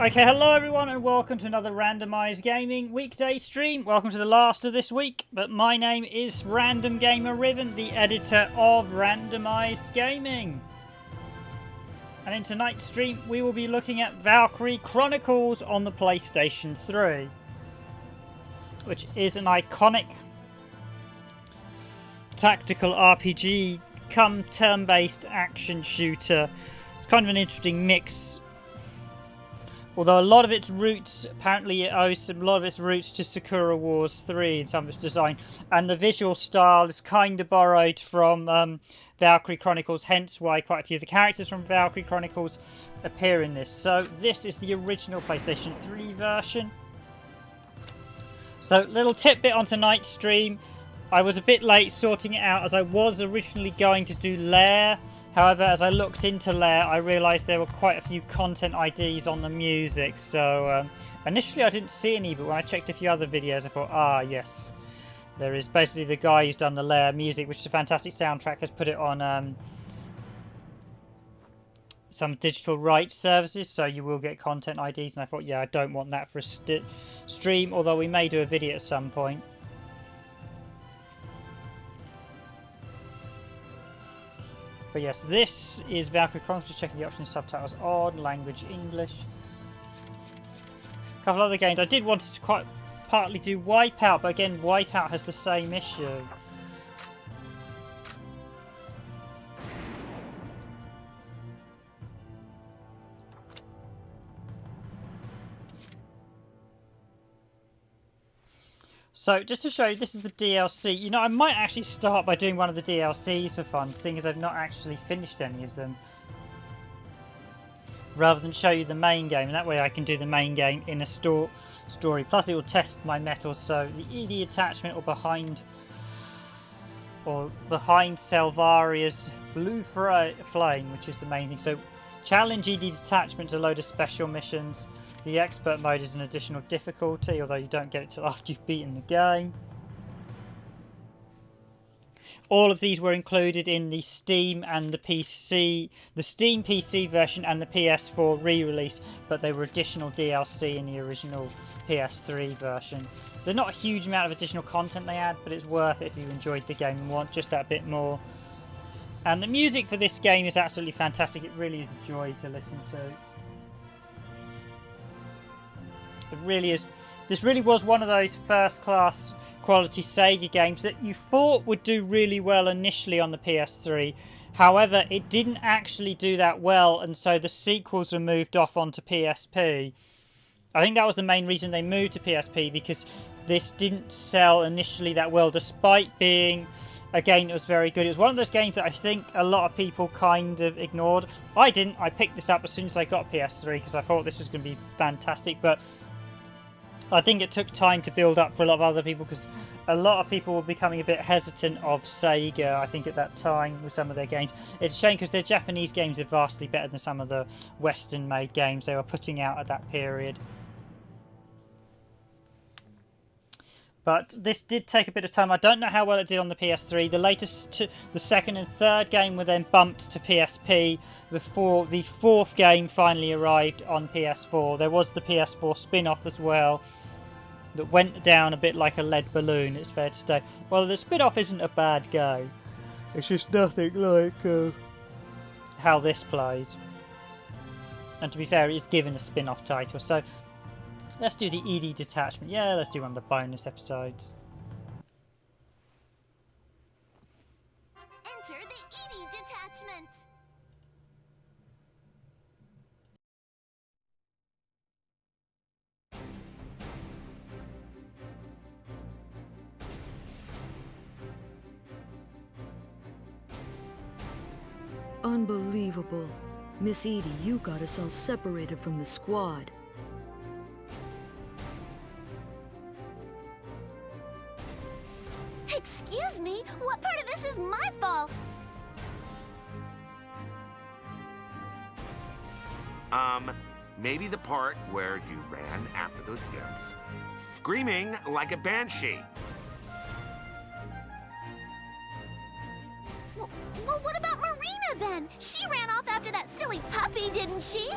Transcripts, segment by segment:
Okay, hello everyone and welcome to another randomised gaming weekday stream. Welcome to the last of this week, but my name is Random Gamer Riven, the editor of Randomised Gaming. And in tonight's stream we will be looking at Valkyria Chronicles on the PlayStation 3, which is an iconic tactical RPG come turn-based action shooter. It's kind of an interesting mix. Although a lot of its roots, apparently it owes a lot of its roots to Sakura Wars 3 in some of its design. And the visual style is kind of borrowed from Valkyria Chronicles, hence why quite a few of the characters from Valkyria Chronicles appear in this. So this is the original PlayStation 3 version. So little tidbit on tonight's stream. I was a bit late sorting it out as I was originally going to do Lair. However, as I looked into Lair, I realised there were quite a few content IDs on the music. So initially I didn't see any, but when I checked a few other videos, I thought, ah, yes. There is basically the guy who's done the Lair music, which is a fantastic soundtrack, has put it on some digital rights services, so you will get content IDs. And I thought, yeah, I don't want that for a stream, although we may do a video at some point. But yes, this is Valkyria Chronicles. Checking the options, subtitles on, language English. A couple other games. I did want to quite partly do Wipeout, but again, Wipeout has the same issue. So, just to show you, this is the DLC. You know, I might actually start by doing one of the DLCs for fun, seeing as I've not actually finished any of them. Rather than show you the main game, and that way I can do the main game in a story. Plus it will test my mettle, so the ED attachment or behind Salvaria's blue flame, which is the main thing. So, challenge ED detachment to load of special missions. The expert mode is an additional difficulty, although you don't get it till after you've beaten the game. All of these were included in the Steam and the PC, the Steam PC version and the PS4 re-release, but they were additional DLC in the original PS3 version. There's not a huge amount of additional content they add, but it's worth it if you enjoyed the game and want just that bit more. And the music for this game is absolutely fantastic. It really is a joy to listen to. It really is. This really was one of those first-class quality SEGA games that you thought would do really well initially on the PS3. However, it didn't actually do that well, and so the sequels were moved off onto PSP. I think that was the main reason they moved to PSP, because this didn't sell initially that well, despite being a game that was very good. It was one of those games that I think a lot of people kind of ignored. I didn't. I picked this up as soon as I got PS3 because I thought this was going to be fantastic, but I think it took time to build up for a lot of other people, because a lot of people were becoming a bit hesitant of SEGA, I think, at that time with some of their games. It's a shame because their Japanese games are vastly better than some of the Western-made games they were putting out at that period. But this did take a bit of time. I don't know how well it did on the PS3. The latest, the second and third game were then bumped to PSP. The fourth game finally arrived on PS4. There was the PS4 spin-off as well that went down a bit like a lead balloon, it's fair to say. Well, the spin-off isn't a bad game. It's just nothing like how this plays. And to be fair, it is given a spin-off title. So let's do the ED detachment. Yeah, let's do one of the bonus episodes. Enter the ED detachment. Unbelievable. Miss Edie, you got us all separated from the squad. Excuse me? What part of this is my fault? Maybe the part where you ran after those imps, screaming like a banshee. Well, what about Marina then? She ran off after that silly puppy, didn't she?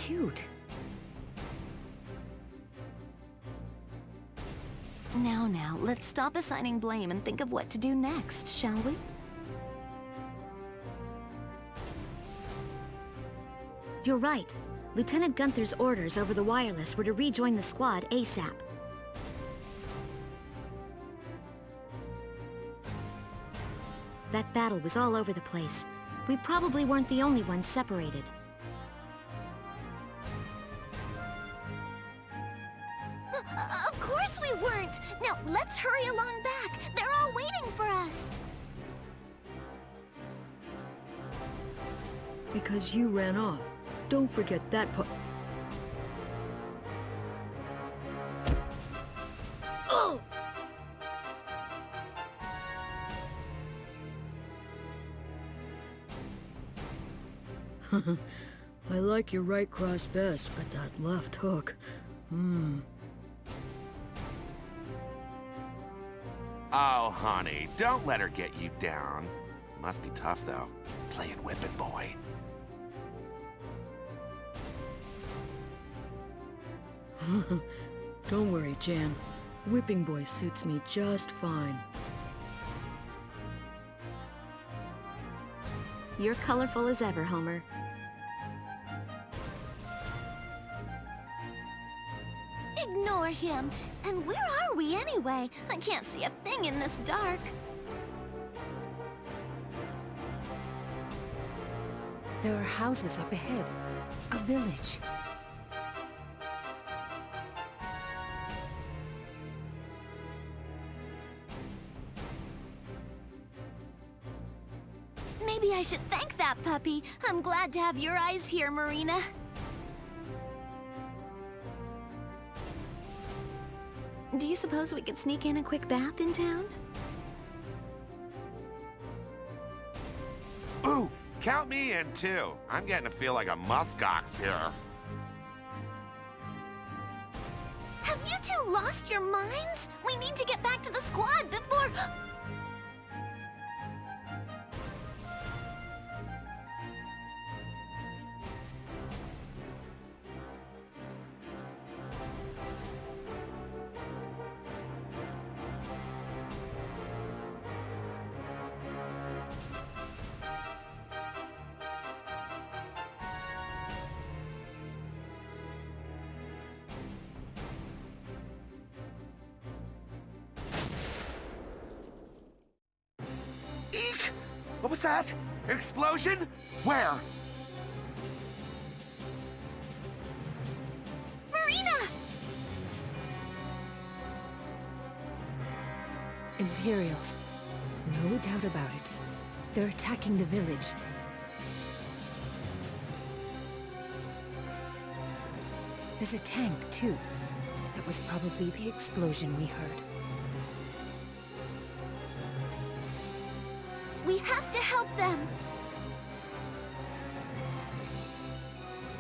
cute. Now, let's stop assigning blame and think of what to do next, shall we? You're right. Lieutenant Gunther's orders over the wireless were to rejoin the squad ASAP. That battle was all over the place. We probably weren't the only ones separated. Of course we weren't! Now, let's hurry along back. They're all waiting for us. Because you ran off. Don't forget that part. Oh! I like your right cross best, but that left hook. Oh, honey, don't let her get you down. Must be tough, though, playing whipping boy. Don't worry, Jan. Whipping boy suits me just fine. You're colorful as ever, Homer. Ignore him. And where are we anyway? I can't see a thing in this dark. There are houses up ahead. A village. Maybe I should thank that puppy. I'm glad to have your eyes here, Marina. Do you suppose we could sneak in a quick bath in town? Ooh, count me in, too. I'm getting to feel like a muskox here. Have you two lost your minds? We need to get back to the squad before... Eek! What was that? An explosion? Where? Marina! Imperials. No doubt about it. They're attacking the village. There's a tank, too. That was probably the explosion we heard. We have to help them!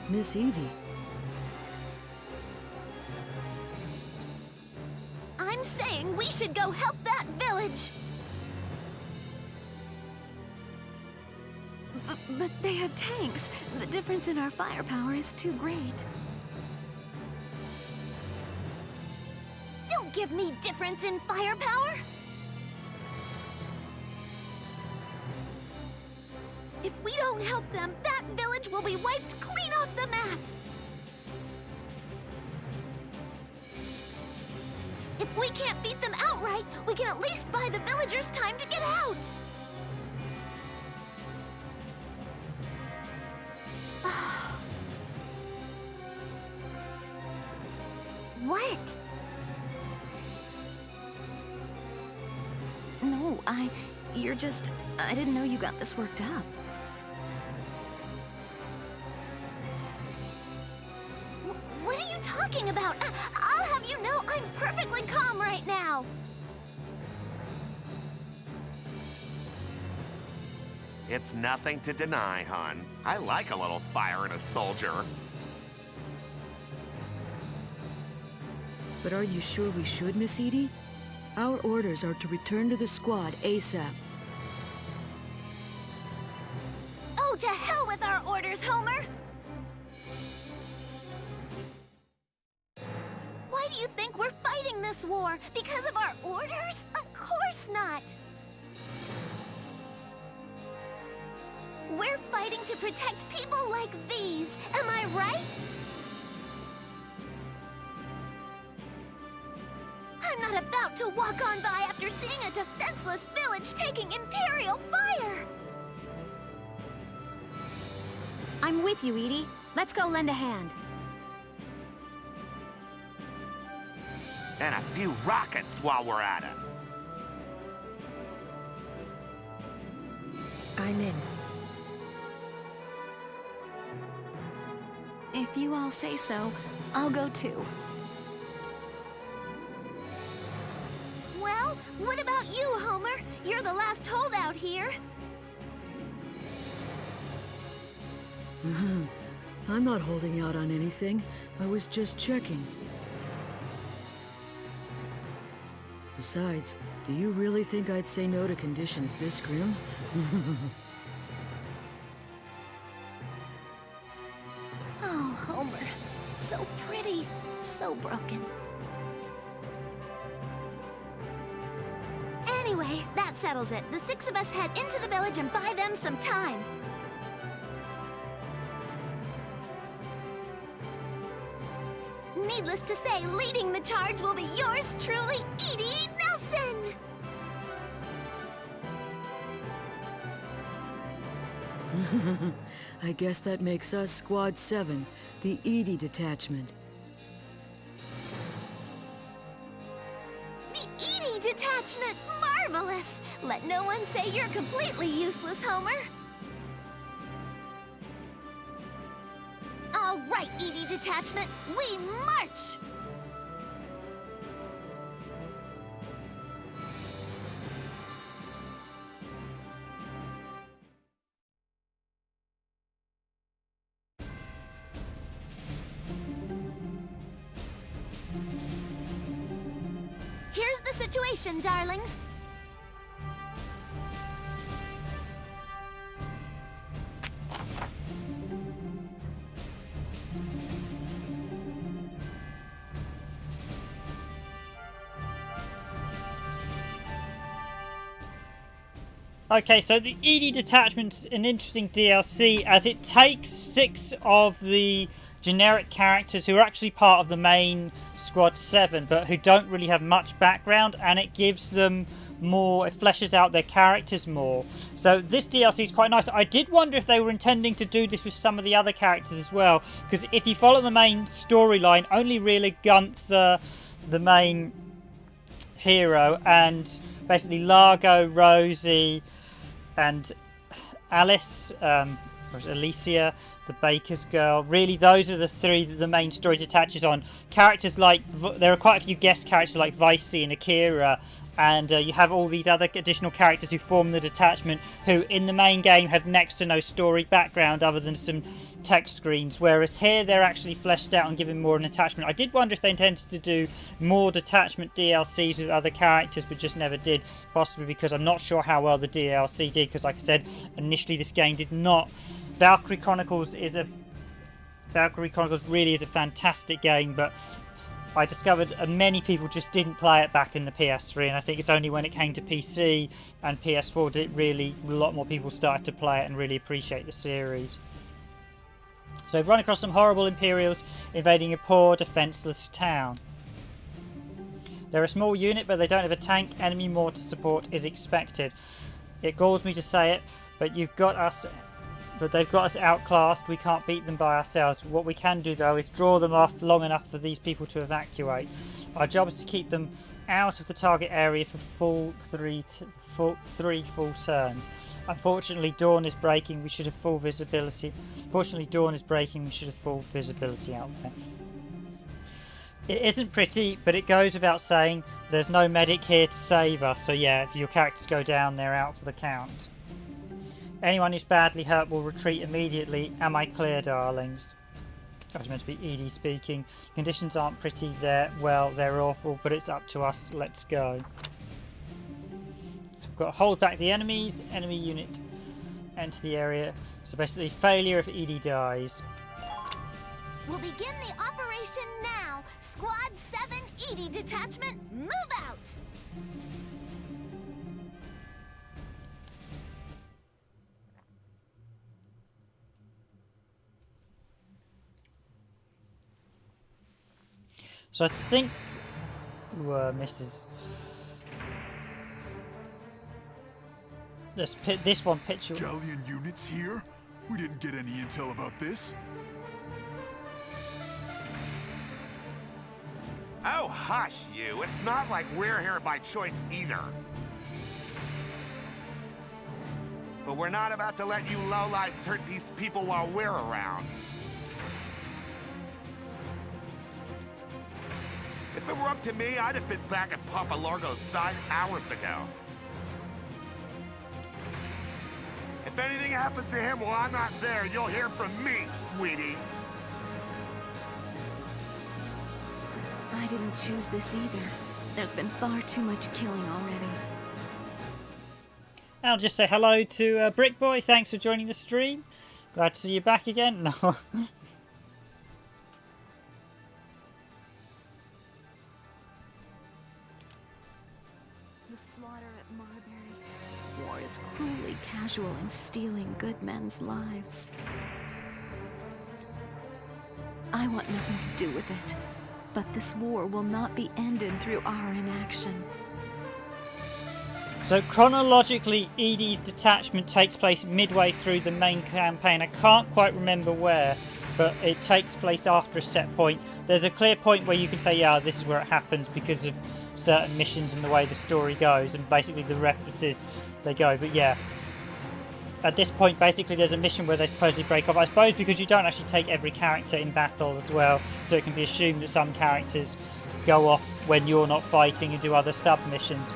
Miss Edie. I'm saying we should go help that village! But they have tanks. The difference in our firepower is too great. Don't give me difference in firepower! If we don't help them, that village will be wiped clean off the map! If we can't beat them outright, we can at least buy the villagers time to get out! What? No, you're just... I didn't know you got this worked up. What are you talking about? I'll have you know I'm perfectly calm right now. It's nothing to deny, hon. I like a little fire in a soldier. But are you sure we should, Miss Edie? Our orders are to return to the squad ASAP. Oh, to hell with our orders, Homer! fighting this war because of our orders? Of course not! We're fighting to protect people like these, am I right? I'm not about to walk on by after seeing a defenseless village taking Imperial fire! I'm with you, Edie. Let's go lend a hand. And a few rockets while we're at it. I'm in. If you all say so, I'll go too. Well, what about you, Homer? You're the last holdout here. I'm not holding out on anything. I was just checking. Besides, do you really think I'd say no to conditions this grim? Oh, Homer. So pretty. So broken. Anyway, that settles it. The 6 of us head into the village and buy them some time. Needless to say, leading the charge will be yours truly, Edie Nelson! I guess that makes us Squad 7, the Edie detachment. The Edie detachment! Marvelous! Let no one say you're completely useless, Homer. All right, Edie detachment, we march! Here's the situation, darlings. Okay, so the ED Detachment's an interesting DLC as it takes 6 of the generic characters who are actually part of the main Squad 7 but who don't really have much background, and it gives them more, it fleshes out their characters more. So this DLC is quite nice. I did wonder if they were intending to do this with some of the other characters as well, because if you follow the main storyline, only really Gunther, the main hero, and basically Largo, Rosie, and Alice, or Alicia, the baker's girl. Really, those are the 3 that the main story detaches on. Characters like, there are quite a few guest characters like Vicey and Akira, and you have all these other additional characters who form the detachment, who in the main game have next to no story background other than some text screens, whereas here they're actually fleshed out and given more an attachment. I did wonder if they intended to do more detachment DLCs with other characters, but just never did, possibly because I'm not sure how well the DLC did, because like I said, initially this game did not. Valkyria Chronicles really is a fantastic game, but I discovered many people just didn't play it back in the PS3, and I think it's only when it came to PC and PS4 that a lot more people started to play it and really appreciate the series. So we've run across some horrible Imperials invading a poor, defenseless town. They're a small unit, but they don't have a tank. Enemy mortar support is expected. It galls me to say it, but they've got us outclassed. We can't beat them by ourselves. What we can do, though, is draw them off long enough for these people to evacuate. Our job is to keep them out of the target area for three full turns. Unfortunately, dawn is breaking. We should have full visibility. Fortunately, dawn is breaking. We should have full visibility out there. It isn't pretty, but it goes without saying. There's no medic here to save us. So yeah, if your characters go down, they're out for the count. Anyone who's badly hurt will retreat immediately. Am I clear, darlings? I was meant to be Edie speaking. Conditions aren't pretty there. Well, they're awful, but it's up to us. Let's go. So we've got to hold back the enemies. Enemy unit enter the area. So basically, failure if Edie dies. We'll begin the operation now. Squad 7 Edie Detachment, move out! So I think Mrs. This one picture. Galleon units here? We didn't get any intel about this. Oh, hush you. It's not like we're here by choice either. But we're not about to let you lowlifes hurt these people while we're around. If it were up to me, I'd have been back at Papa Largo's side hours ago. If anything happens to him while I'm not there, you'll hear from me, sweetie. I didn't choose this either. There's been far too much killing already. I'll just say hello to Brick Boy. Thanks for joining the stream. Glad to see you back again. No. The slaughter at Marbury. War is cruelly casual in stealing good men's lives. I want nothing to do with it. But this war will not be ended through our inaction. So chronologically, Edie's detachment takes place midway through the main campaign. I can't quite remember where, but it takes place after a set point. There's a clear point where you can say, yeah, this is where it happens because of certain missions and the way the story goes, and basically the references they go. But yeah, at this point, basically, there's a mission where they supposedly break off. I suppose because you don't actually take every character in battle as well, so it can be assumed that some characters go off when you're not fighting and do other sub-missions.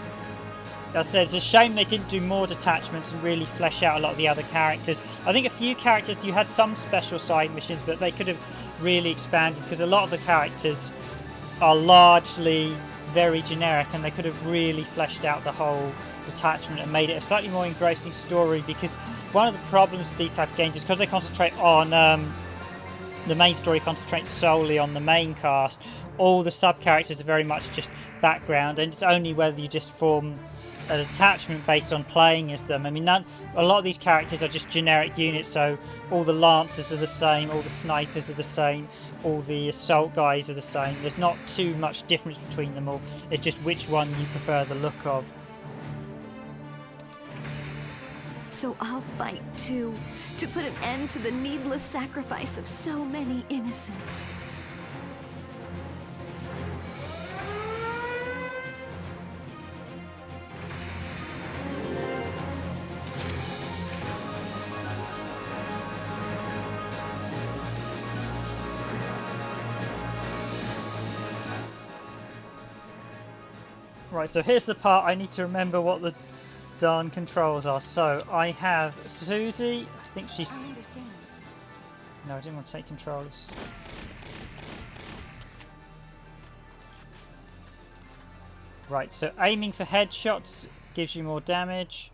As I said, it's a shame they didn't do more detachments and really flesh out a lot of the other characters. I think a few characters, you had some special side missions, but they could have really expanded because a lot of the characters are largely very generic, and they could have really fleshed out the whole detachment and made it a slightly more engrossing story, because one of the problems with these type of games is because they concentrate on the main story concentrates solely on the main cast, all the sub characters are very much just background, and it's only whether you just form an attachment based on playing as them. I mean, a lot of these characters are just generic units, so all the lancers are the same, all the snipers are the same, all the assault guys are the same. There's not too much difference between them all, it's just which one you prefer the look of. So I'll fight too, to put an end to the needless sacrifice of so many innocents. Right, so here's the part I need to remember what the darn controls are. So I have Susie, I think she's... I understand. No, I didn't want to take controls. Right, so aiming for headshots gives you more damage.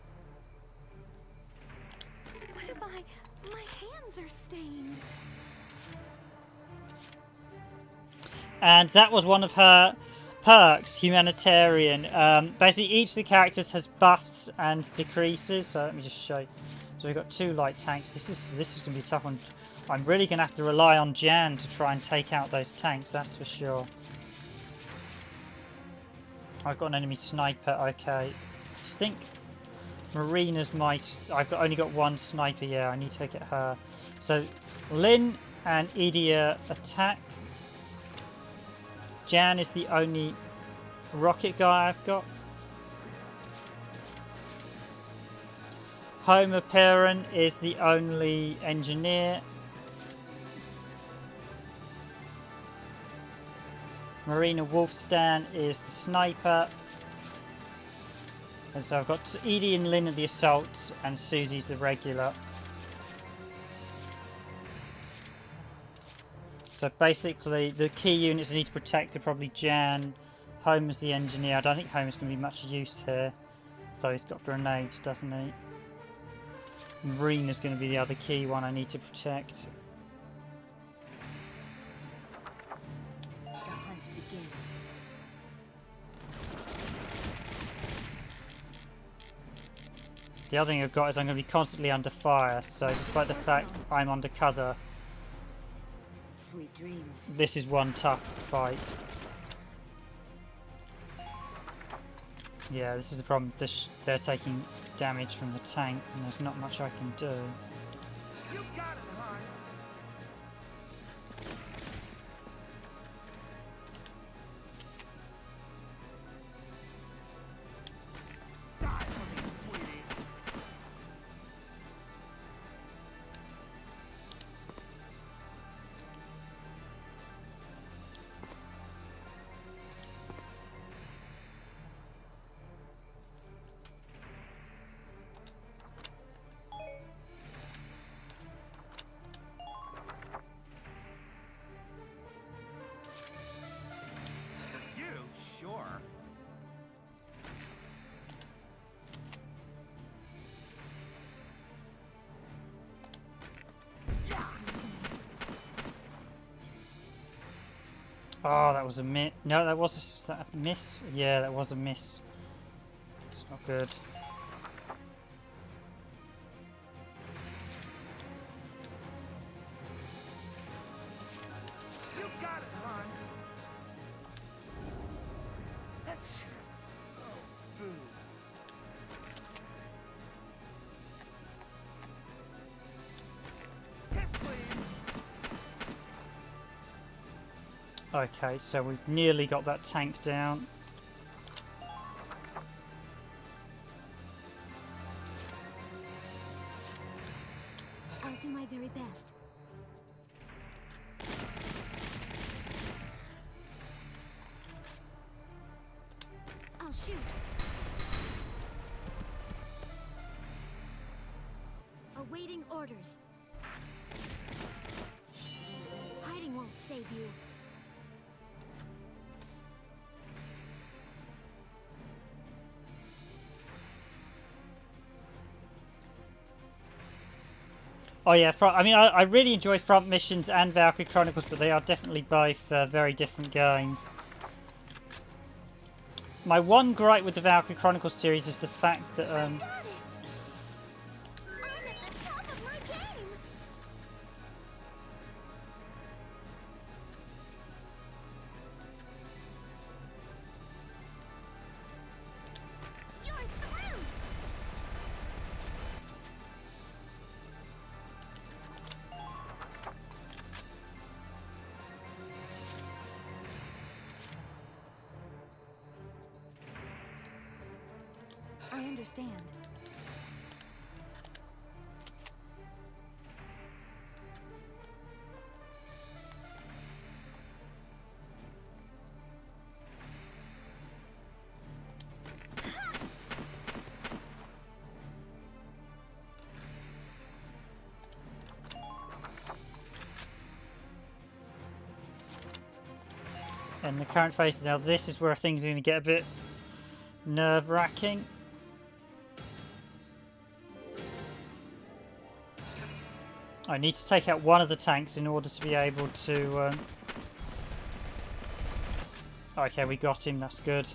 What if my hands are stained? And that was one of her perks, humanitarian. Basically each of the characters has buffs and decreases, so let me just show you. So we've got two light tanks. This is going to be a tough one. I'm really going to have to rely on Jan to try and take out those tanks, that's for sure. I've got an enemy sniper, okay. I think Marina's my... I've only got one sniper, yeah, I need to get her. So Lynn and Idia attack. Jan is the only rocket guy I've got. Homer Perrin is the only engineer. Marina Wolfstan is the sniper. And so I've got Edie and Lynn are the assaults, and Susie's the regular. So basically, the key units I need to protect are probably Jan. Homer's the engineer. I don't think Homer's going to be much use here. So he's got grenades, doesn't he? Marina's going to be the other key one I need to protect. The other thing I've got is I'm going to be constantly under fire, so despite the fact I'm under cover, Sweet dreams. this is one tough fight. Yeah, this is the problem. They're taking damage from the tank, and there's not much I can do. You got it, hon. Die for me, sweetie. You sure? Oh, that was a miss. No, that was that a miss? Yeah, that was a miss. It's not good. You got it, hon. That's... Oh, boo. Hit, please. Okay, so we've nearly got that tank down. I'll do my very best. I'll shoot. Awaiting orders. Hiding won't save you. Oh yeah, I mean, I really enjoy Front Missions and Valkyria Chronicles, but they are definitely both very different games. My one gripe with the Valkyria Chronicles series is the fact that Got it! I'm at the top of my game! You're through! I understand. in the current phase. Now this is where things are going to get a bit nerve-wracking. I need to take out one of the tanks in order to be able to... Okay, we got him, that's good.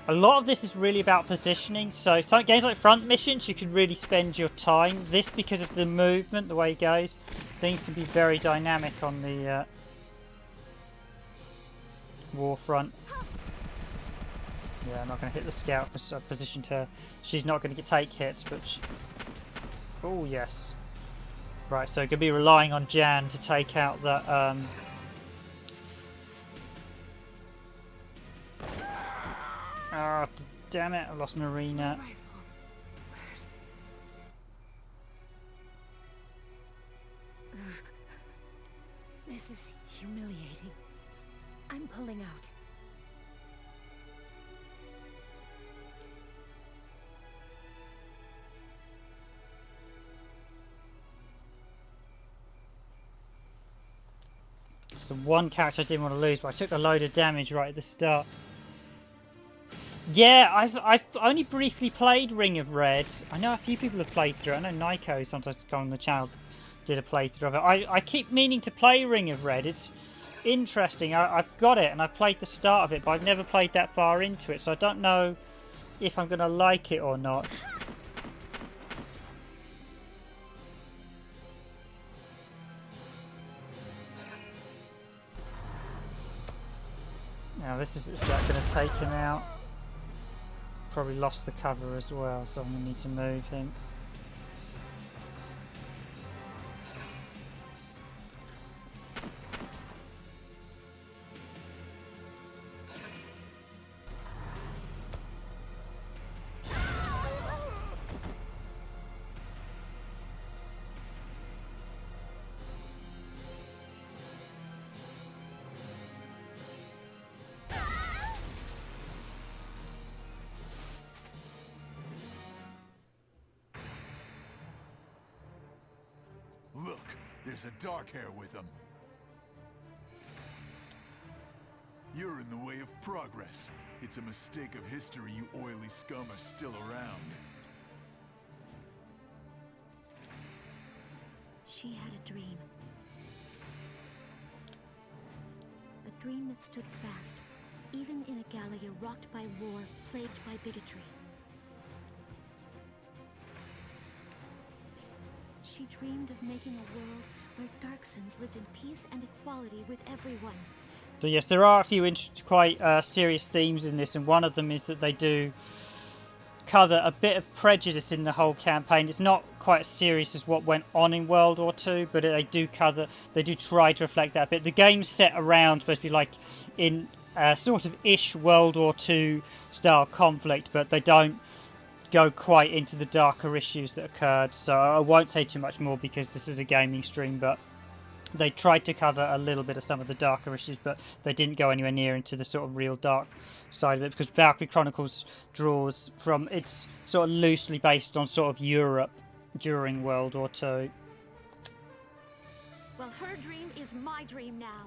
A lot of this is really about positioning, so some games like Front Missions, you can really spend your time. This, because of the movement, the way it goes, things can be very dynamic on the war front. Yeah, I'm not going to hit the scout because I positioned her. She's not going to take hits, but... Oh, yes. Right, so going to be relying on Jan to take out that... Oh, damn it, I lost Marina. This is humiliating. I'm pulling out. It's the one character I didn't want to lose, but I took a load of damage right at the start. Yeah, I've only briefly played Ring of Red. I know a few people have played through it. I know Nico sometimes on the channel did a playthrough of it. I keep meaning to play Ring of Red. interesting. I've got it and I've played the start of it, but I've never played that far into it, so I don't know if I'm going to like it or not. Now is that going to take him out? Probably lost the cover as well, so I'm going to need to move him. Look, there's a dark hair with him. You're in the way of progress. It's a mistake of history you oily scum are still around. She had a dream. A dream that stood fast, even in a Gallia rocked by war, plagued by bigotry. She dreamed of making a world where Darksons lived in peace and equality with everyone. So yes, there are a few quite serious themes in this, and one of them is that they do cover a bit of prejudice in the whole campaign. It's not quite as serious as what went on in World War II, but they do try to reflect that a bit. The game's set around, supposed to be like in a sort of ish World War II style conflict, but they don't go quite into the darker issues that occurred, so I won't say too much more because this is a gaming stream, but they tried to cover a little bit of some of the darker issues, but they didn't go anywhere near into the sort of real dark side of it, because Valkyria Chronicles draws from, it's sort of loosely based on sort of Europe during World War II. Well, her dream is my dream now.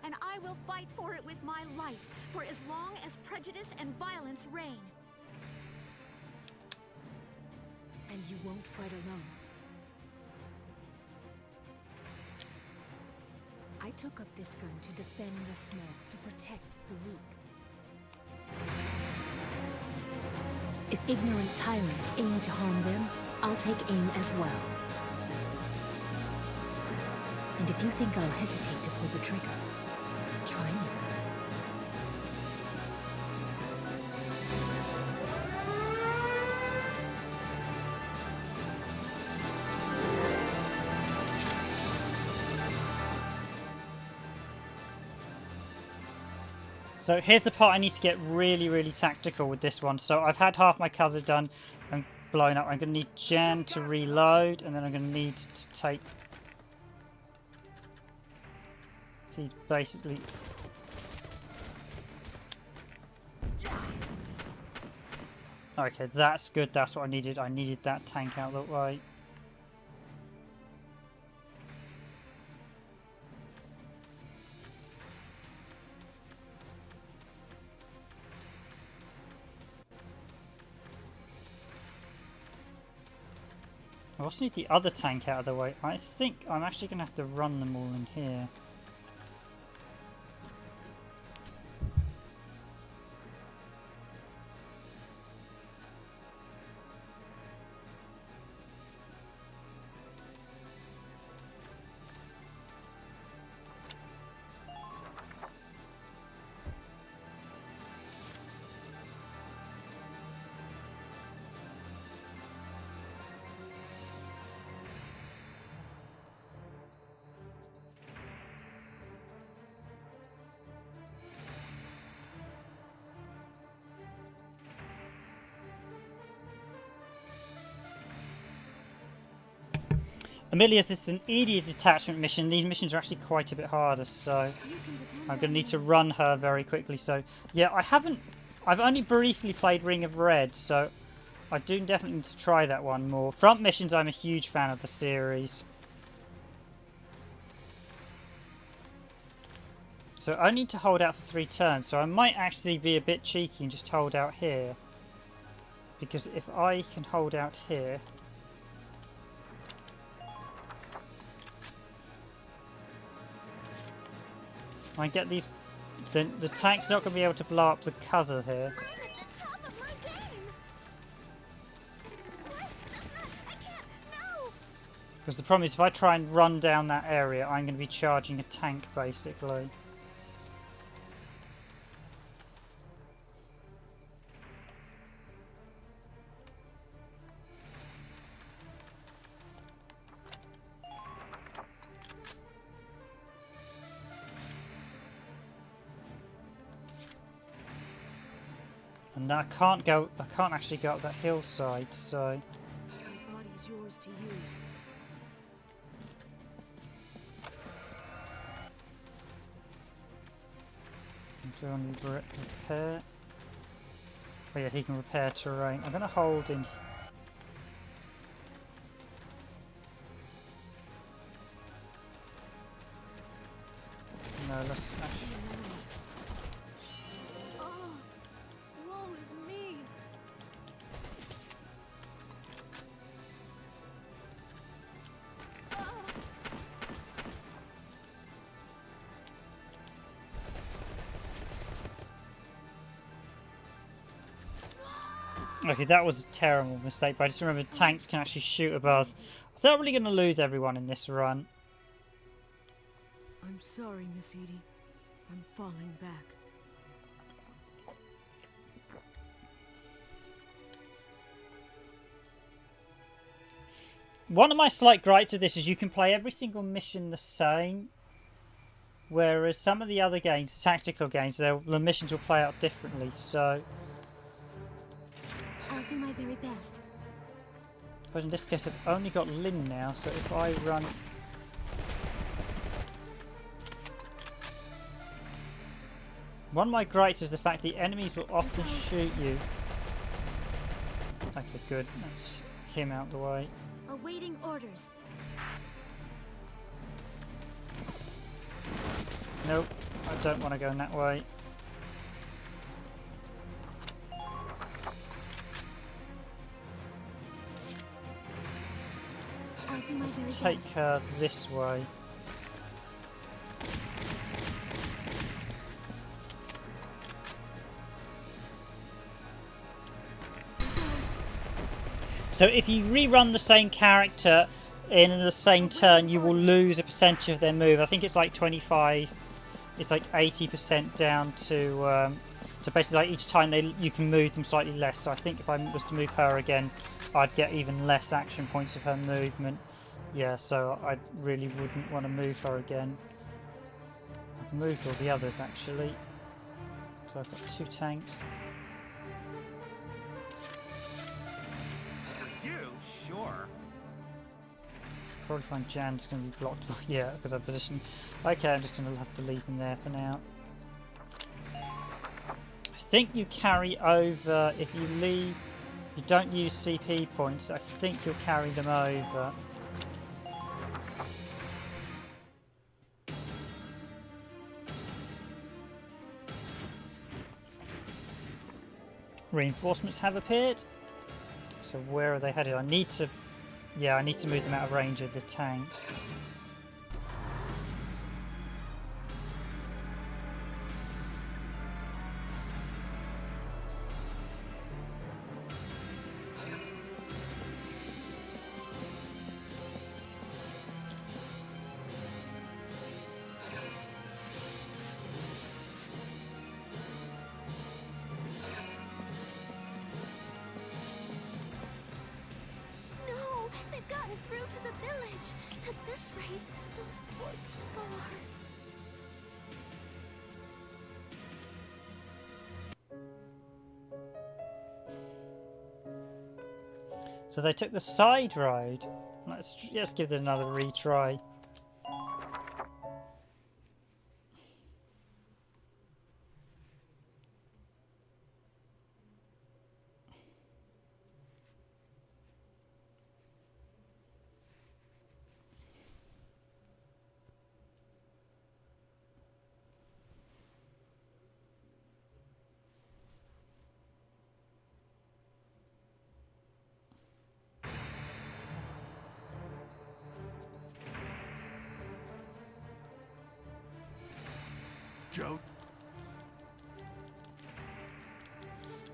And I will fight for it with my life, for as long as prejudice and violence reign. And you won't fight alone. I took up this gun to defend the small, to protect the weak. If ignorant tyrants aim to harm them, I'll take aim as well. And if you think I'll hesitate to pull the trigger, try me. So here's the part I need to get really, really tactical with this one. So I've had half my cover done and blown up. I'm going to need Jan to reload, and then I'm going to need to take... He's basically... Okay, that's good. That's what I needed. I needed that tank out that way. I also need the other tank out of the way. I think I'm actually going to have to run them all in here. Amelia's is an EDA detachment mission. These missions are actually quite a bit harder, so I'm going to need to run her very quickly. So yeah, I've only briefly played Ring of Red, so I do definitely need to try that one more. Front missions, I'm a huge fan of the series. So I need to hold out for 3 turns, so I might actually be a bit cheeky and just hold out here. Because if I can hold out here... I get these. The tank's not going to be able to blow up the cover here. I'm at the top of my game. What? That's not. I can't. No. Because the problem is, if I try and run down that area, I'm going to be charging a tank, basically. And I can't actually go up that hillside, so... The body's yours to use. Do on repair. Oh yeah, he can repair terrain. I'm going to hold in. No, let's actually... Oh, woe is me. Okay, that was a terrible mistake, but I just remember tanks can actually shoot above. I thought I'm really going to lose everyone in this run. I'm sorry, Miss Edie. I'm falling back. One of my slight gripes of this is you can play every single mission the same, whereas some of the other games, tactical games, the missions will play out differently, so... I'll do my very best. But in this case I've only got Lynn now, so if I run... One of my gripes is the fact the enemies will often shoot you. Okay, good. That's him out the way. Awaiting orders. Nope, I don't want to go in that way. I'll do my very Take best. her this way. So if you rerun the same character in the same turn, you will lose a percentage of their move. I think it's like 25. It's like 80% down to basically like each time you can move them slightly less. So I think if I was to move her again, I'd get even less action points of her movement. Yeah, so I really wouldn't want to move her again. I've moved all the others actually. So I've got 2 tanks. You sure? Probably find Jan's going to be blocked. Yeah, because I'm positioned. Okay, I'm just going to have to leave them there for now. I think you carry over if you leave. You don't use CP points. I think you'll carry them over. Reinforcements have appeared. So where are they headed? I need to... Yeah, I need to move them out of range of the tanks. No, they've gotten through to the village. At this rate, those poor people are... So they took the side road. Let's give it another retry. Scout.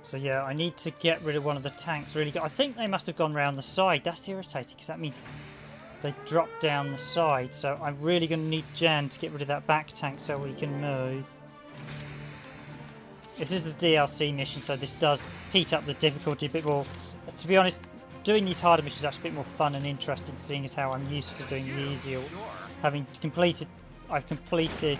So yeah, I need to get rid of one of the tanks really good. I think they must have gone round the side. That's irritating because that means they dropped down the side. So I'm really going to need Jan to get rid of that back tank so we can move. This is a DLC mission, so this does heat up the difficulty a bit more. To be honest, doing these harder missions is actually a bit more fun and interesting, seeing as how I'm used to doing the easier. Having completed, I've completed.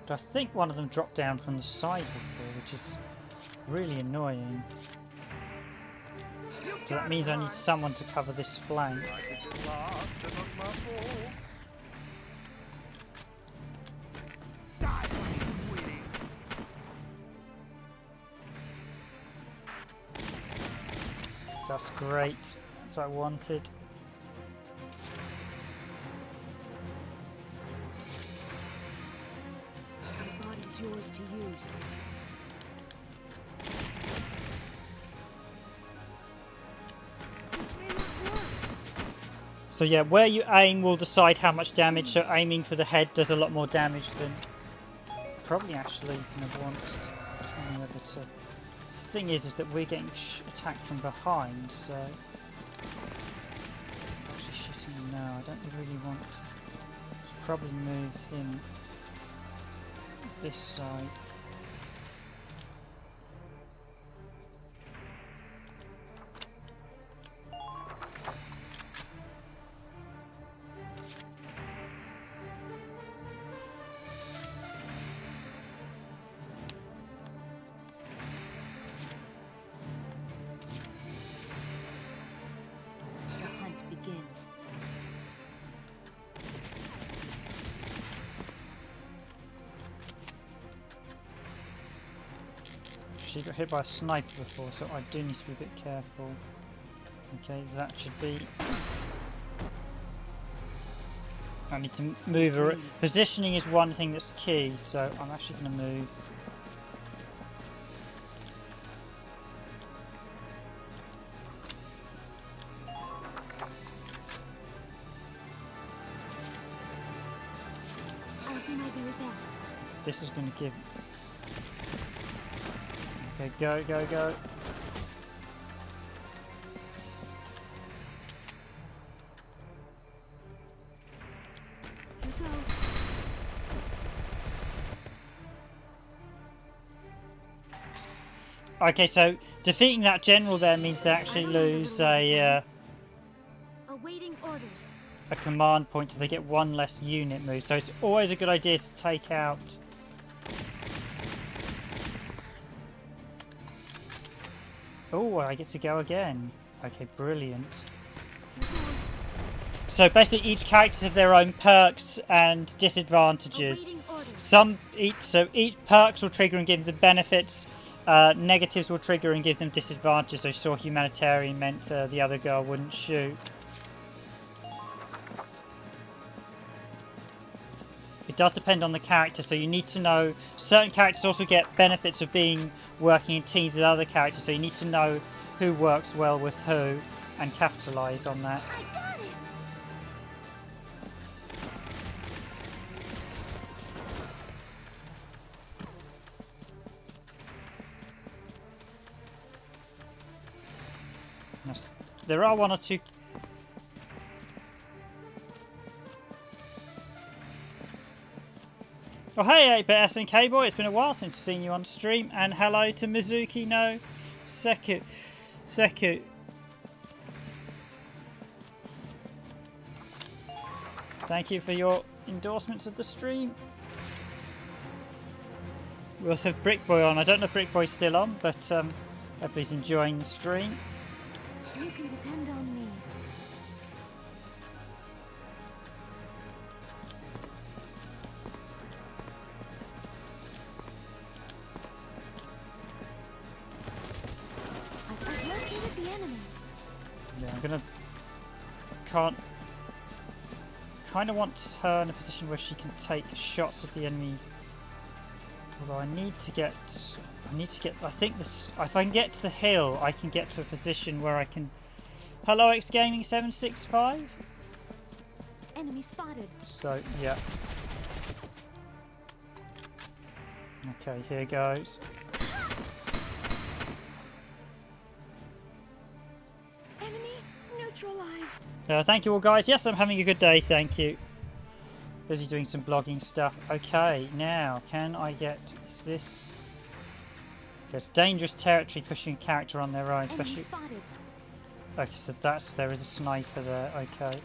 I think one of them dropped down from the side before, which is really annoying. So that means I need someone to cover this flank. That's great. That's what I wanted. Yours to use. So yeah, where you aim will decide how much damage. So aiming for the head does a lot more damage than probably actually want any other two. The thing is that we're getting attacked from behind, so it's actually shooting him now. I don't really want to. Should probably move him this side. The hunt begins. She got hit by a sniper before, so I do need to be a bit careful. Okay, that should be... I need to move her. Positioning is one thing that's key, so I'm actually going to move. I'll do my very best. This is going to give... Okay, go, go, go. Here goes. Okay, so defeating that general there means they actually lose a Awaiting orders. command point, so they get one less unit move. So it's always a good idea to take out... Oh, I get to go again. Okay, brilliant. Here goes. So basically each character have their own perks and disadvantages. Awaiting orders. Each perks will trigger and give them benefits. Negatives will trigger and give them disadvantages. So you saw humanitarian meant the other girl wouldn't shoot. It does depend on the character, so you need to know certain characters also get benefits of working in teams with other characters, so you need to know who works well with who and capitalise on that. I got it. Yes, there are one or two... Oh hey 8-Bit SNK boy, it's been a while since I've seen you on stream, and hello to Mizuki no Seku. Thank you for your endorsements of the stream. We also have Brickboy on. I don't know if Brickboy's still on, but hopefully he's enjoying the stream. You can depend on me. Yeah, I'm gonna... Can't... Kind of want her in a position where she can take shots at the enemy. Although I need to get... I think this... If I can get to the hill, I can get to a position where I can... Hello, X Gaming 765? Enemy spotted. So, yeah. Okay, here goes. Enemy neutralized. Thank you all, guys. Yes, I'm having a good day, thank you. Busy doing some blogging stuff. Okay, now, can I get... Is this... Okay, it's dangerous territory pushing a character on their own, especially... Spotted. Okay, so that's... There is a sniper there, okay.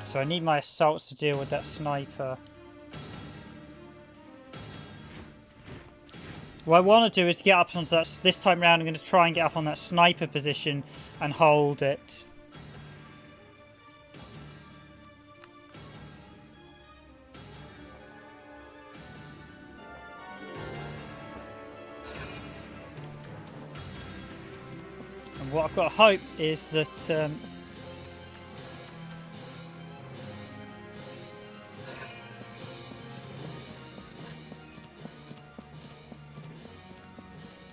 So I need my assaults to deal with that sniper. What I want to do is get up onto that... This time round I'm going to try and get up on that sniper position and hold it. And what I've got to hope is that...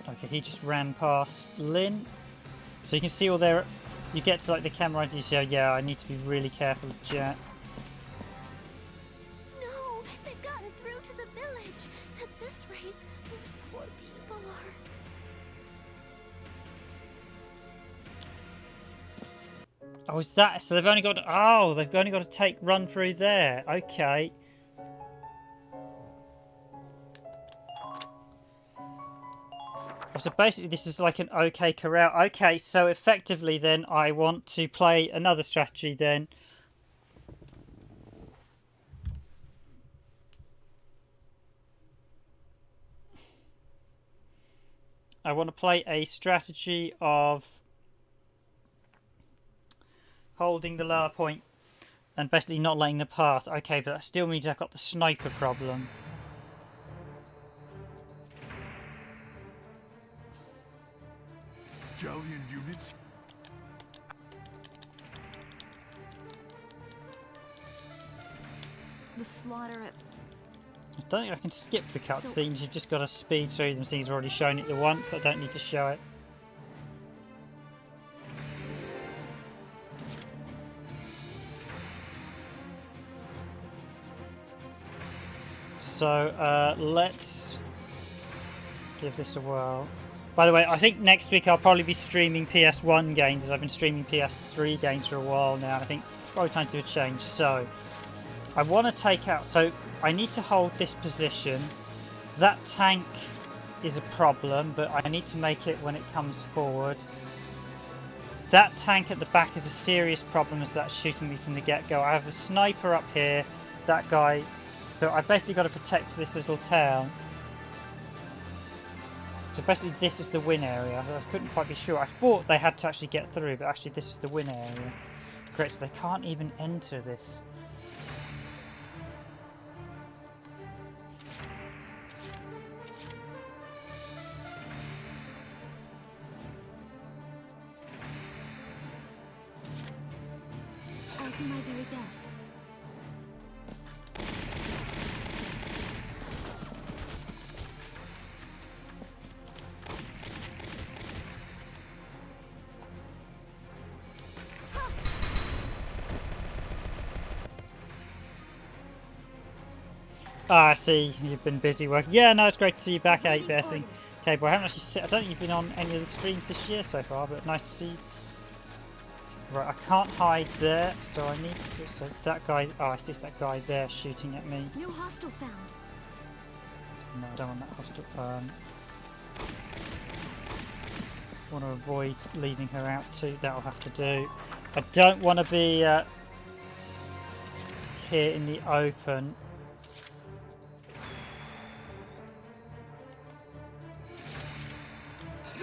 Okay, he just ran past Lynn. So you can see all their... You get to like the camera and you say, yeah, I need to be really careful of Jack. No, they've gotten through to the village. At this rate, those poor people are... Oh, is that... So they've only got... Oh, they've only got to run through there. Okay. So basically this is like an okay corral. Okay, so effectively then I want to play another strategy then. I want to play a strategy of holding the lower point and basically not letting them pass. Okay, but that still means I've got the sniper problem. Galleon units. The slaughter at... I don't think I can skip the cutscenes. You've just got to speed through them. Since he's already shown it the once, I don't need to show it. So let's give this a whirl. By the way, I think next week I'll probably be streaming PS1 games, as I've been streaming PS3 games for a while now. I think it's probably time to do a change. So I want to take out... So I need to hold this position. That tank is a problem, but I need to make it when it comes forward. That tank at the back is a serious problem, as that's shooting me from the get-go. I have a sniper up here, that guy... So I've basically got to protect this little town. So basically this is the win area. I couldn't quite be sure. I thought they had to actually get through, but actually this is the win area. Great, so they can't even enter this. I'll do my very best. Ah, I see. You've been busy working. Yeah, no, it's great to see you back, 8-Bessing. Okay, but I haven't actually I don't think you've been on any of the streams this year so far, but nice to see you. Right, I can't hide there, so I need to... So that guy... Oh, I see that guy there shooting at me. No hostile found. No, I don't want that hostile... want to avoid leaving her out too. That'll have to do. I don't want to be here in the open.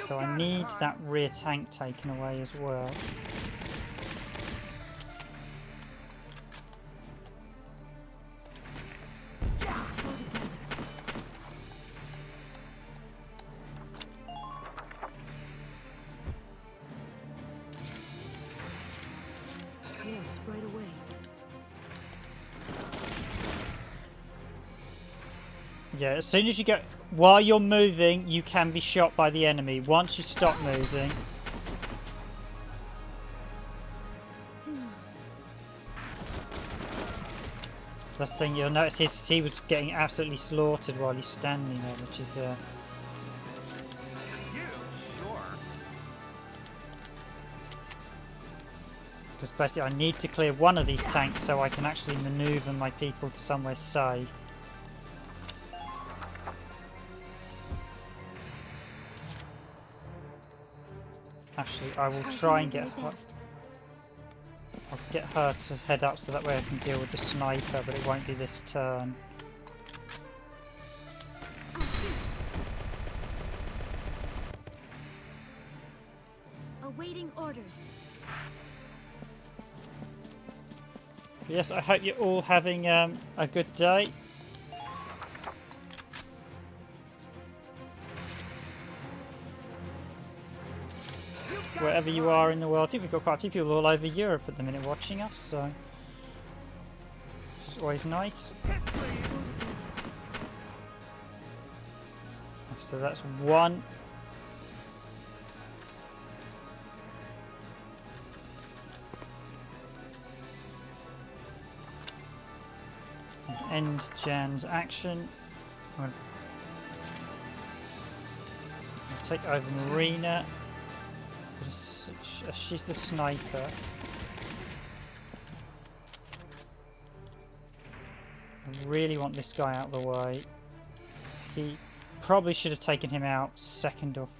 So I need that rear tank taken away as well. Yeah, as soon as you go... While you're moving, you can be shot by the enemy. Once you stop moving... That's the thing, you'll notice he was getting absolutely slaughtered while he's standing there, which is... Because basically I need to clear one of these tanks so I can actually maneuver my people to somewhere safe. Actually, I will try and get her... I'll get her to head up so that way I can deal with the sniper, but it won't be this turn. I'll shoot. Awaiting orders. Yes, I hope you're all having a good day. Wherever you are in the world. I think we've got quite a few people all over Europe at the minute watching us, so it's always nice. So that's one. End Jan's action. I'll take over Marina. She's the sniper. I really want this guy out of the way. He probably should have taken him out second off.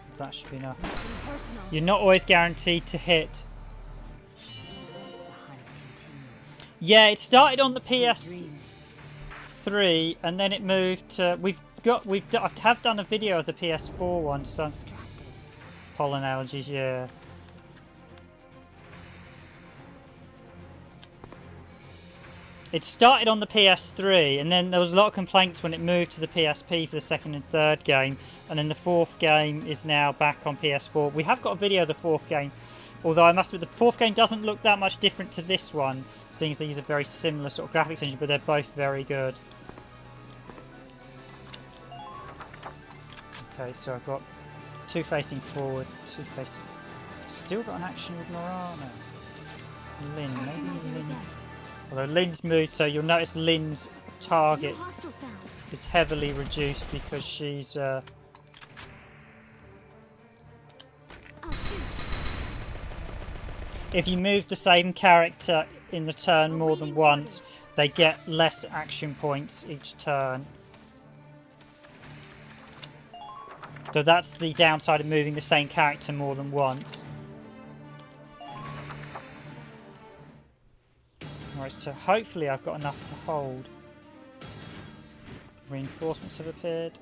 So that should be enough. You're not always guaranteed to hit. Yeah, it started on the PS3 and then it moved to... I have done a video of the PS4 one, so... Pollen allergies, yeah. It started on the PS3 and then there was a lot of complaints when it moved to the PSP for the second and third game, and then the fourth game is now back on PS4. We have got a video of the fourth game, although I must admit the fourth game doesn't look that much different to this one, seeing as they use a very similar sort of graphics engine, but they're both very good. Okay, so I've got two facing forward, two facing... Still got an action with Morana. Lynn, maybe Lynn... Although Lynn's moved, so you'll notice Lynn's target is heavily reduced because she's... If you move the same character in the turn more than once, they get less action points each turn. So that's the downside of moving the same character more than once. Alright, so hopefully I've got enough to hold. Reinforcements have appeared.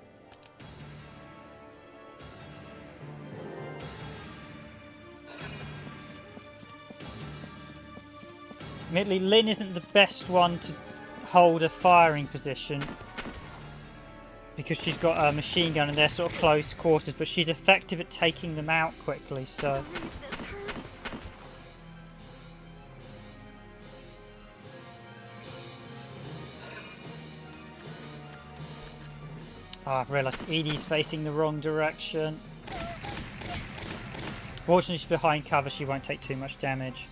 Admittedly, Lynn isn't the best one to hold a firing position because she's got a machine gun and they're sort of close quarters, but she's effective at taking them out quickly, so... Oh, I've realised Edie's facing the wrong direction. Fortunately, she's behind cover, she won't take too much damage.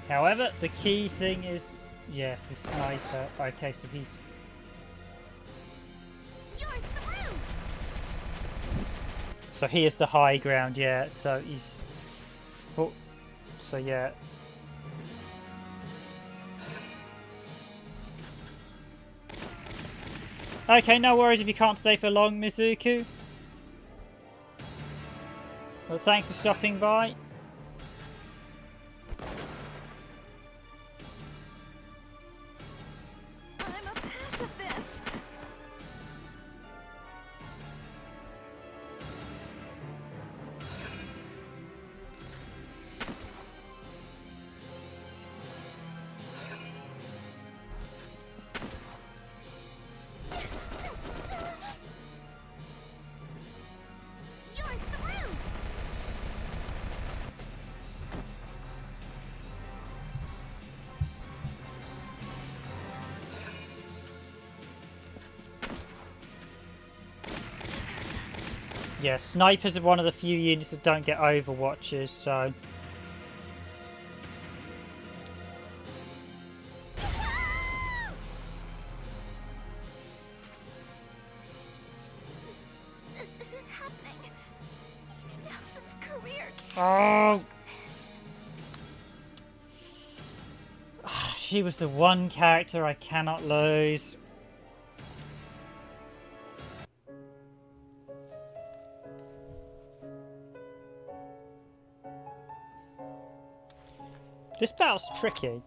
However, the key thing is, yes, the sniper. Okay, so he's... So he is the high ground, yeah, so he's... So yeah. Okay, no worries if you can't stay for long, Mizuku. Well, thanks for stopping by. Yeah, snipers are one of the few units that don't get overwatches, so... This isn't happening. Nelson's career can't Oh! this. She was the one character I cannot lose. This battle's tricky.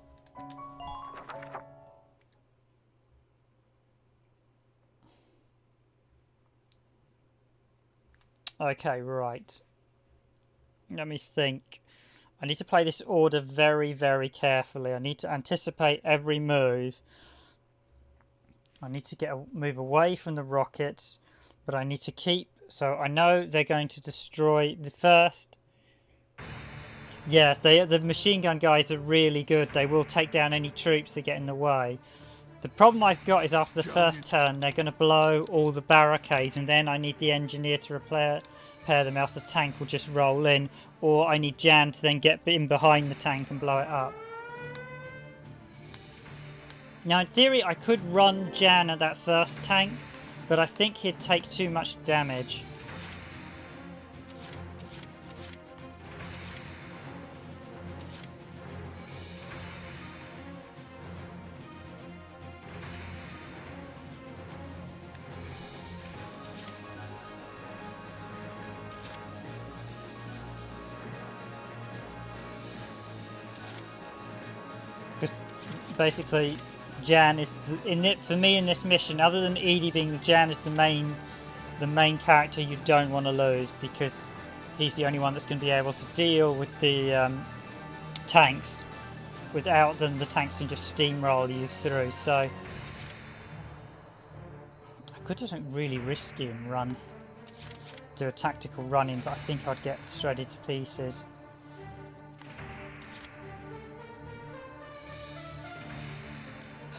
Okay, right. Let me think. I need to play this order very, very carefully. I need to anticipate every move. I need to move away from the rockets, but I need to keep... So I know they're going to destroy the first... Yes, the machine gun guys are really good. They will take down any troops that get in the way. The problem I've got is after the first turn, they're going to blow all the barricades, and then I need the engineer to repair them, else the tank will just roll in, or I need Jan to then get in behind the tank and blow it up. Now, in theory, I could run Jan at that first tank, but I think he'd take too much damage. Basically, Jan is for me in this mission. Other than Edie being Jan is the main character you don't want to lose, because he's the only one that's going to be able to deal with the tanks. Without them, the tanks can just steamroll you through. So I could do something really risky and do a tactical run-in, but I think I'd get shredded to pieces.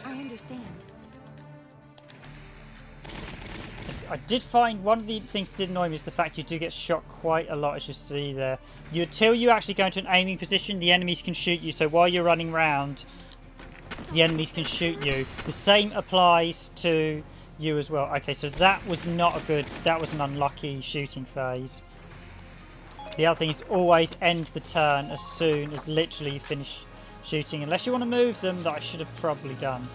I understand. I did find one of the things that did annoy me is the fact you do get shot quite a lot, as you see there. Until you actually go into an aiming position, the enemies can shoot you. So while you're running around, the enemies can shoot you. The same applies to you as well. Okay, so that was not a good... That was an unlucky shooting phase. The other thing is always end the turn as soon as literally you finish shooting. Unless you want to move them, that I should have probably done.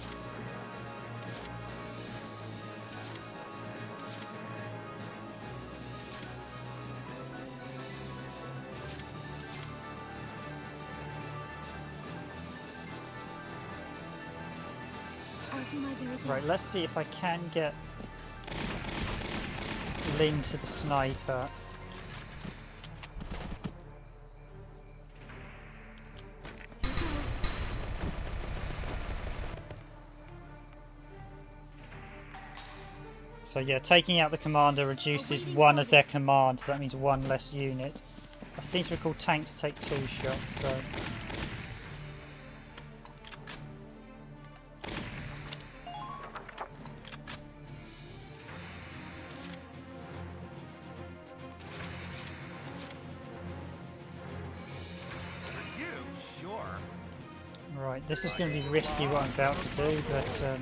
Right, let's see if I can get Lynn to the sniper. So yeah, taking out the commander reduces one of their command, so that means one less unit. I seem to recall tanks take 2 shots, so... Right, this is going to be risky what I'm about to do, but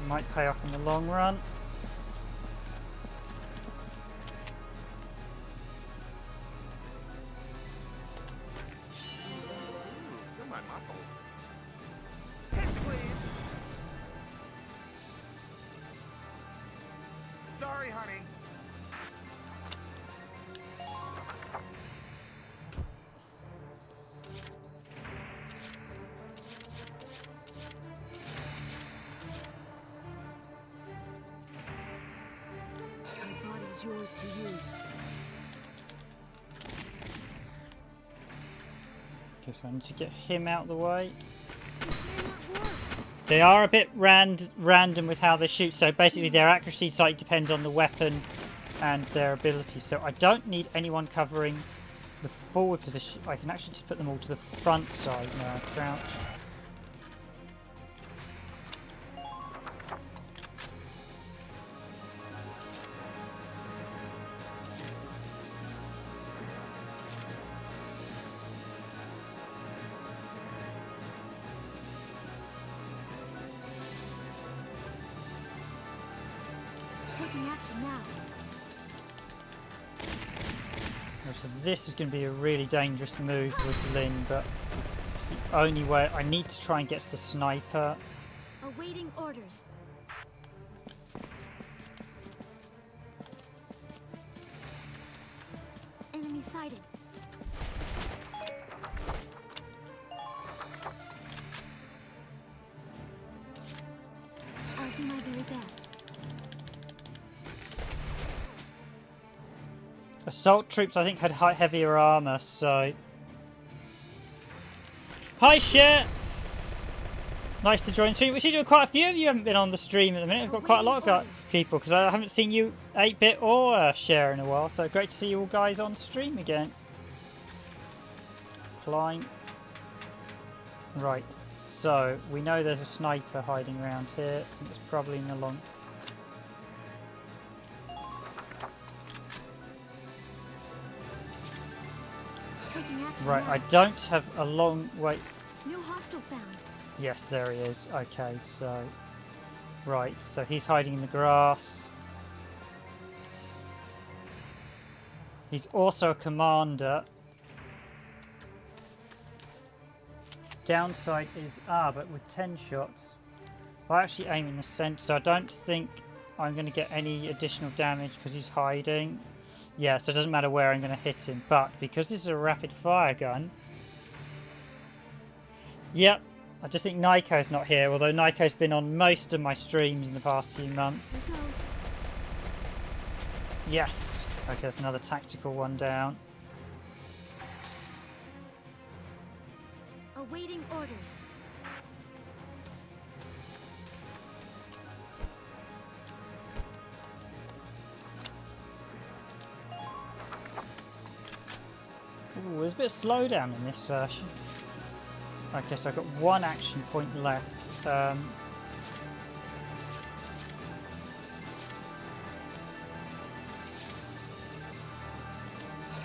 might pay off in the long run. Feel my muscles. Hit, please. Sorry, honey. Yours to use. Okay, so I need to get him out of the way. They are a bit random with how they shoot, so basically their accuracy slightly depends on the weapon and their ability. So I don't need anyone covering the forward position. I can actually just put them all to the front side now. Crouch. Taking action now. So this is going to be a really dangerous move with Lynn, but it's the only way. I need to try and get to the sniper. Awaiting orders. Enemy sighted. I'll do my very best. Assault troops, I think, had heavier armor, so... Hi, Cher! Nice to join the stream. We see quite a few of you haven't been on the stream at the minute. We've got quite a lot of people, because I haven't seen you 8-Bit or Cher in a while, so great to see you all guys on stream again. Climb. Right, so we know there's a sniper hiding around here. I think it's probably in the long... Right, I don't have a long wait. New hostile found. Yes, there he is. Okay, so right, so he's hiding in the grass. He's also a commander. Downside is but with 10 shots, if I actually aim in the centre, so I don't think I'm going to get any additional damage because he's hiding. Yeah, so it doesn't matter where I'm going to hit him, but because this is a rapid fire gun... Yep, I just think Nico's not here, although Nico's been on most of my streams in the past few months. Here goes. Yes! Okay, that's another tactical one down. Awaiting orders. Ooh, there's a bit of slowdown in this version. Okay, so I've got one action point left.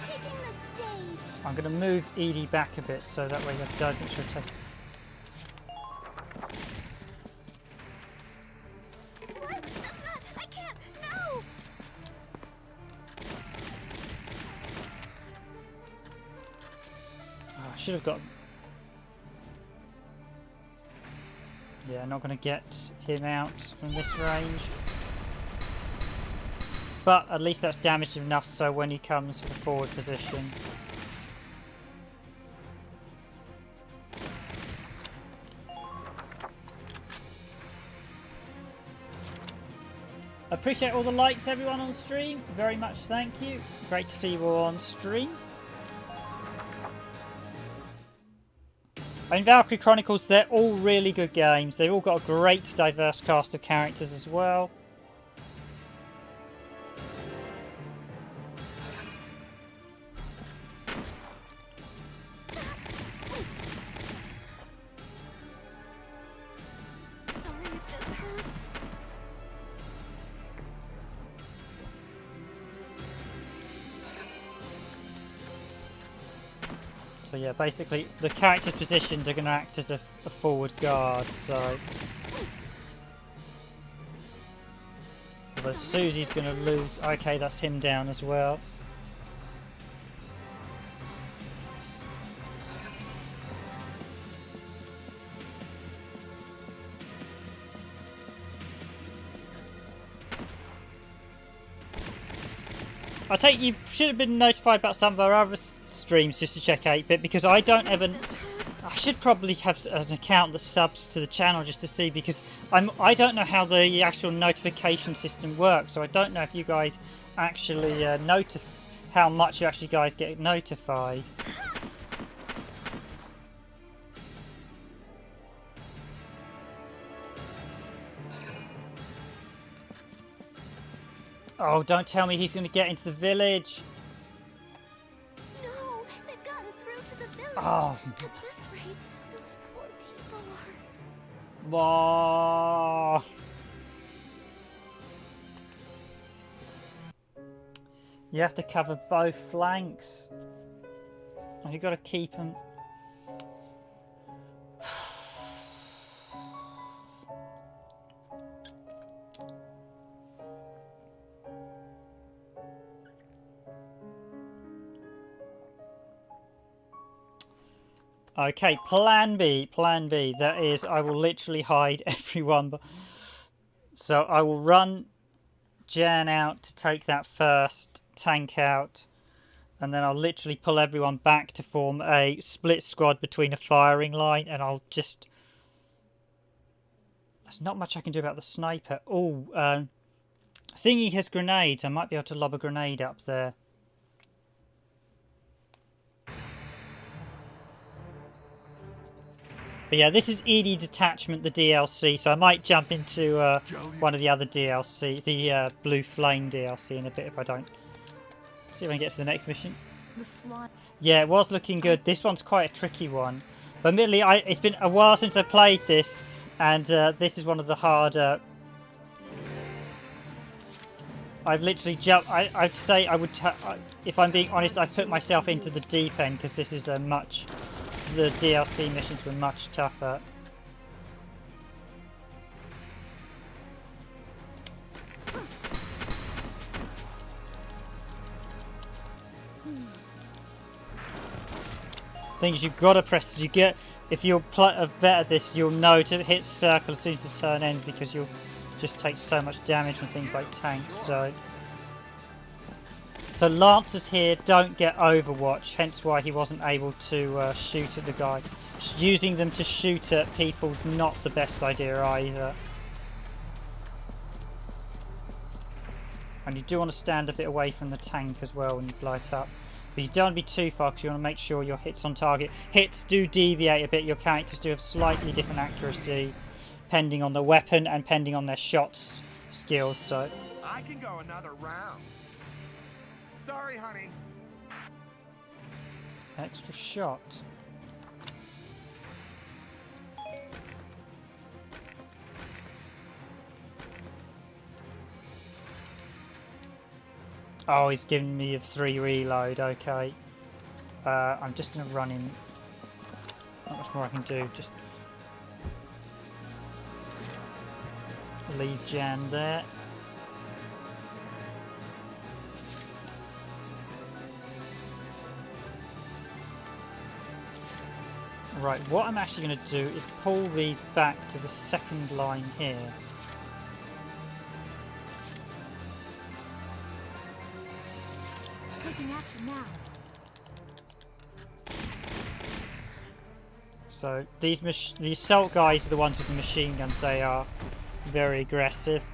Taking the stage. I'm going to move Edie back a bit so that way I don't think she'll take... What? That's not. I can't. No. Oh, I should have got... Yeah, not going to get him out from this range. But at least that's damaged him enough so when he comes for the forward position... Appreciate all the likes, everyone on stream. Very much thank you. Great to see you all on stream. I mean, Valkyria Chronicles, they're all really good games. They've all got a great diverse cast of characters as well. Sorry if this hurts. So yeah, basically the characters positioned are going to act as a forward guard, so... Although Susie's going to lose... Okay, that's him down as well. I take you should have been notified about some of our other streams just to check 8-Bit, because I don't ever... I should probably have an account that subs to the channel just to see, because I don't know how the actual notification system works, so I don't know if you guys actually how much you actually guys get notified. Oh, don't tell me he's going to get into the village. No, they've gotten through to the village. Oh. At this rate, those poor people are... Whoa. You have to cover both flanks. And you've got to keep them... Okay, plan B. Plan B. That is, I will literally hide everyone. So I will run Jan out to take that first tank out. And then I'll literally pull everyone back to form a split squad between a firing line. And I'll just... There's not much I can do about the sniper. Oh, Thingy has grenades. I might be able to lob a grenade up there. But yeah, this is ED Detachment, the DLC, so I might jump into one of the other DLC, the Blue Flame DLC in a bit if I don't. See if I can get to the next mission. Yeah, it was looking good. This one's quite a tricky one. But admittedly, it's been a while since I played this, and this is one of the harder... I've literally jumped... I'd say I would... if I'm being honest, I've put myself into the deep end, because this is a much... The DLC missions were much tougher. Thing is, you've got to press. You get if you're a vet at this, you'll know to hit circle as soon as the turn ends because you'll just take so much damage from things like tanks. So Lancers here don't get Overwatch, hence why he wasn't able to shoot at the guy. Using them to shoot at people's not the best idea either. And you do want to stand a bit away from the tank as well when you blow it up. But you don't want to be too far because you want to make sure your hits on target. Hits do deviate a bit, your characters do have slightly different accuracy depending on the weapon and depending on their shots skills. So I can go another round. Sorry, honey. Extra shot. Oh, he's giving me a 3 reload. Okay. I'm just going to run in. Not much more I can do. Just leave Jan there. Right, what I'm actually going to do is pull these back to the second line here. Taking action now. So the assault guys are the ones with the machine guns. They are very aggressive.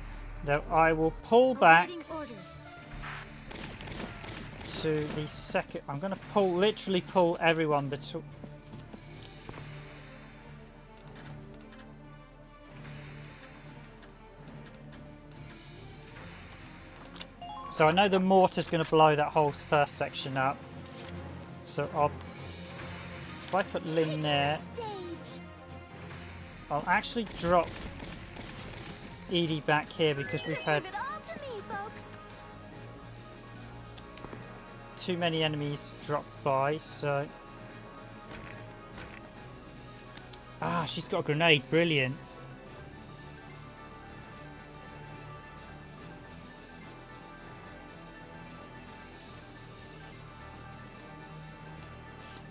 Though I will pull back to the second. I'm going to literally pull everyone between. So I know the mortar's going to blow that whole first section up. So if I put Lynn there, I'll actually drop Edie back here because we've had too many enemies drop by. So she's got a grenade, brilliant.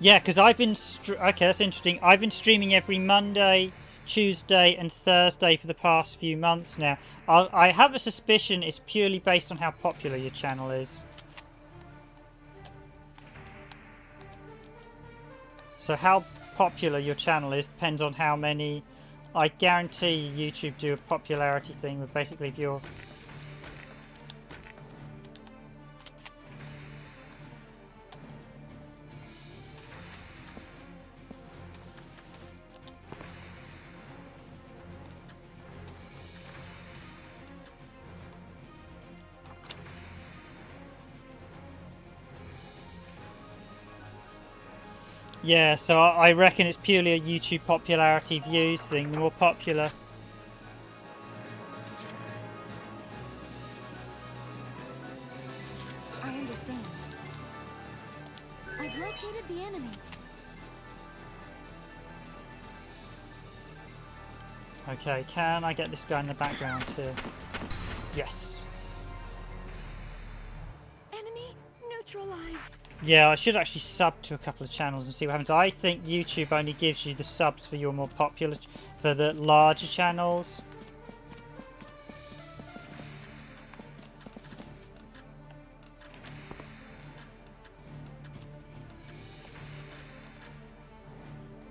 Yeah, because I've been... okay, that's interesting. I've been streaming every Monday, Tuesday and Thursday for the past few months now. I have a suspicion it's purely based on how popular your channel is. So how popular your channel is depends on how many... I guarantee YouTube do a popularity thing with basically if you're... Yeah, so I reckon it's purely a YouTube popularity views thing. The more popular... I understand. I've located the enemy. Okay, can I get this guy in the background here? Yes. Enemy neutralized. Yeah, I should actually sub to a couple of channels and see what happens. I think YouTube only gives you the subs for your more popular, for the larger channels.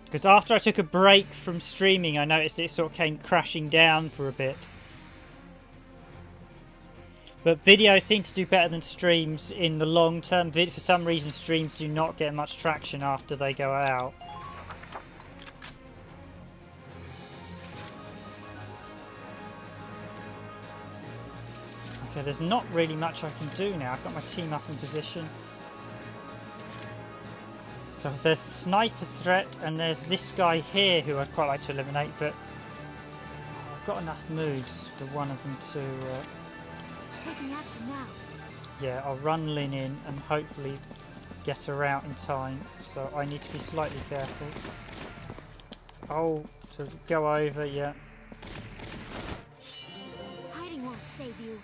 Because after I took a break from streaming, I noticed it sort of came crashing down for a bit. But videos seem to do better than streams in the long term. For some reason, streams do not get much traction after they go out. Okay, there's not really much I can do now. I've got my team up in position. So there's sniper threat, and there's this guy here who I'd quite like to eliminate, but I've got enough moves for one of them to... Taking action now. Yeah, I'll run Lin in and hopefully get her out in time. So I need to be slightly careful. Oh, so go over, yeah. Hiding won't save you.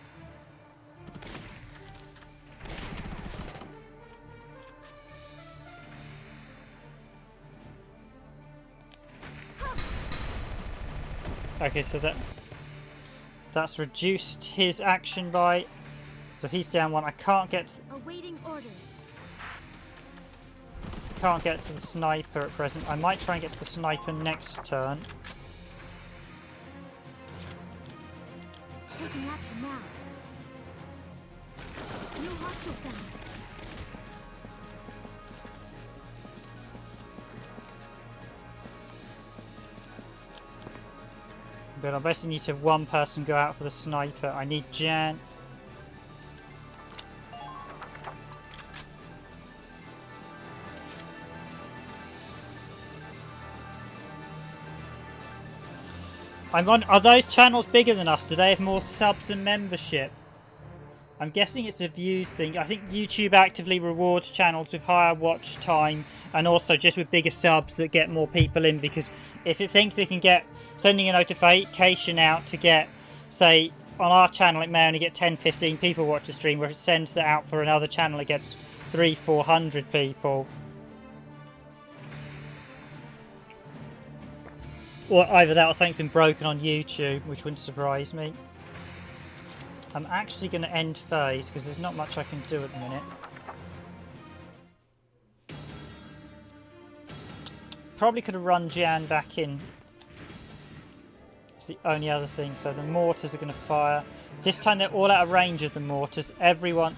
Okay, so that's reduced his action by... So he's down one. I can't get... Awaiting orders. Can't get to the sniper at present. I might try and get to the sniper next turn. Taking action now. New hostile found. But I basically need to have one person go out for the sniper. I need Jan. Are those channels bigger than us? Do they have more subs and membership? I'm guessing it's a views thing. I think YouTube actively rewards channels with higher watch time and also just with bigger subs that get more people in, because if it thinks it can get sending a notification out to get, say, on our channel it may only get 10-15 people watch the stream, where if it sends that out for another channel it gets 300-400 people. Or either that or something's been broken on YouTube, which wouldn't surprise me. I'm actually going to end phase because there's not much I can do at the minute. Probably could have run Jan back in. It's the only other thing. So the mortars are going to fire. This time they're all out of range of the mortars. Everyone.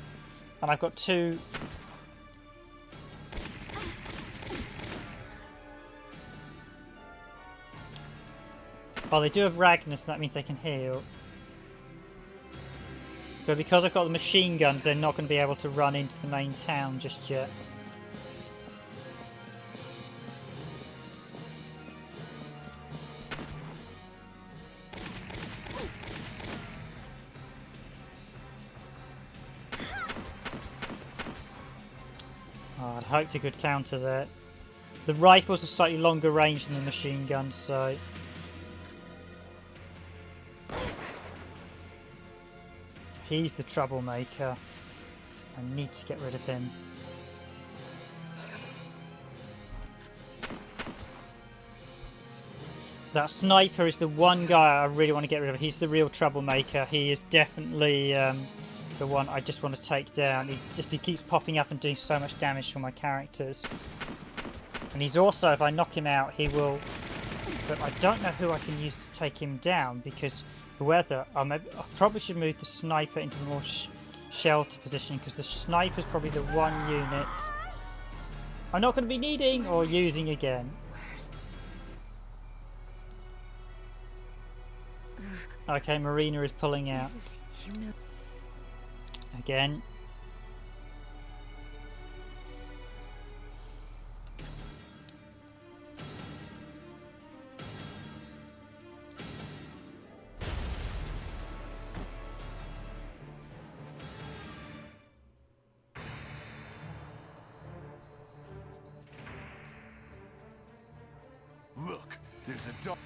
And I've got two. Oh, they do have Ragnus, so that means they can heal. But because I've got the machine guns, they're not going to be able to run into the main town just yet. Oh, I'd hoped he could counter that. The rifles are slightly longer range than the machine guns, so... He's the troublemaker. I need to get rid of him. That sniper is the one guy I really want to get rid of. He's the real troublemaker. He is definitely the one I just want to take down. He keeps popping up and doing so much damage for my characters. And he's also, if I knock him out, he will... But I don't know who I can use to take him down, because whether I probably should move the sniper into the more shelter position, because the sniper's probably the one unit I'm not going to be needing or using again. Okay, Marina is pulling out. Again. Look, there's a dog.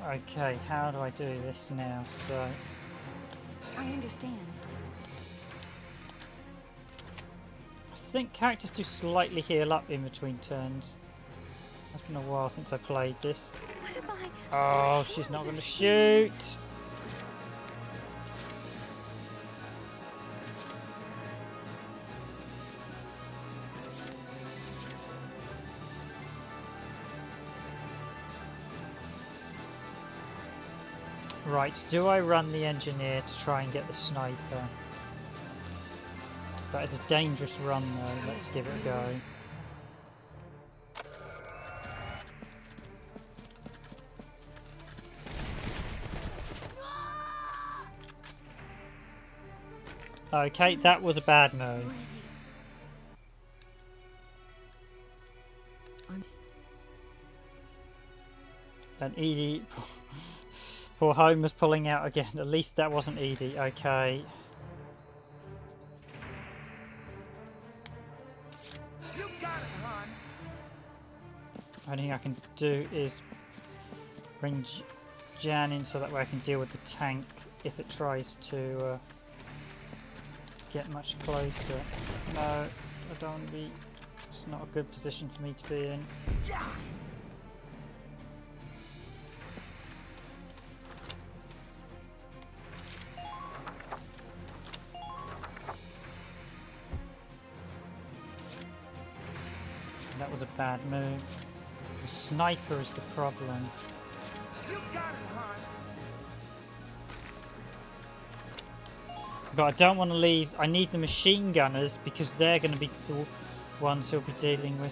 Okay, how do I do this now? So I understand. I think characters do slightly heal up in between turns. It's been a while since I played this. What if I... Oh, she's not going to shoot. Right, do I run the engineer to try and get the sniper? That is a dangerous run though, let's give it a go. Okay, that was a bad move. And Edie... Poor Homer's pulling out again. At least that wasn't Edie. Okay. You got it, hon. Only thing I can do is bring Jan in so that way I can deal with the tank if it tries to get much closer. No, I don't want to be... It's not a good position for me to be in. Yeah. That was a bad move. The sniper is the problem. You got it, hon. But I don't want to leave. I need the machine gunners because they're going to be the ones he'll be dealing with.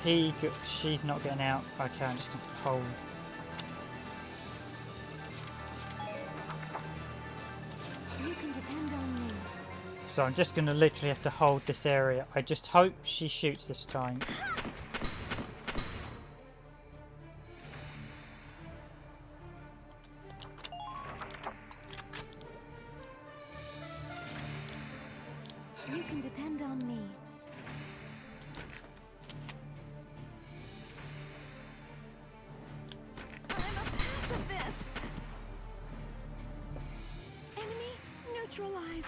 If she's not getting out, okay, I'm just going to hold. You can depend on me. So I'm just going to literally have to hold this area. I just hope she shoots this time. You can depend on me. I'm a pacifist. Enemy neutralized.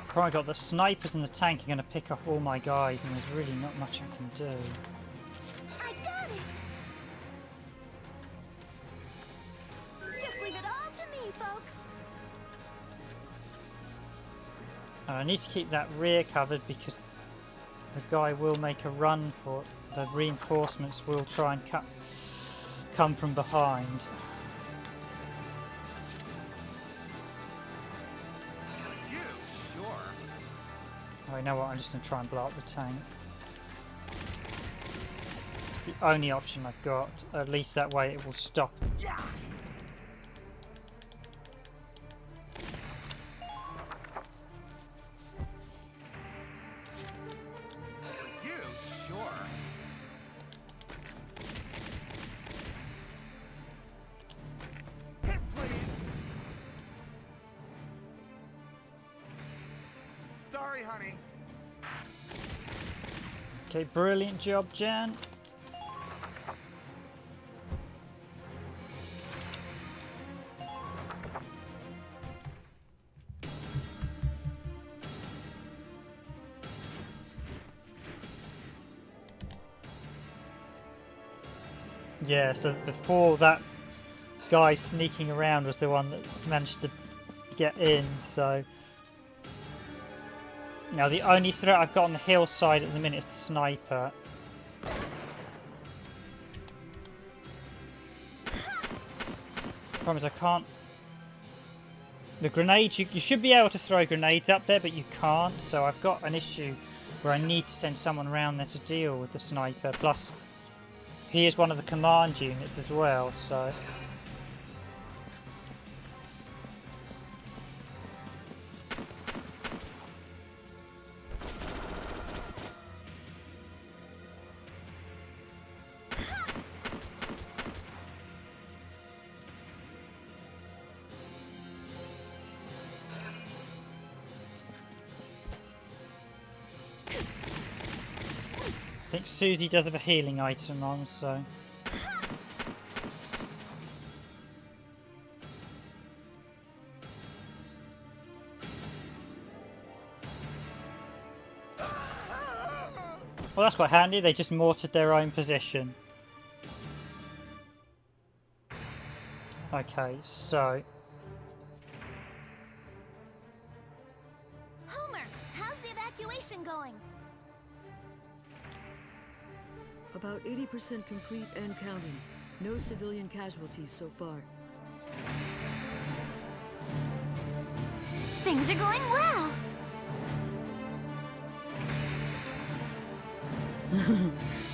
Probably got the snipers and the tank are going to pick off all my guys, and there's really not much I can do. I got it! Just leave it all to me, folks. I need to keep that rear covered because the guy will make a run for it. The reinforcements will try and come from behind. You sure? Oh, you know what? I'm just going to try and blow up the tank. It's the only option I've got. At least that way it will stop. Yeah. You sure? Hit, please. Sorry, honey. Okay, brilliant job, Jan. Yeah, so before that guy sneaking around was the one that managed to get in, so... Now the only threat I've got on the hillside at the minute is the sniper. Problem is I can't... The grenades, you should be able to throw grenades up there, but you can't, so I've got an issue where I need to send someone around there to deal with the sniper, plus he is one of the command units as well, so... think Susie does have a healing item on, so... Well, that's quite handy. They just mortared their own position. Okay, so... Homer, how's the evacuation going? About 80% complete and counting. No civilian casualties so far. Things are going well.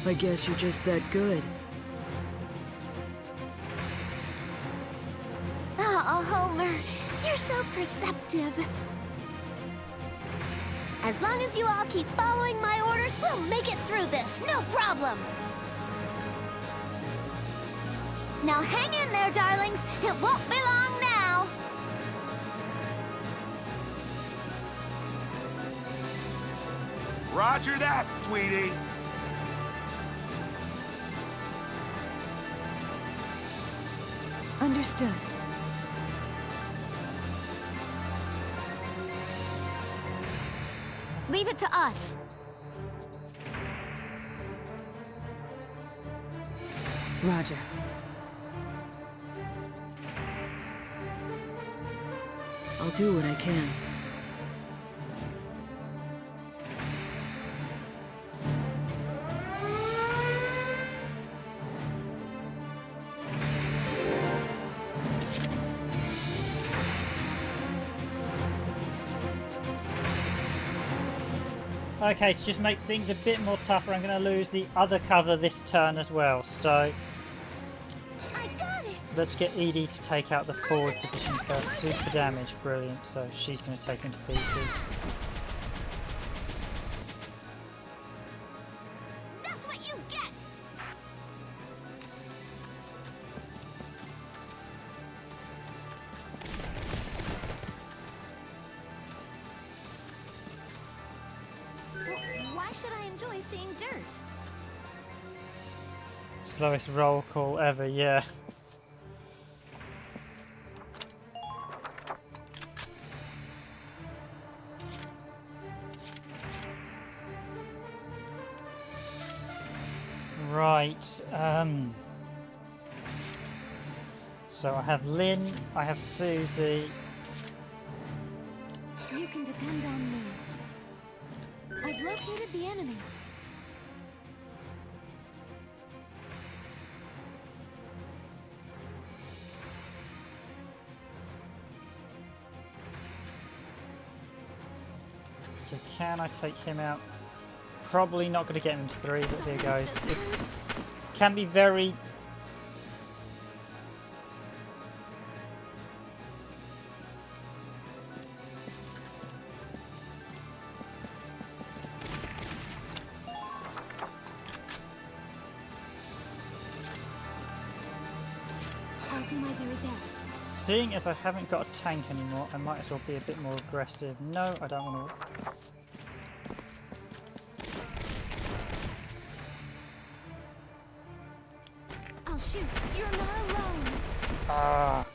I guess you're just that good. Oh, Homer, you're so perceptive. As long as you all keep following my orders, we'll make it through this, no problem. Now hang in there, darlings. It won't be long now. Roger that, sweetie. Understood. Leave it to us. Roger. I'll do what I can. Okay, to just make things a bit more tougher, I'm going to lose the other cover this turn as well. So I got it. let's get Edie to take out the forward position first. Super damage, brilliant. So she's going to take him to pieces. That's what you get. Why should I enjoy seeing dirt? Slowest roll call ever, yeah. Right, so I have Lynn, I have Susie. You can depend on me. I've located the enemy. So can I take him out? Probably not going to get him to 3, but here goes. It can be very... I'll do my very best. Seeing as I haven't got a tank anymore, I might as well be a bit more aggressive. No, I don't want to... I'll shoot. You're not alone. Ah.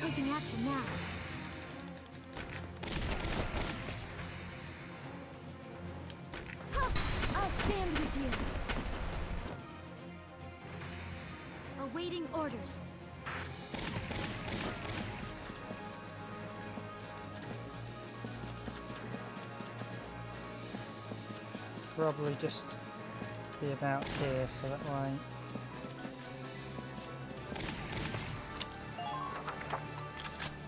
Taking action now. I'll stand with you. Awaiting orders. Probably just be about here, so that way...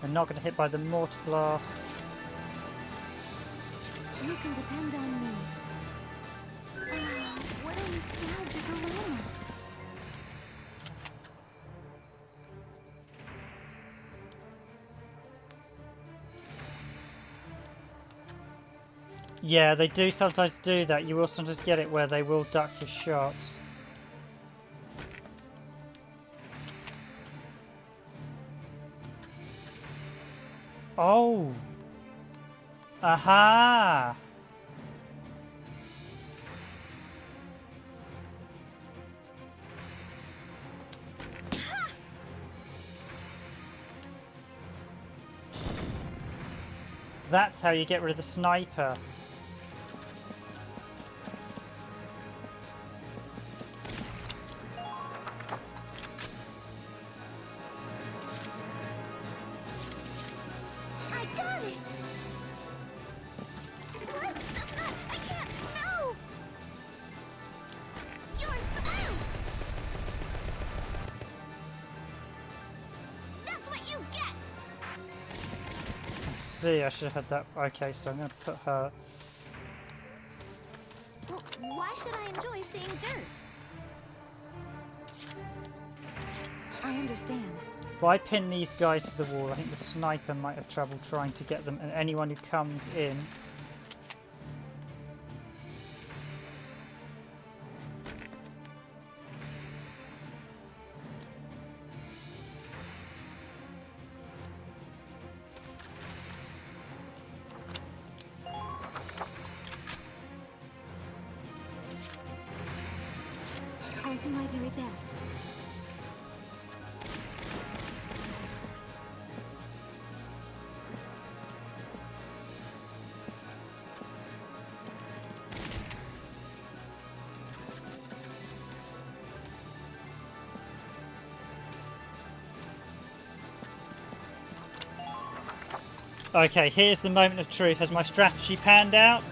We're not going to hit by the mortar blast. You can depend on me. What a nostalgic aroma. Yeah, they do sometimes do that. You will sometimes get it where they will duck your shots. Oh. Aha. That's how you get rid of the sniper. I got it! What? That's not... I can't... No! You're through! That's what you get! See, I should have had that. Okay, so I'm going to put her. Well, why should I enjoy seeing dirt? I understand. If I pin these guys to the wall, I think the sniper might have trouble trying to get them, and anyone who comes in. I'll do my very best. Okay, here's the moment of truth. Has my strategy panned out?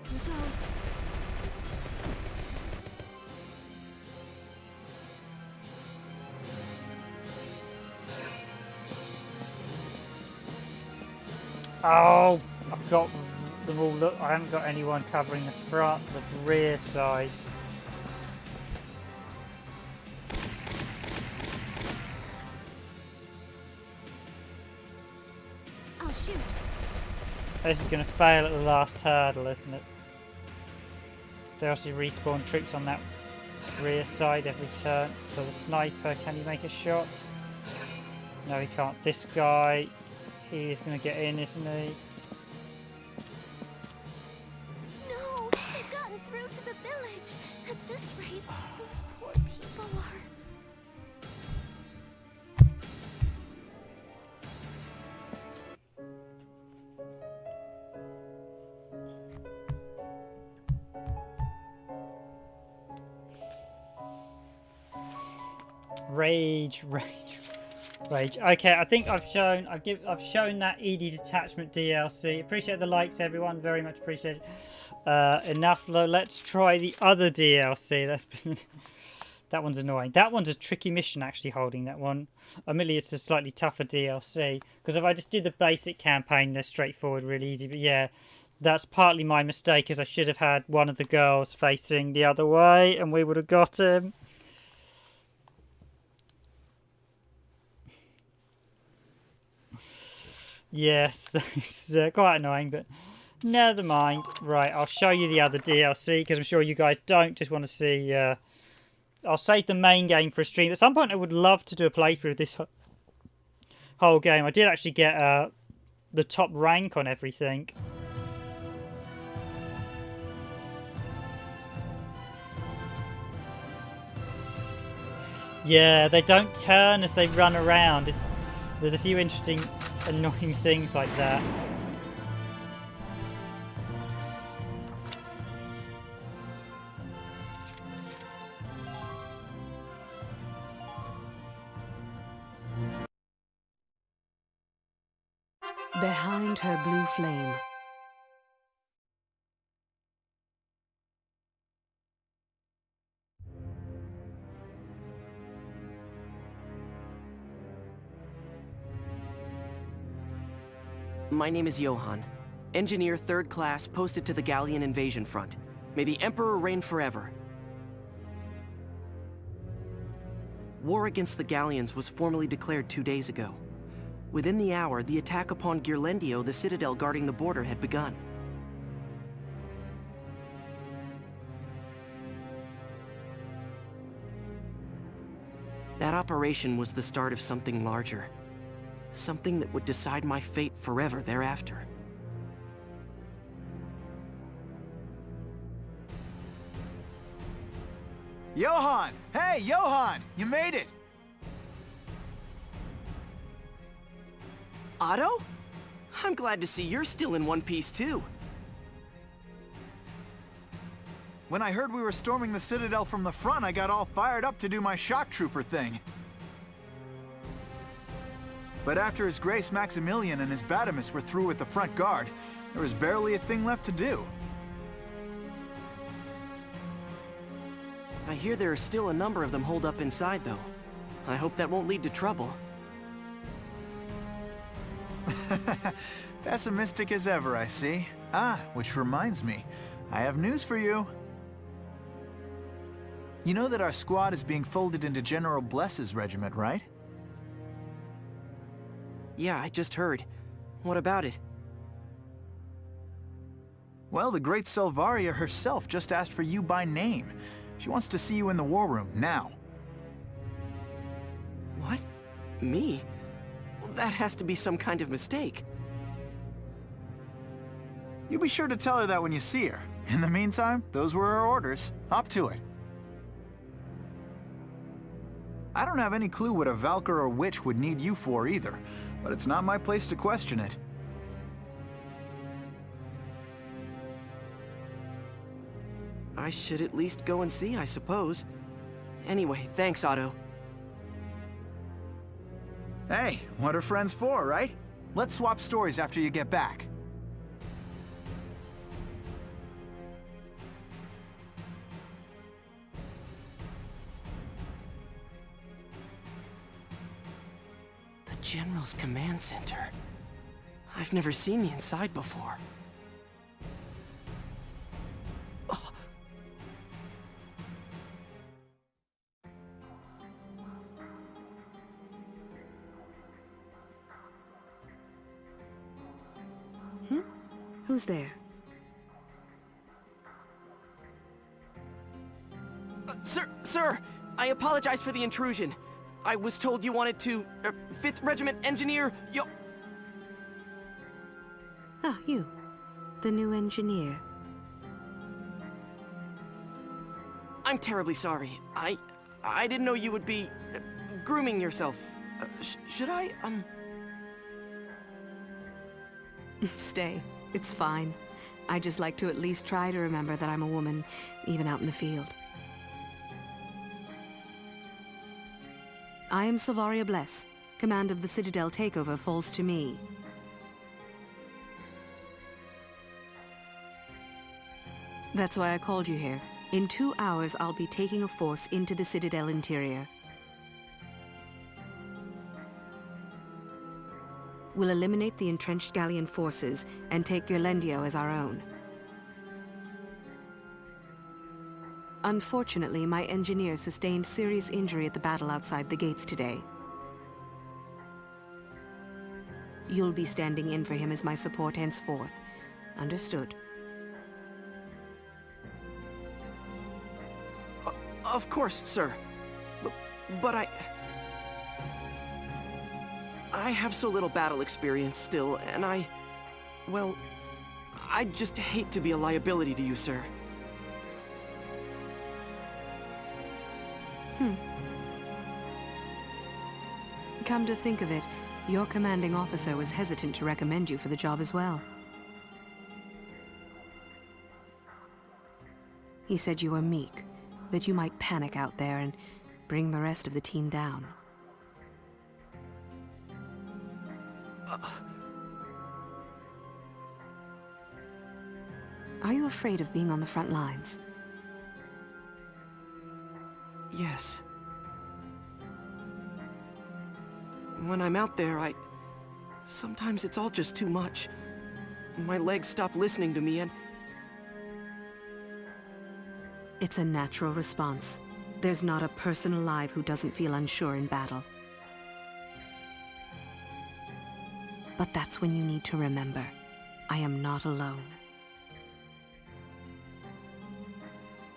Here goes. Oh, I've got them all. Look, I haven't got anyone covering the front, the rear side. I'll shoot. This is going to fail at the last hurdle, isn't it? They also respawn troops on that rear side every turn. So the sniper, can he make a shot? No, he can't. This guy, he is going to get in, isn't he? No! They've gotten through to the village! At this rate, those poor people are... Rage. Okay, I think I've shown that ED Detachment DLC. Appreciate the likes, everyone. Very much appreciate it. Enough. Let's try the other DLC. That's been that one's annoying. That one's a tricky mission actually. Holding that one. Admittedly, it's a slightly tougher DLC because if I just did the basic campaign, they're straightforward, really easy. But yeah, that's partly my mistake, as I should have had one of the girls facing the other way, and we would have got him. Yes, that's quite annoying, but never mind. Right, I'll show you the other DLC, because I'm sure you guys don't just want to see... I'll save the main game for a stream. At some point, I would love to do a playthrough of this whole game. I did actually get the top rank on everything. Yeah, they don't turn as they run around. There's a few interesting, annoying things like that. Behind her blue flame. My name is Johann. Engineer 3rd class, posted to the Gallian invasion front. May the Emperor reign forever. War against the Gallians was formally declared 2 days ago. Within the hour, the attack upon Ghirlandaio, the citadel guarding the border, had begun. That operation was the start of something larger. Something that would decide my fate forever thereafter. Johann! Hey, Johann! You made it! Otto? I'm glad to see you're still in one piece too. When I heard we were storming the Citadel from the front, I got all fired up to do my shock trooper thing. But after His Grace Maximilian and his Batimus were through with the front guard, there was barely a thing left to do. I hear there are still a number of them holed up inside, though. I hope that won't lead to trouble. Pessimistic as ever, I see. Ah, which reminds me, I have news for you. You know that our squad is being folded into General Bless's regiment, right? Yeah, I just heard. What about it? Well, the great Selvaria herself just asked for you by name. She wants to see you in the war room, now. What? Me? Well, that has to be some kind of mistake. You be sure to tell her that when you see her. In the meantime, those were her orders. Up to it. I don't have any clue what a Valkyr or witch would need you for either, but it's not my place to question it. I should at least go and see, I suppose. Anyway, thanks, Otto. Hey, what are friends for, right? Let's swap stories after you get back. The General's command center. I've never seen the inside before. Oh. Who's there? Sir! I apologize for the intrusion. I was told you wanted to... 5th Regiment Engineer, Ah, you. The new engineer. I'm terribly sorry. I didn't know you would be... grooming yourself. Should I, Stay. It's fine. I just like to at least try to remember that I'm a woman, even out in the field. I am Selvaria Bless. Command of the Citadel takeover falls to me. That's why I called you here. In 2 hours, I'll be taking a force into the Citadel interior. We'll eliminate the entrenched Gallian forces and take Ghirlandaio as our own. Unfortunately, my engineer sustained serious injury at the battle outside the gates today. You'll be standing in for him as my support henceforth. Understood. Of course, sir. But I have so little battle experience still, and well, I just hate to be a liability to you, sir. Come to think of it, your commanding officer was hesitant to recommend you for the job as well. He said you were meek, that you might panic out there and bring the rest of the team down. Are you afraid of being on the front lines? Yes. When I'm out there, Sometimes it's all just too much. My legs stop listening to me and... It's a natural response. There's not a person alive who doesn't feel unsure in battle. But that's when you need to remember, I am not alone.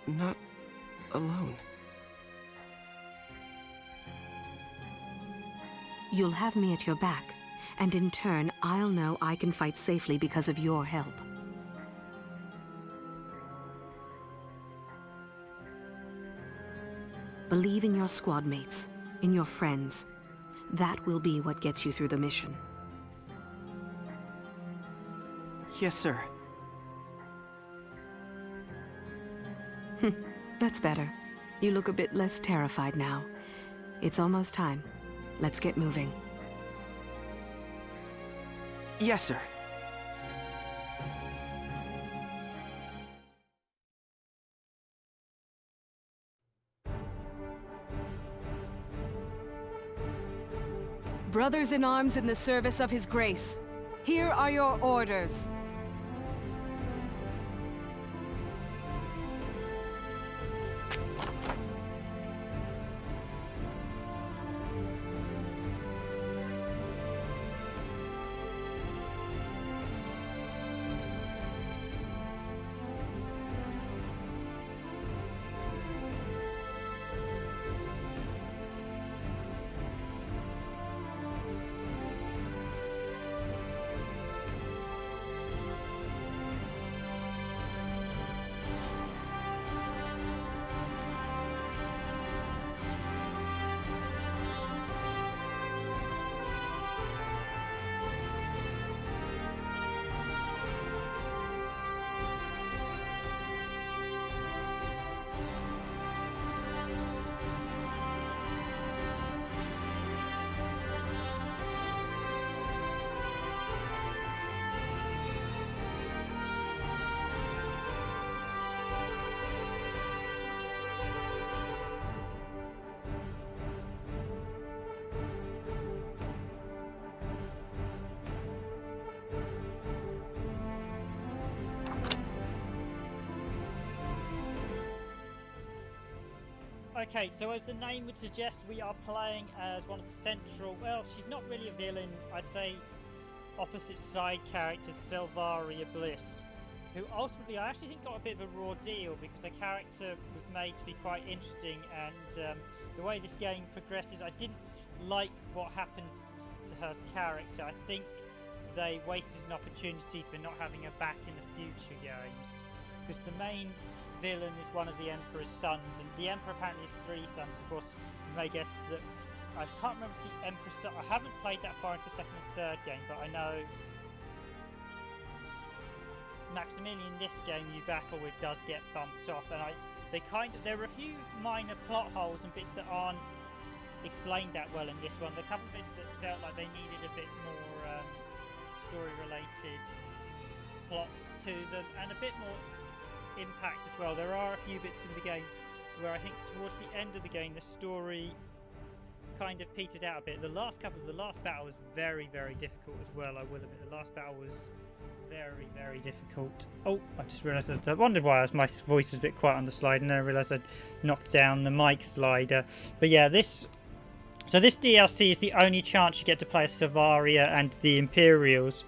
Not alone. You'll have me at your back, and in turn, I'll know I can fight safely because of your help. Believe in your squad mates, in your friends. That will be what gets you through the mission. Yes, sir. That's better. You look a bit less terrified now. It's almost time. Let's get moving. Yes, sir. Brothers in arms in the service of His Grace, here are your orders. Okay, so as the name would suggest, we are playing as one of the central... Well, she's not really a villain. I'd say opposite side characters, Selvaria Bliss, who ultimately I actually think got a bit of a raw deal because her character was made to be quite interesting, and the way this game progresses, I didn't like what happened to her character. I think they wasted an opportunity for not having her back in the future games, because the main villain is one of the Emperor's sons, and the Emperor apparently has 3 sons. Of course, you may guess that I can't remember if the Emperor's son... I haven't played that far into the 2nd and 3rd game, but I know Maximilian, this game you battle with, does get bumped off, and there are a few minor plot holes and bits that aren't explained that well in this one. There are a couple of bits that felt like they needed a bit more story-related plots to them, and a bit more impact as well. There are a few bits in the game where I think towards the end of the game the story kind of petered out a bit. The last battle was very, very difficult as well, I will admit. The last battle was very, very difficult. Oh, I just realised I wondered why my voice was a bit quiet on the slide, and then I realised I'd knocked down the mic slider. But yeah, this DLC is the only chance you get to play as Selvaria and the Imperials.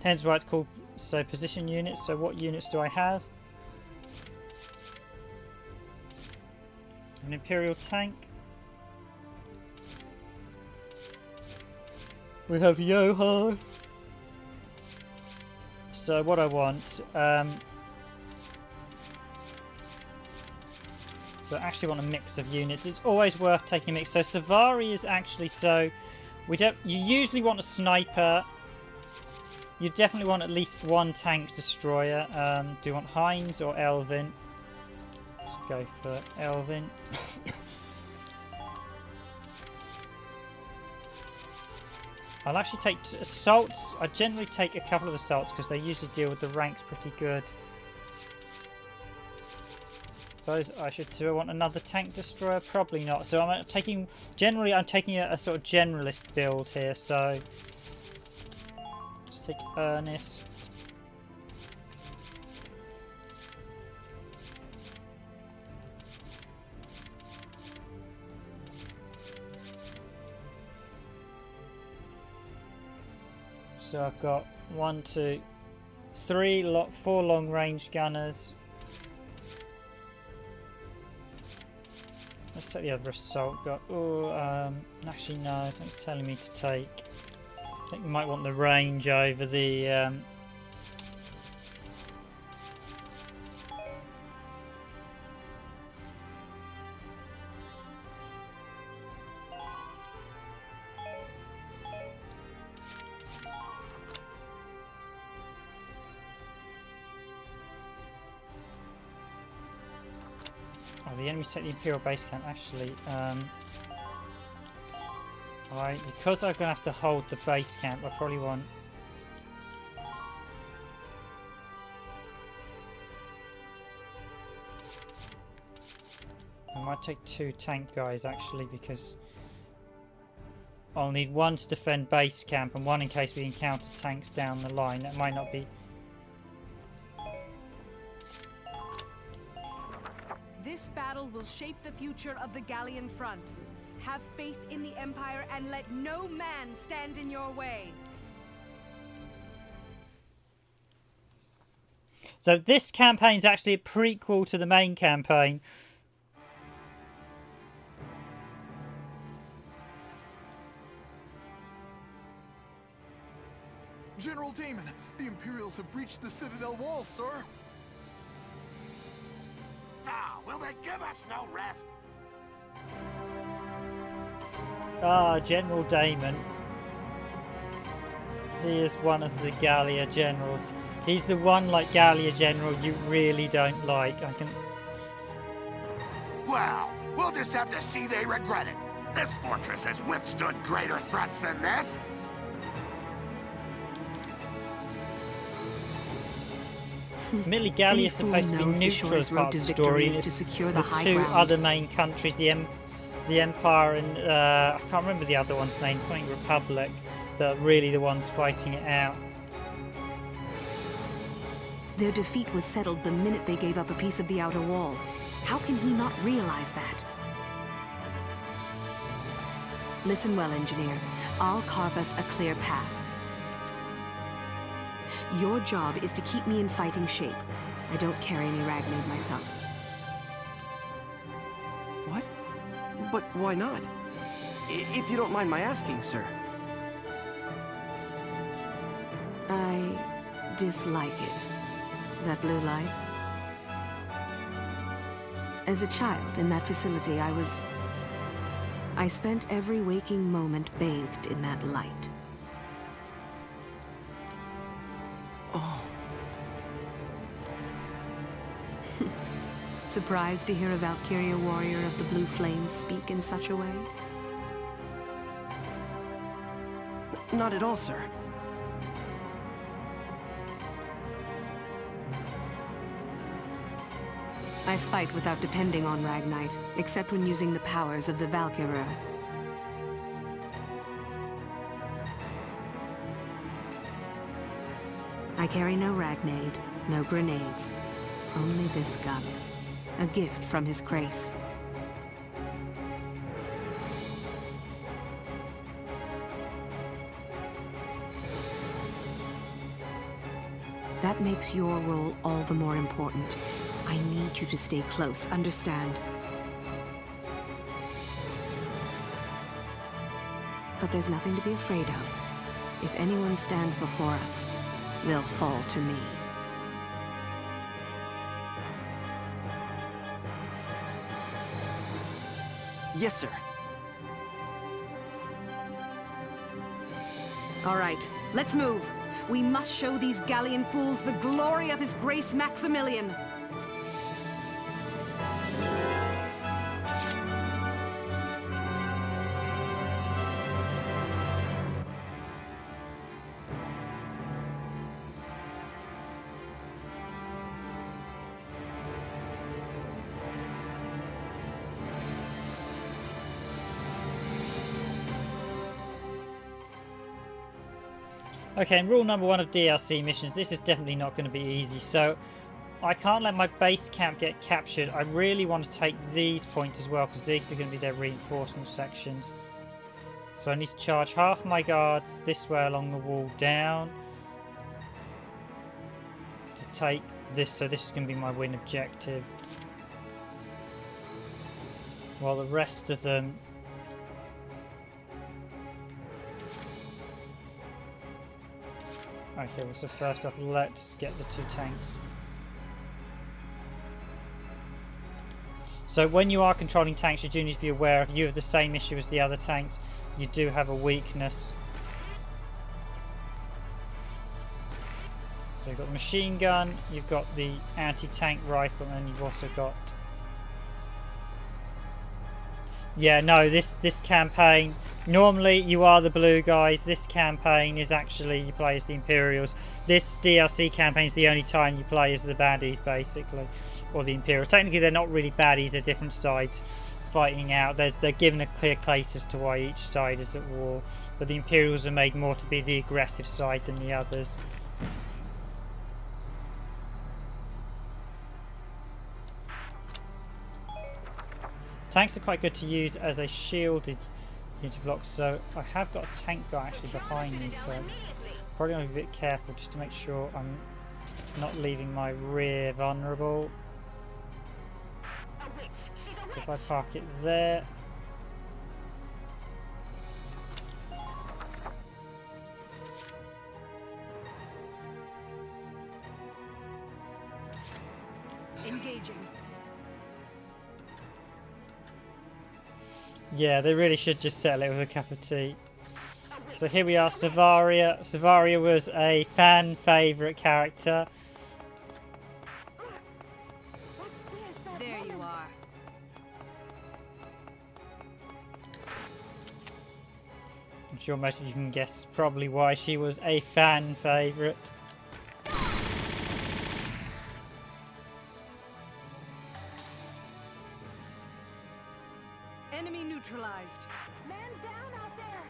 Hence why it's called position units. So what units do I have? An Imperial tank. We have Johan. So what I want, so I actually want a mix of units. It's always worth taking a mix. So Selvaria is actually, you usually want a sniper. You definitely want at least 1 tank destroyer. Do you want Heinz or Elvin? Let's go for Elvin. I'll actually take assaults. I generally take a couple of assaults because they usually deal with the ranks pretty good. suppose I should. Do I want another tank destroyer? Probably not. So I'm taking. Generally, I'm taking a sort of generalist build here. So let's take Ernest. So I've got 1, 2, 3, 4 long-range gunners. Let's take the other assault gun. Oh, actually no, I think it's telling me to take. I think we might want the range over the. Oh, the enemy set the Imperial base camp actually. Alright, because I'm gonna have to hold the base camp, I probably want. I might take 2 tank guys actually, because I'll need 1 to defend base camp and 1 in case we encounter tanks down the line. That might not be. This battle will shape the future of the Gallian front. Have faith in the Empire and let no man stand in your way. So this campaign is actually a prequel to the main campaign. General Damon, the Imperials have breached the Citadel wall, sir. Now, will they give us no rest? Ah, General Damon. He is one of the Gallia generals. He's the one, like, Gallia general you really don't like. I can... Well, we'll just have to see they regret it. This fortress has withstood greater threats than this. Admittedly, Gallia is supposed to be neutral as part of the story. To secure the 2 other main countries, the Empire and I can't remember the other one's name, something Republic, that are really the ones fighting it out. Their defeat was settled the minute they gave up a piece of the outer wall. How can he not realize that? Listen well, engineer. I'll carve us a clear path. Your job is to keep me in fighting shape. I don't carry any Ragnade myself. What? But why not? If you don't mind my asking, sir. I dislike it. That blue light. As a child in that facility, I spent every waking moment bathed in that light. Oh. Surprised to hear a Valkyria warrior of the Blue Flames speak in such a way? Not at all, sir. I fight without depending on Ragnite, except when using the powers of the Valkyria. I carry no Ragnade, no grenades, only this gun. A gift from His Grace. That makes your role all the more important. I need you to stay close, understand? But there's nothing to be afraid of. If anyone stands before us, they'll fall to me. Yes, sir. All right, let's move. We must show these Gallian fools the glory of His Grace Maximilian. Okay, and rule number 1 of DLC missions, this is definitely not going to be easy, so I can't let my base camp get captured. I really want to take these points as well, because these are going to be their reinforcement sections. So I need to charge half my guards this way along the wall down to take this, so this is going to be my win objective. While the rest of them... Okay, well, so first off, let's get the 2 tanks. So when you are controlling tanks, you do need to be aware if you have the same issue as the other tanks, you do have a weakness. So you've got the machine gun, you've got the anti-tank rifle, and you've also got... Yeah, no, this campaign, normally you are the blue guys. This campaign is actually, you play as the Imperials. This DLC campaign is the only time you play as the baddies, basically. Or the Imperials. Technically, they're not really baddies, they're different sides fighting out. They're given a clear case as to why each side is at war. But the Imperials are made more to be the aggressive side than the others. Tanks are quite good to use as a shielded unit block, so I have got a tank guy actually behind me, so probably want to be a bit careful just to make sure I'm not leaving my rear vulnerable. So if I park it there. Engaging. Yeah, they really should just settle it with a cup of tea. So here we are, Savaria. Savaria was a fan favourite character. There you are. I'm sure most of you can guess probably why she was a fan favourite. Enemy neutralized. Man down out there!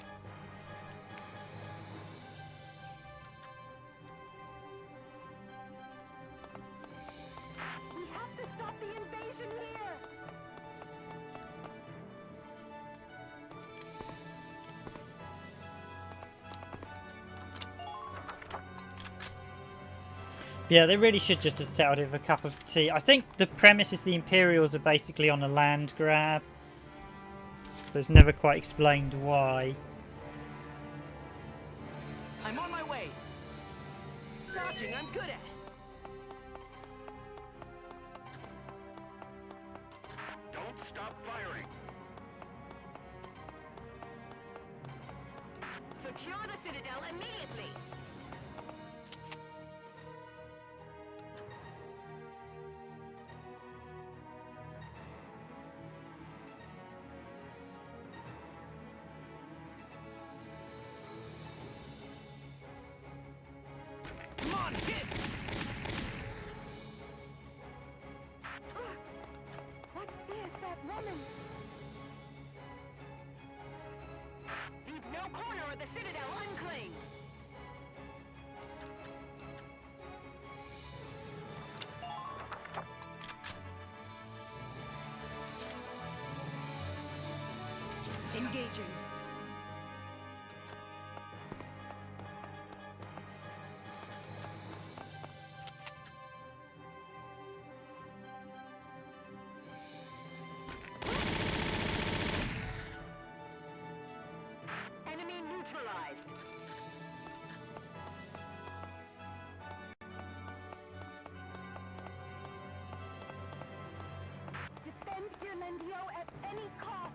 We have to stop the invasion here! Yeah, they really should just have settled it with a cup of tea. I think the premise is the Imperials are basically on a land grab. But it's never quite explained why. I'm on my way. Dodging, I'm good at. Don't stop firing. Secure the Citadel immediately! Come on, hit! What is that woman? Leave no corner of the Citadel unclaimed! Engaging. Enemy neutralized! Defend Girlandio at any cost!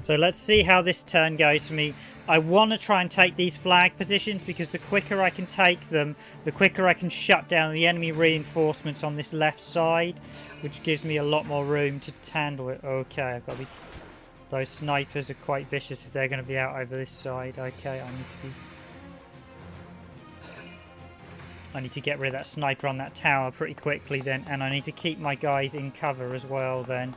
So let's see how this turn goes for me. I want to try and take these flag positions because the quicker I can take them, the quicker I can shut down the enemy reinforcements on this left side, which gives me a lot more room to handle it. Okay, I've got to be... Those snipers are quite vicious if they're going to be out over this side. Okay, I need to get rid of that sniper on that tower pretty quickly then, and I need to keep my guys in cover as well then.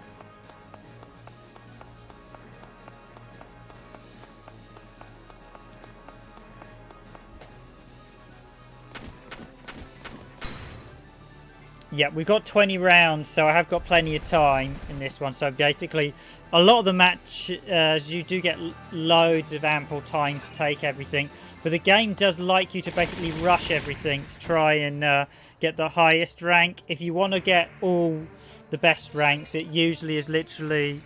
Yeah, we've got 20 rounds, so I have got plenty of time in this one. So basically, a lot of the matches, you do get loads of ample time to take everything. But the game does like you to basically rush everything to try and get the highest rank. If you want to get all the best ranks, it usually is literally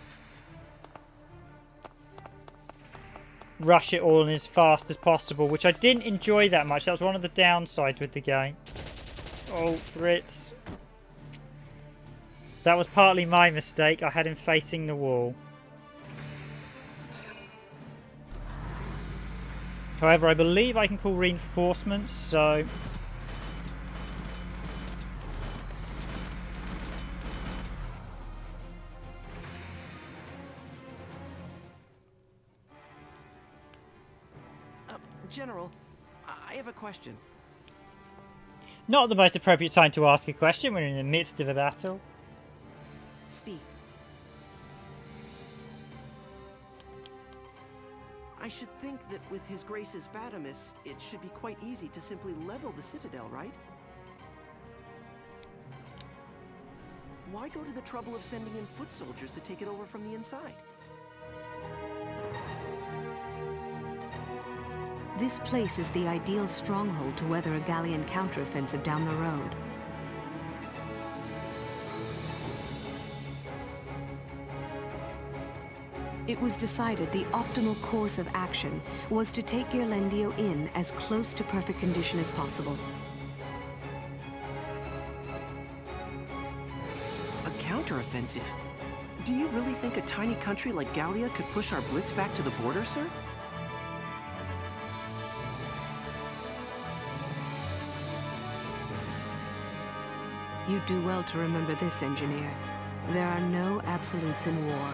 rush it all as fast as possible, which I didn't enjoy that much. That was one of the downsides with the game. Oh, Fritz. That was partly my mistake. I had him facing the wall. However, I believe I can call reinforcements, so... General, I have a question. Not the most appropriate time to ask a question. We're in the midst of a battle. Speak. I should think that with His Grace's Badamus, it should be quite easy to simply level the Citadel, right? Why go to the trouble of sending in foot soldiers to take it over from the inside? This place is the ideal stronghold to weather a Gallian counteroffensive down the road. It was decided the optimal course of action was to take Ghirlandaio in as close to perfect condition as possible. A counteroffensive? Do you really think a tiny country like Gallia could push our blitz back to the border, sir? You do well to remember this, engineer. There are no absolutes in war.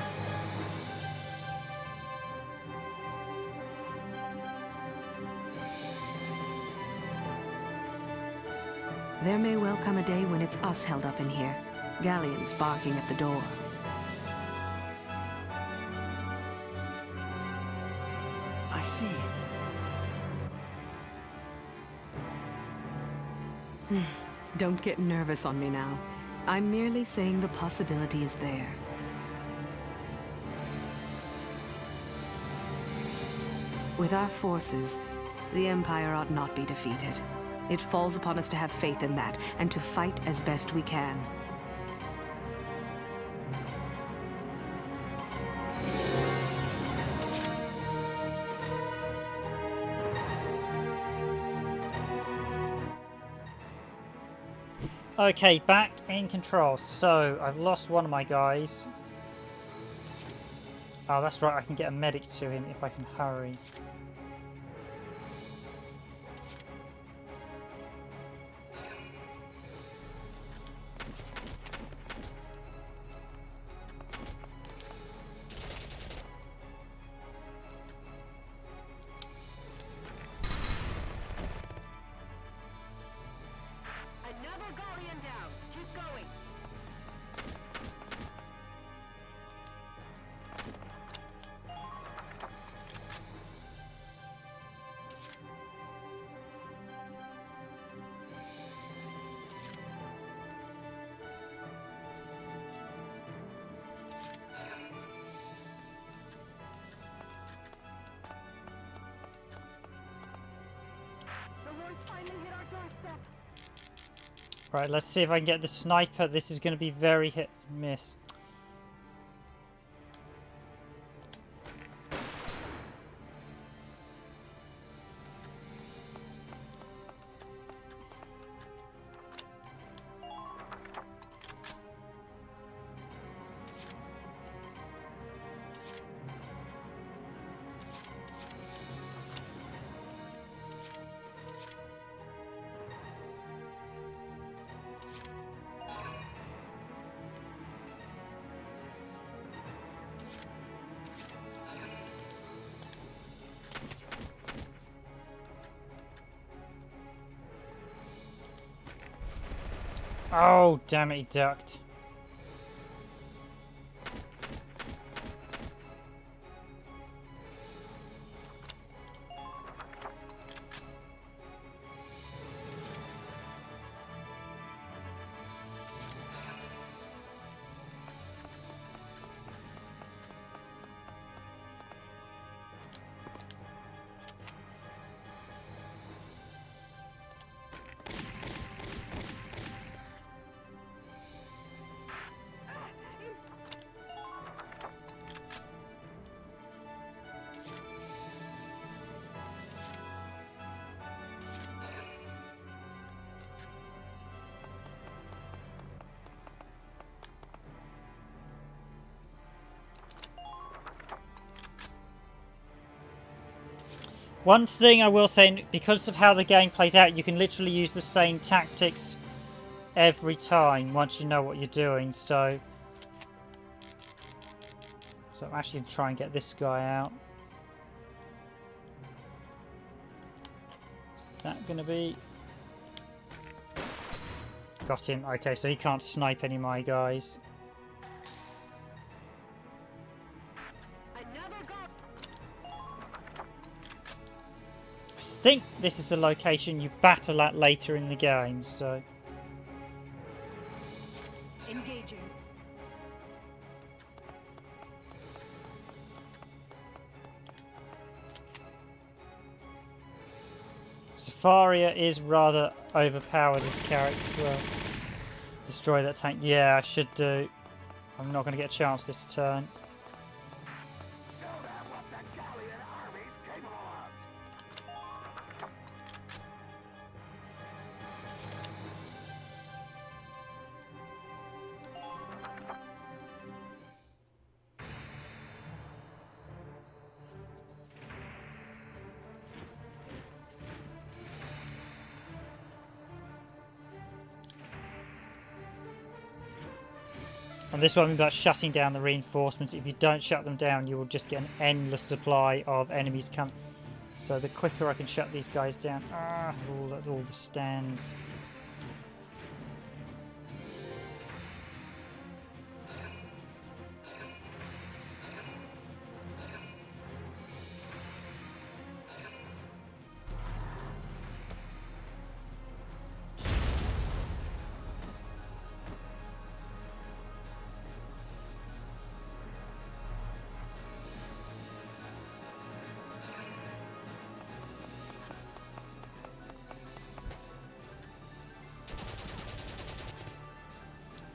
There may well come a day when it's us held up in here, Gallians barking at the door. I see. Don't get nervous on me now. I'm merely saying the possibility is there. With our forces, the Empire ought not be defeated. It falls upon us to have faith in that, and to fight as best we can. Okay, back in control. So, I've lost one of my guys. Oh, that's right, I can get a medic to him if I can hurry. Right, let's see if I can get the sniper. This is going to be very hit and miss. Oh, damn it, he ducked. One thing I will say, because of how the game plays out, you can literally use the same tactics every time once you know what you're doing. So I'm actually going to try and get this guy out. Is that going to be... Got him. Okay, so he can't snipe any of my guys. I think this is the location you battle at later in the game, so... Engaging. Safaria is rather overpowered as a character as well. Destroy that tank. Yeah, I should do. I'm not going to get a chance this turn. And this one about shutting down the reinforcements. If you don't shut them down, you will just get an endless supply of enemies come. So the quicker I can shut these guys down. All the stands.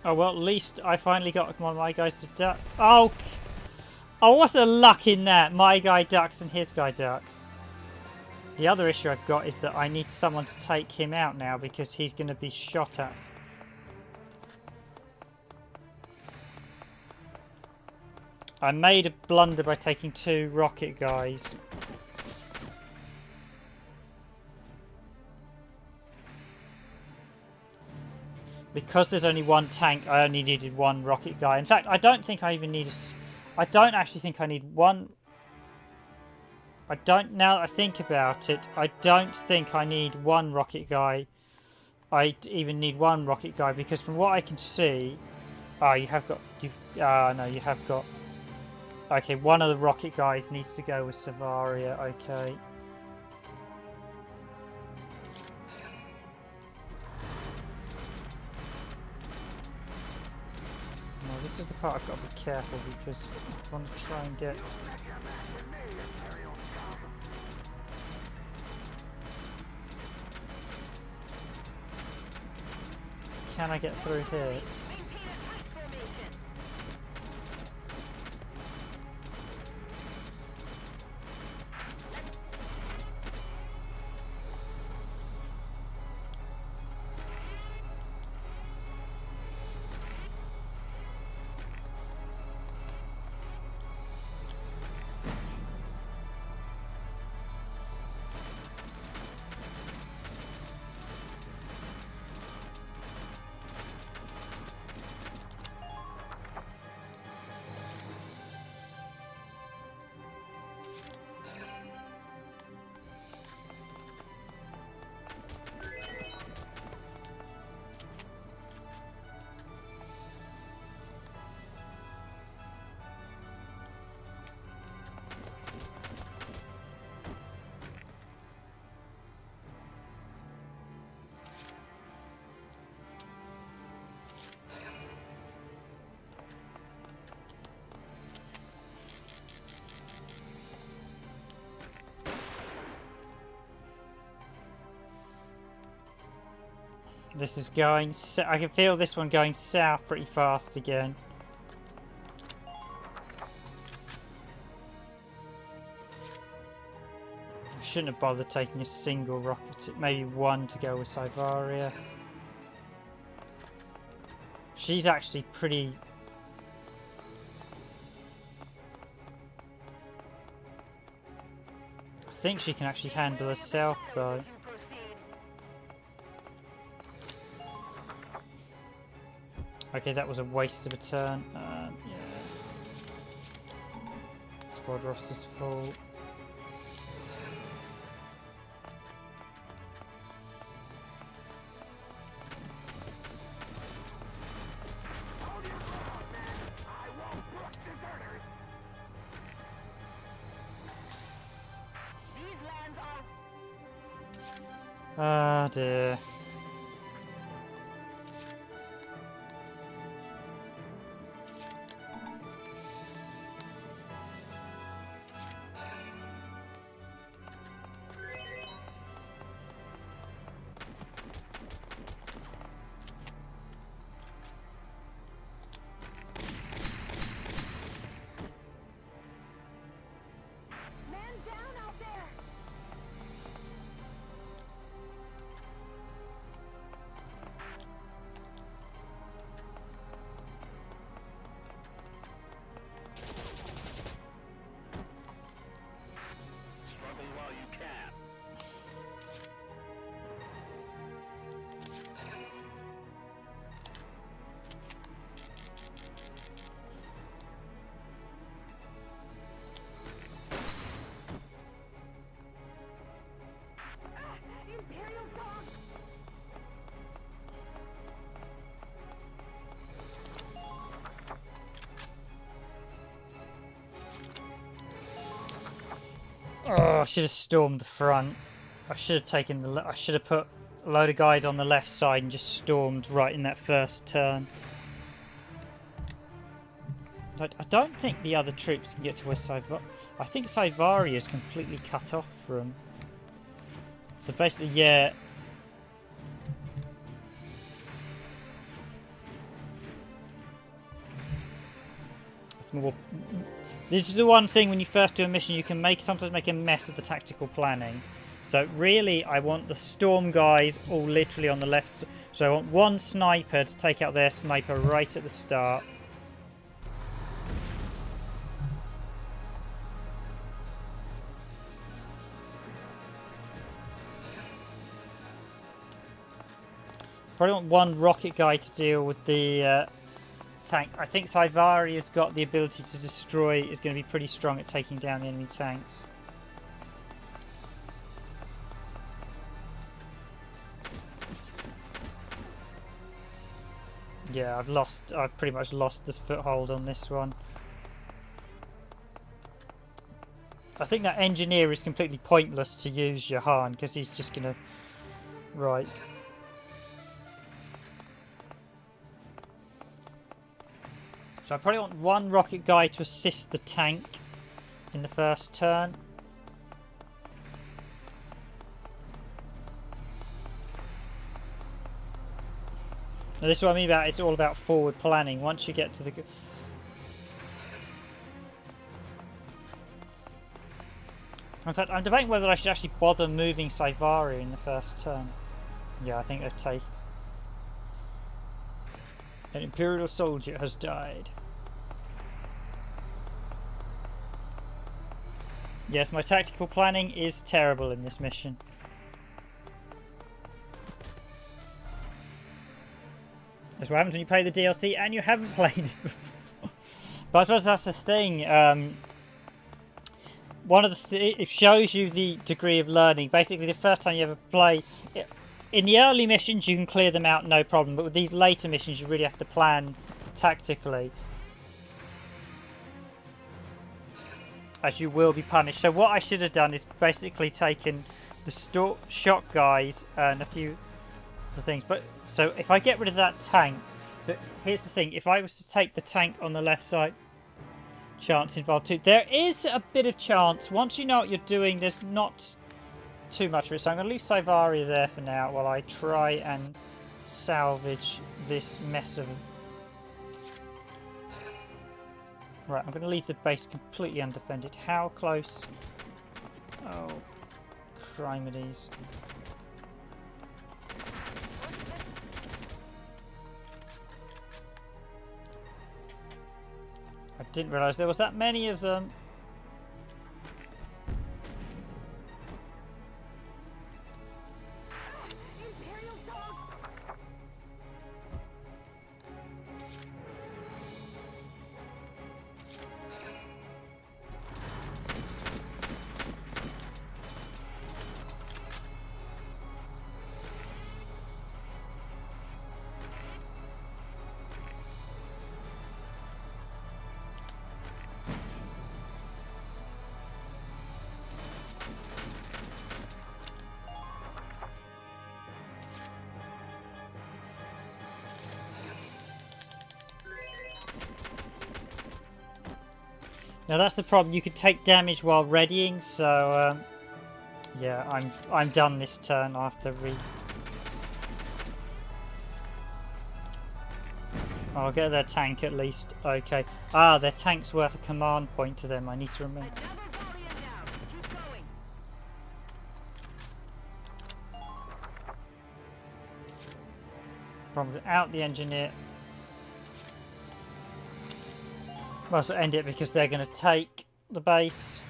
Oh well, at least I finally got one of my guys to duck. Oh, what's the luck in that? My guy ducks and his guy ducks. The other issue I've got is that I need someone to take him out now because he's going to be shot at. I made a blunder by taking 2 rocket guys. Because there's only 1 tank, I only needed 1 rocket guy. In fact, I don't think I even need a... I don't actually think I need 1... I don't... Now that I think about it, I don't think I need 1 rocket guy. I even need 1 rocket guy, because from what I can see... Oh, you have got... no, you have got... Okay, one of the rocket guys needs to go with Savaria. Okay. This is the part I've got to be careful because I want to try and get... Can I get through here? This is going... I can feel this one going south pretty fast again. I shouldn't have bothered taking a single rocket. Maybe one to go with Sivaria. She's actually pretty... I think she can actually handle herself though. Okay, that was a waste of a turn. Yeah. Squad roster's full. Ah dear. Oh, I should have stormed the front. I should have taken the. I should have put a load of guys on the left side and just stormed right in that first turn. I don't think the other troops can get to where I think Sivaria is completely cut off from. So basically, yeah. It's more. This is the one thing when you first do a mission, you can sometimes make a mess of the tactical planning. So really, I want the storm guys all literally on the left. So I want one sniper to take out their sniper right at the start. Probably want one rocket guy to deal with the tanks. I think Sivaria's got the ability to destroy, is going to be pretty strong at taking down the enemy tanks. Yeah, I've pretty much lost this foothold on this one. I think that engineer is completely pointless to use Johan, because he's just going to... Right. So I probably want one rocket guy to assist the tank in the first turn. Now this is what I mean about it's all about forward planning. Once you get to the... In fact, I'm debating whether I should actually bother moving Sivaria in the first turn. Yeah, I think they've taken... An Imperial soldier has died. Yes, my tactical planning is terrible in this mission. That's what happens when you play the DLC and you haven't played it before. But I suppose that's the thing. One of the it shows you the degree of learning. Basically, the first time you ever play... In the early missions, you can clear them out, no problem. But with these later missions, you really have to plan tactically. As you will be punished. So what I should have done is basically taken the shock guys and a few of the things. But so if I get rid of that tank... So here's the thing. If I was to take the tank on the left side... Chance involved too. There is a bit of chance. Once you know what you're doing, there's not... too much of it, so I'm going to leave Sivaria there for now while I try and salvage this mess of... Right, I'm going to leave the base completely undefended. How close? Oh, criminies. I didn't realise there was that many of them. Now that's the problem. You could take damage while readying, so yeah, I'm done this turn after I'll get their tank at least. Okay. Ah, their tank's worth a command point to them. I need to remember. Problem without the engineer. Might as well end it because they're going to take the base.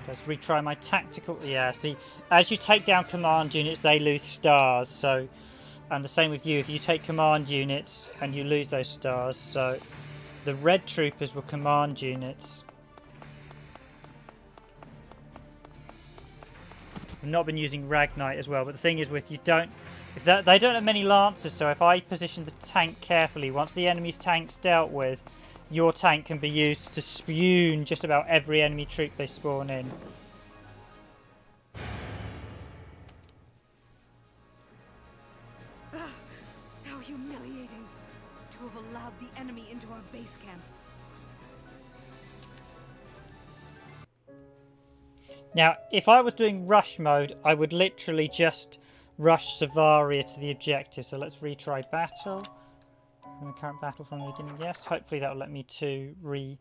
Let's retry my tactical. Yeah, see, as you take down command units, they lose stars. So, and the same with you. If you take command units and you lose those stars, so the red troopers were command units. I've not been using Ragnite as well, but the thing is with you don't, if that they don't have many lancers, so if I position the tank carefully, once the enemy's tank's dealt with, your tank can be used to spoon just about every enemy troop they spawn in. How humiliating to have allowed the enemy into our base camp. Now, if I was doing rush mode, I would literally just rush Savaria to the objective. So let's retry battle. The current battle from the beginning, yes. Hopefully that will let me to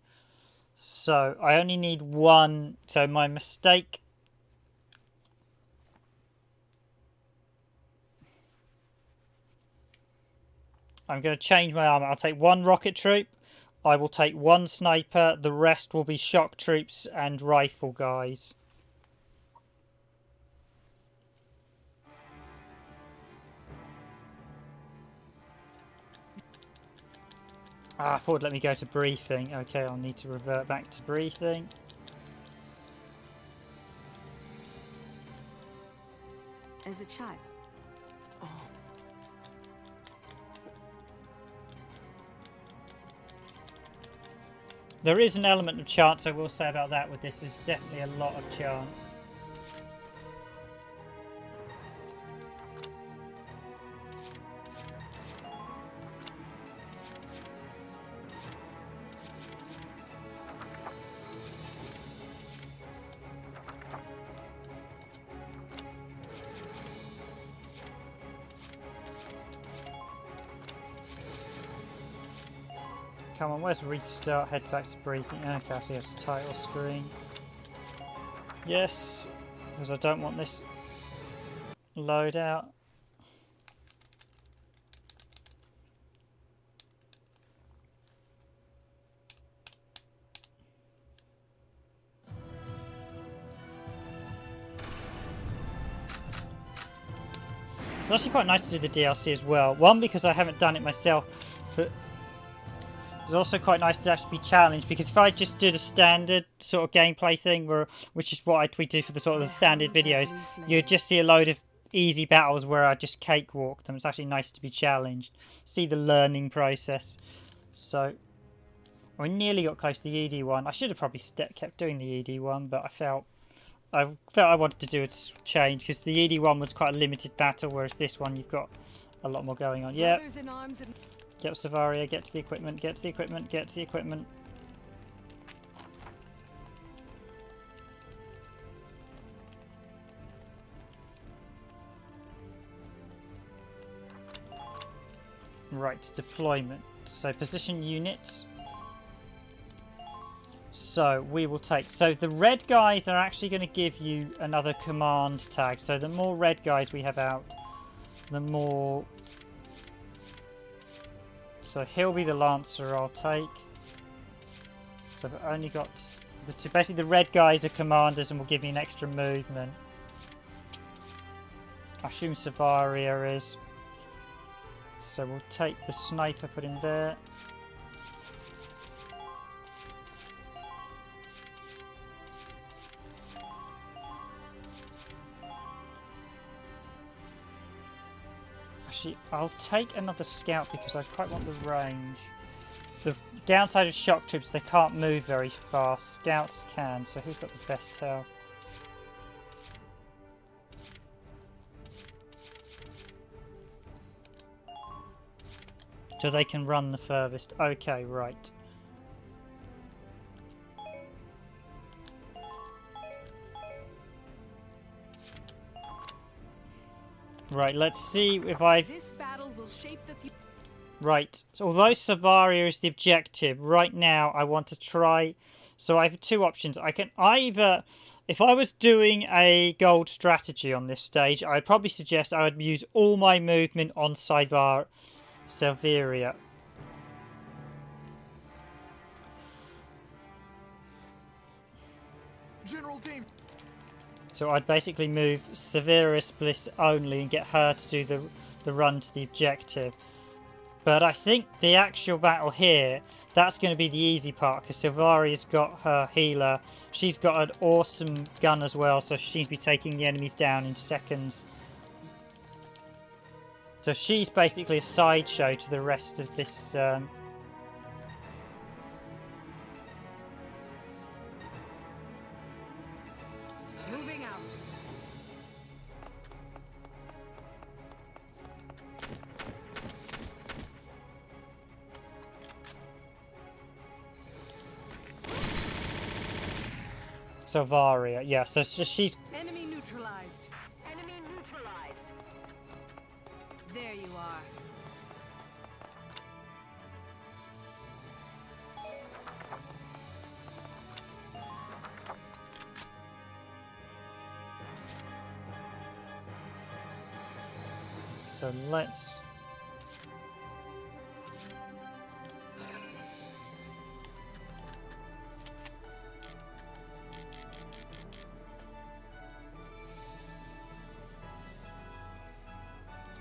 So I only need one. So my mistake. I'm going to change my armor. I'll take one rocket troop. I will take one sniper. The rest will be shock troops and rifle guys. Ah, I thought it'd let me go to briefing. Okay, I'll need to revert back to briefing. As a child. Oh. There is an element of chance, I will say about that with this. There's definitely a lot of chance. Come on, where's restart? Head back to briefing. Okay, I see the title screen. Yes, because I don't want this loadout. It's actually quite nice to do the DLC as well. One, because I haven't done it myself, but it's also quite nice to actually be challenged, because if I just did a standard sort of gameplay thing, which is what we do for the sort of the standard videos, you'd just see a load of easy battles where I just cakewalk them. It's actually nice to be challenged, see the learning process. So I nearly got close to the ED one. I should have probably kept doing the ED one, but I felt I wanted to do a change, because the ED one was quite a limited battle, whereas this one you've got a lot more going on. Yep. Get Savaria, get to the equipment, get to the equipment, get to the equipment. Right, deployment. So position units. So we will take... So the red guys are actually going to give you another command tag. So the more red guys we have out, the more... So he'll be the Lancer I'll take. So I've only got... the two, basically the red guys are commanders and will give me an extra movement. I assume Savaria is. So we'll take the sniper, put in there. Actually, I'll take another scout because I quite want the range. The downside of shock troops, they can't move very fast. Scouts can, so who's got the best health? So they can run the furthest. Okay, right. Right, let's see if I... This battle will shape the future. Right, so although Savaria is the objective, right now I want to try... So I have two options. I can either... If I was doing a gold strategy on this stage, I'd probably suggest I would use all my movement on Savaria. General team. So I'd basically move Severus Bliss only and get her to do the run to the objective. But I think the actual battle here, that's going to be the easy part because Silvaria's got her healer. She's got an awesome gun as well, so she seems to be taking the enemies down in seconds. So she's basically a sideshow to the rest of this... Moving out. Silvaria, yeah, so she's... Enemy neutralized. Enemy neutralized. There you are. So let's...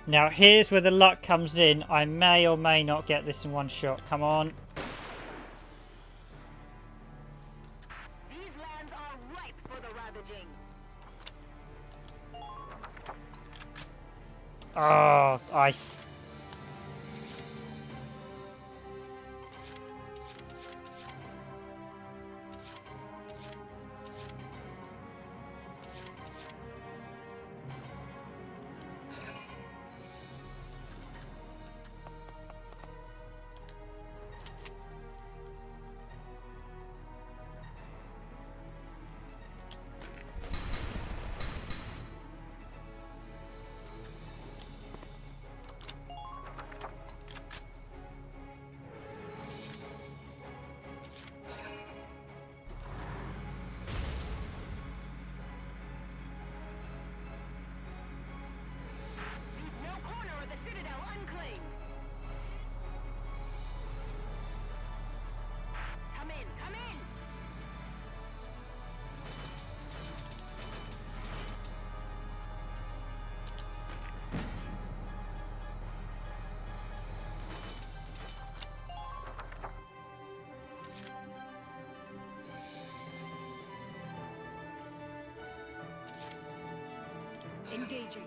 Now here's where the luck comes in. I may or may not get this in one shot. Come on. These lands are ripe for the ravaging. Oh, I... No corner of the citadel unclaimed. Come in, come in. Engaging.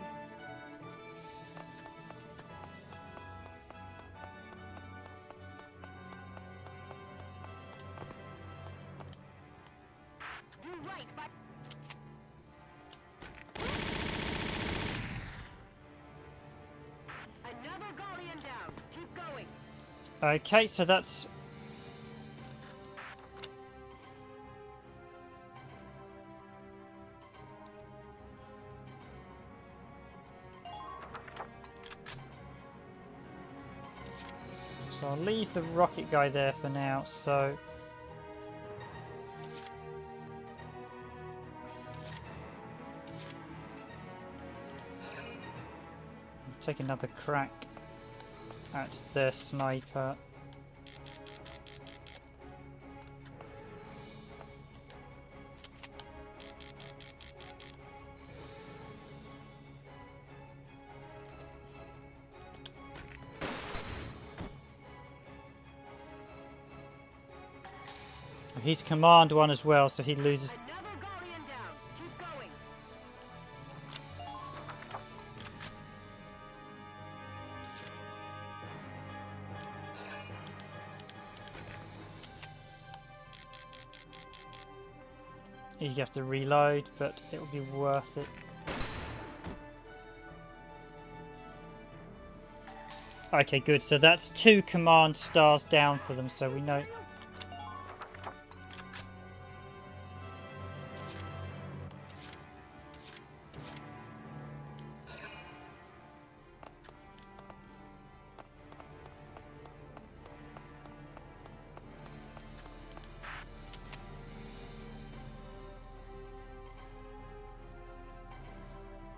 Do right by... Another Galleon down. Keep going. Okay, so that's... So I'll leave the rocket guy there for now, so... take another crack at their sniper. He's command one as well, so he loses. You have to reload, but it will be worth it. Okay, good. So that's 2 command stars down for them, so we know.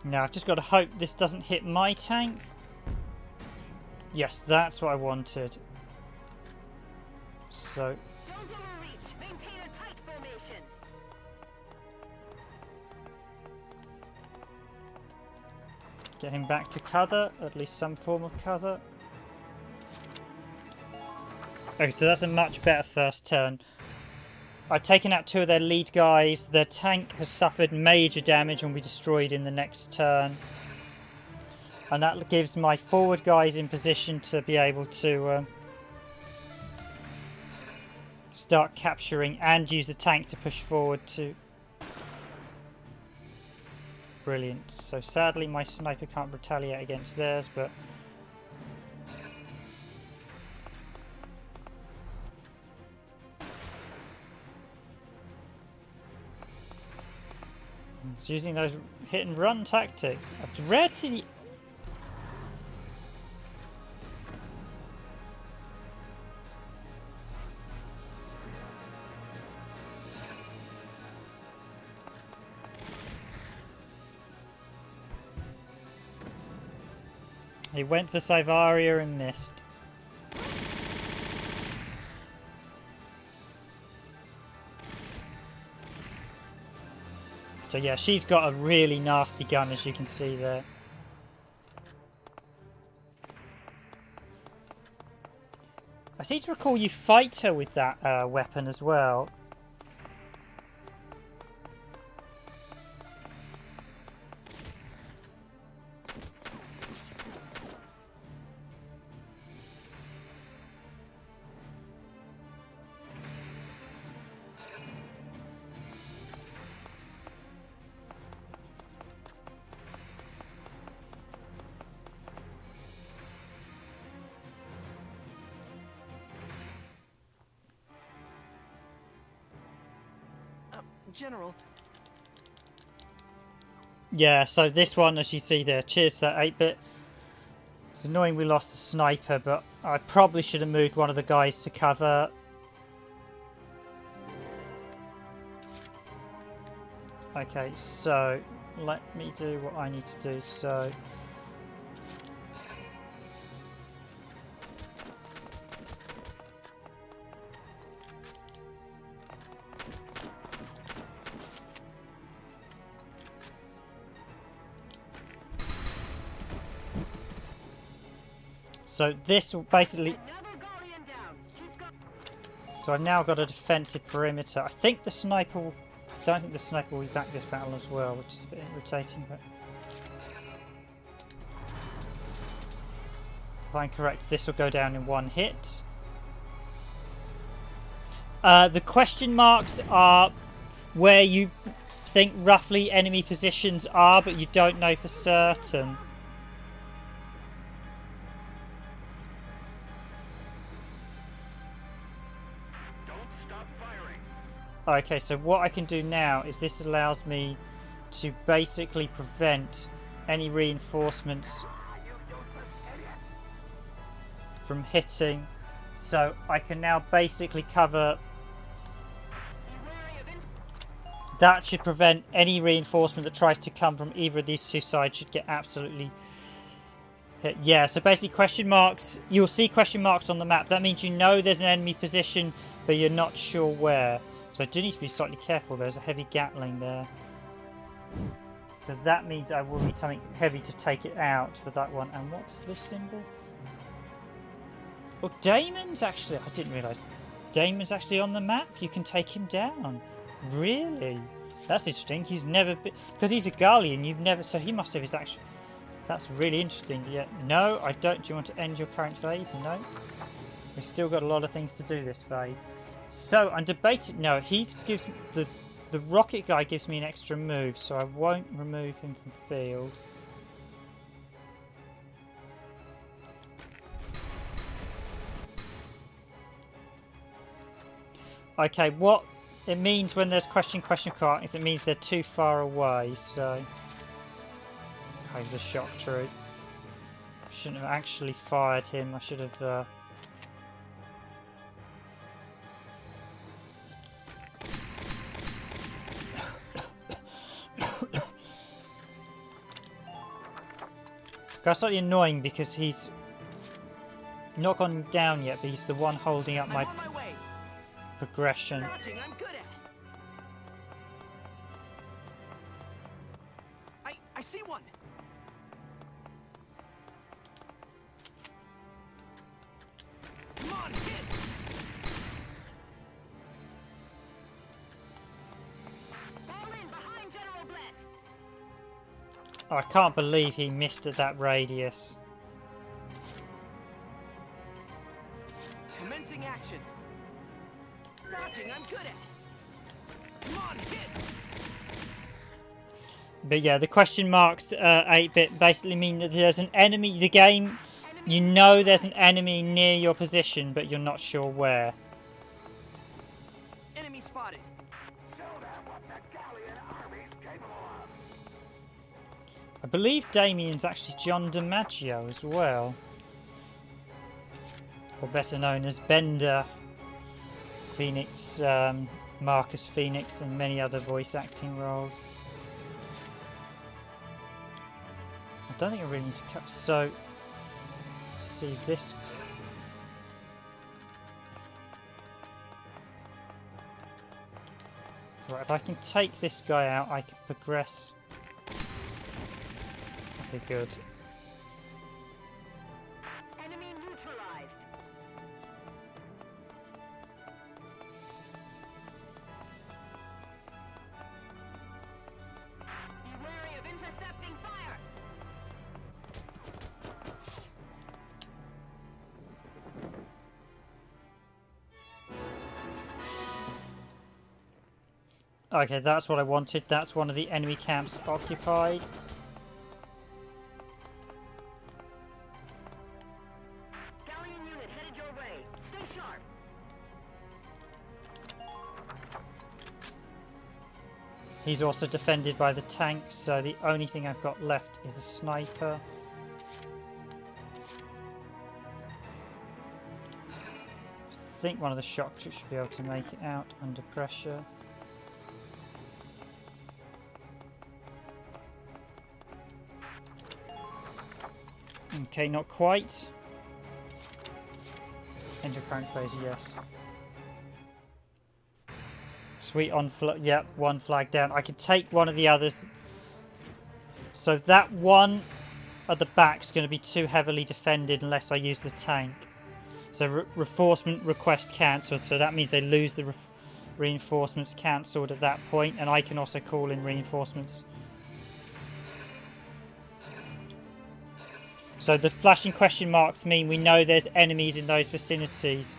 Now, I've just got to hope this doesn't hit my tank. Yes, that's what I wanted. So... get him back to cover, at least some form of cover. Okay, so that's a much better first turn. I've taken out 2 of their lead guys. Their tank has suffered major damage and will be destroyed in the next turn. And that gives my forward guys in position to be able to start capturing and use the tank to push forward to... Brilliant. So sadly my sniper can't retaliate against theirs, but... it's using those hit and run tactics. I've rare to see the... he went for Sivaria and missed. So yeah, she's got a really nasty gun, as you can see there. I seem to recall you fight her with that weapon as well. General. Yeah, so this one, as you see there, cheers to that 8-bit. It's annoying we lost the sniper, but I probably should have moved one of the guys to cover. Okay, so let me do what I need to do. So this will basically... so I've now got a defensive perimeter. I think the sniper will... I don't think the sniper will be back this battle as well, which is a bit irritating, but... if I'm correct, this will go down in 1 hit. The question marks are where you think roughly enemy positions are, but you don't know for certain. Okay, so what I can do now is this allows me to basically prevent any reinforcements from hitting So I can now basically cover... That should prevent any reinforcement that tries to come from either of these two sides should get absolutely hit. Yeah, so basically question marks, you'll see question marks on the map. That means you know there's an enemy position, but you're not sure where. So I do need to be slightly careful. There's a heavy Gatling there. So that means I will need something heavy to take it out for that one. And what's this symbol? Oh, Damon's actually... I didn't realise. Damon's actually on the map. You can take him down. Really? That's interesting. He's never been... Because he's a Guardian, you've never... So he must have his actual... That's really interesting. Yeah. No, I don't. Do you want to end your current phase? No. We've still got a lot of things to do this phase. So, I'm debating... No, he gives... The rocket guy gives me an extra move, so I won't remove him from field. Okay, what it means when there's question mark is it means they're too far away, so... Oh, he's a shock troop. Shouldn't have actually fired him, I should have... That's slightly annoying because he's not gone down yet, but he's the one holding up my progression. I see one. Come on, hit. Oh, I can't believe he missed at that radius. Commencing action. Dodging, I'm good at. Come on, hit. But yeah, the question marks 8-bit basically mean that there's an enemy. The game, you know there's an enemy near your position, but you're not sure where. Enemy spotted. I believe Damien's actually John DiMaggio as well. Or better known as Bender, Phoenix, Marcus Phoenix, and many other voice acting roles. I don't think I really need to cut. So, see this. Right, if I can take this guy out, I can progress. Okay, good. Enemy neutralized. Be wary of intercepting fire. Okay, that's what I wanted. That's one of the enemy camps occupied. Galleon unit headed your way. Stay sharp. He's also defended by the tanks, so the only thing I've got left is a sniper. I think one of the shock troops should be able to make it out under pressure. Okay, not quite. Enter current phase, yes. Sweet on yep, one flag down. I can take one of the others. So that one at the back is going to be too heavily defended unless I use the tank. So reinforcement request cancelled. So that means they lose the reinforcements cancelled at that point, and I can also call in reinforcements. So the flashing question marks mean we know there's enemies in those vicinities.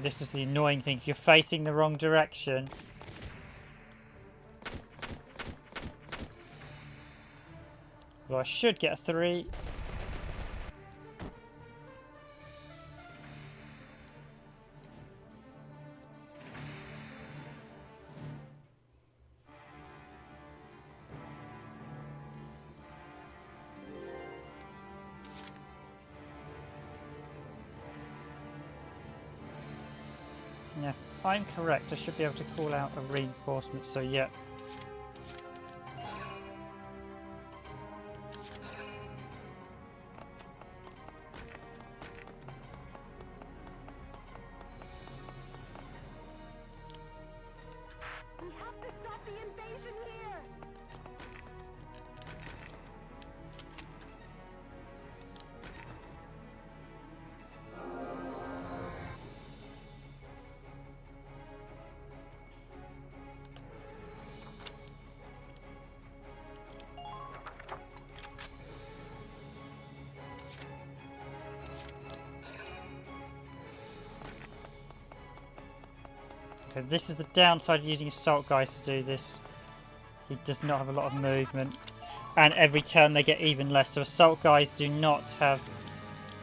this is the annoying thing. If you're facing the wrong direction... Well, I should get a 3. Now, if I'm correct, I should be able to call out a reinforcement, so yeah. We have to stop the invasion here! Okay, this is the downside of using Assault Guys to do this. He does not have a lot of movement. And every turn they get even less. So Assault Guys do not have...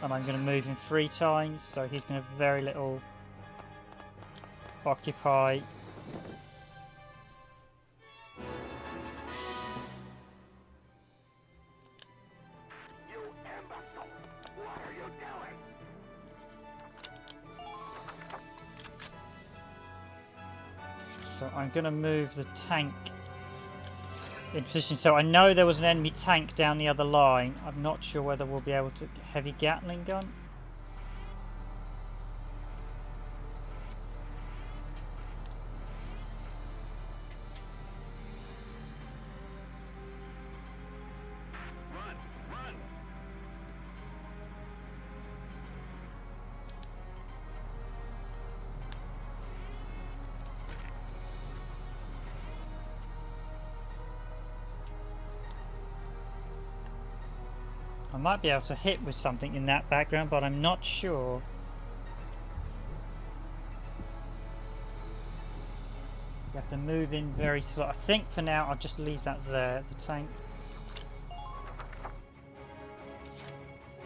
And I'm going to move him 3 times. So he's going to have very little... Occupy. You imbecile! What are you doing? So I'm going to move the tank in position. So I know there was an enemy tank down the other line. I'm not sure whether we'll be able to... Heavy Gatling gun? Run! Run! I might be able to hit with something in that background, but I'm not sure. You have to move in very slow. I think for now I'll just leave that there, the tank.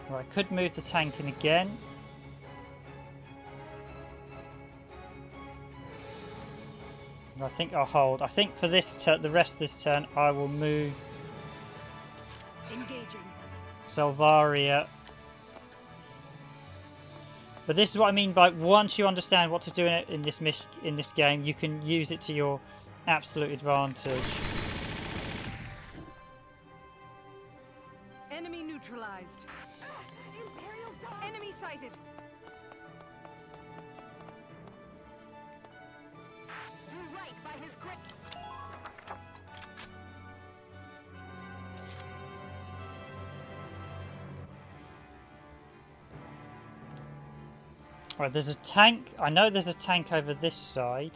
Right, I could move the tank in again. And I think I'll hold. I think for this the rest of this turn I will move Engaging. Valkyria. But this is what I mean by once you understand what to do in this game, you can use it to your absolute advantage. Enemy neutralized. Enemy sighted. You're right by his grip. Right, there's a tank. I know there's a tank over this side.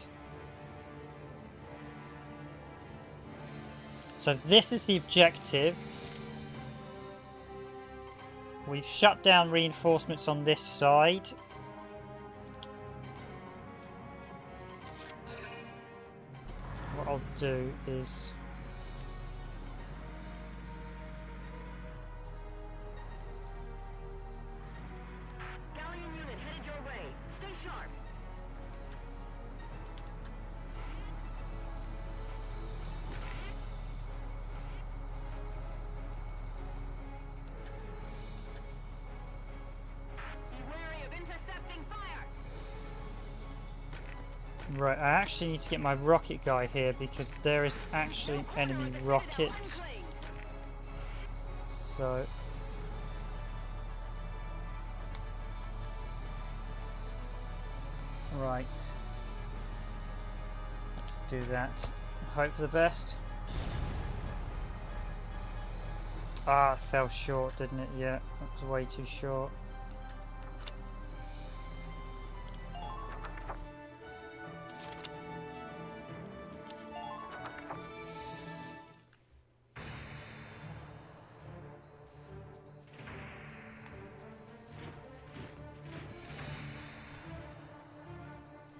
So this is the objective. We've shut down reinforcements on this side. What I'll do is... Galleon unit headed your way. Stay sharp. Be wary of intercepting fire. Right, I actually need to get my rocket guy here because there is actually an enemy rocket. So... Right. Let's do that. Hope for the best. Ah, it fell short, didn't it? Yeah, that was way too short.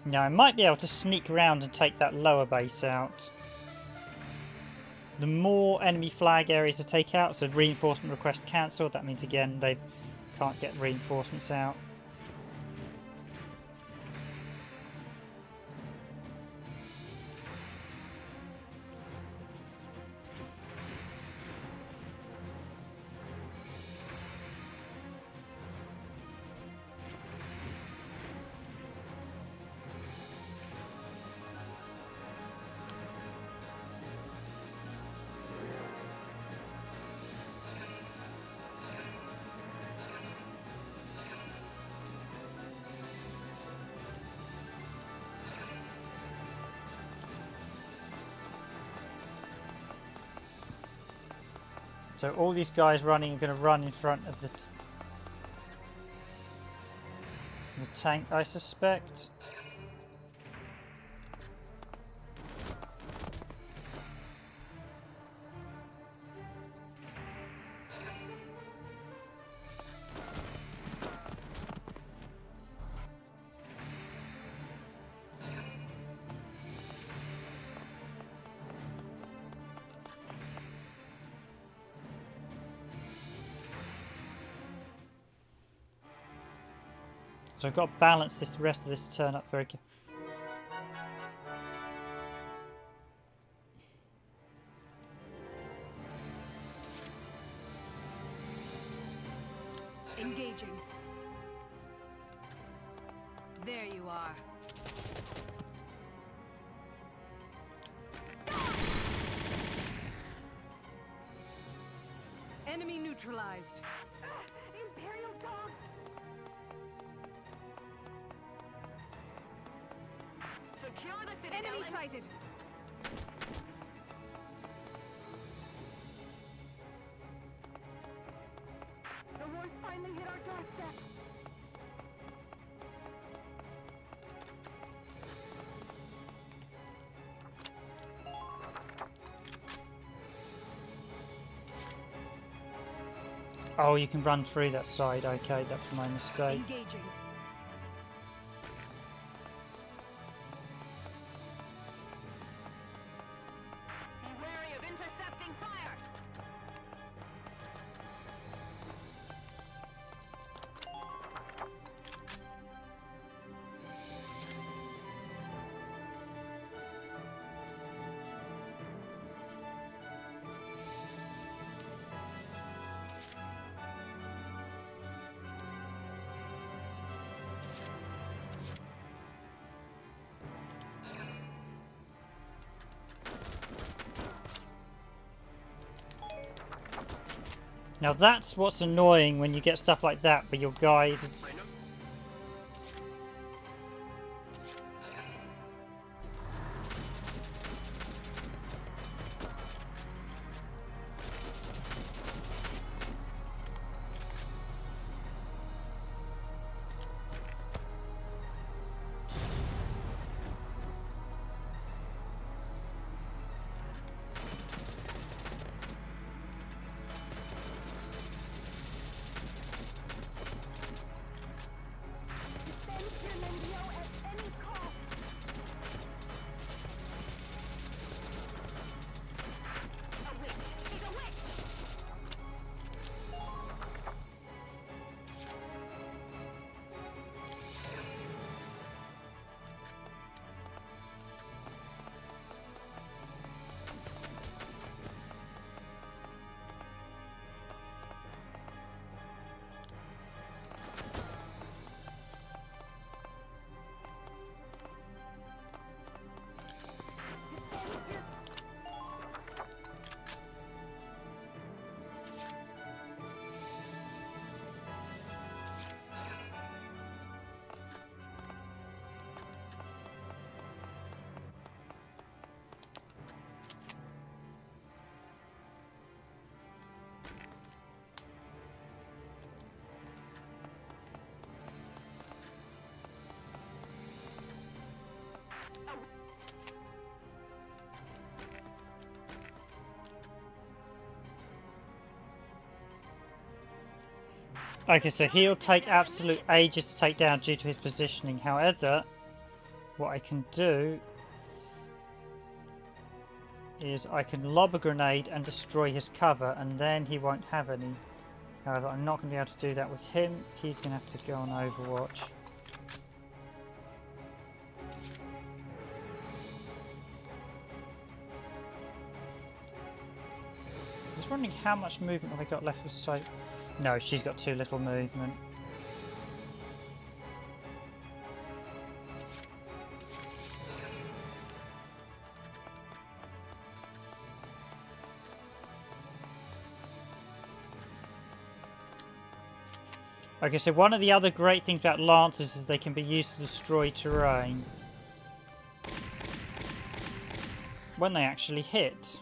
Now I might be able to sneak around and take that lower base out. The more enemy flag areas to take out, so reinforcement request cancelled, that means again they can't get reinforcements out. So all these guys running are going to run in front of the tank, I suspect. So I've got to balance this rest of this turn up very carefully. Engaging. There you are. Enemy neutralized. Imperial dog! Enemy sighted. The wars finally hit our doorstep. Oh, you can run through that side. Okay, that's my mistake. Engaging. Now that's what's annoying when you get stuff like that where your guys... Okay, so he'll take absolute ages to take down due to his positioning. However, what I can do is I can lob a grenade and destroy his cover, and then he won't have any. However, I'm not going to be able to do that with him. He's going to have to go on Overwatch. Just wondering how much movement have I got left with Soap? No, she's got too little movement. Okay, so one of the other great things about Lancers is they can be used to destroy terrain when they actually hit.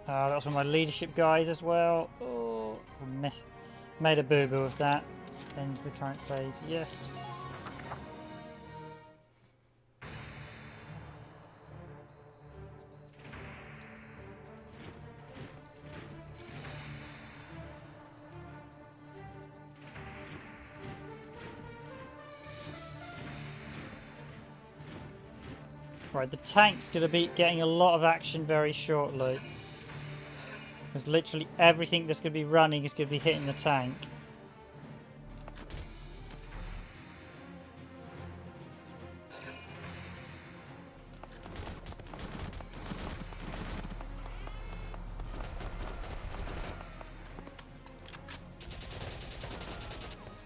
That was one of my leadership guys as well. Oh, made a boo-boo of that. Ends the current phase, yes. Right, the tank's going to be getting a lot of action very shortly. Because literally everything that's going to be running is going to be hitting the tank.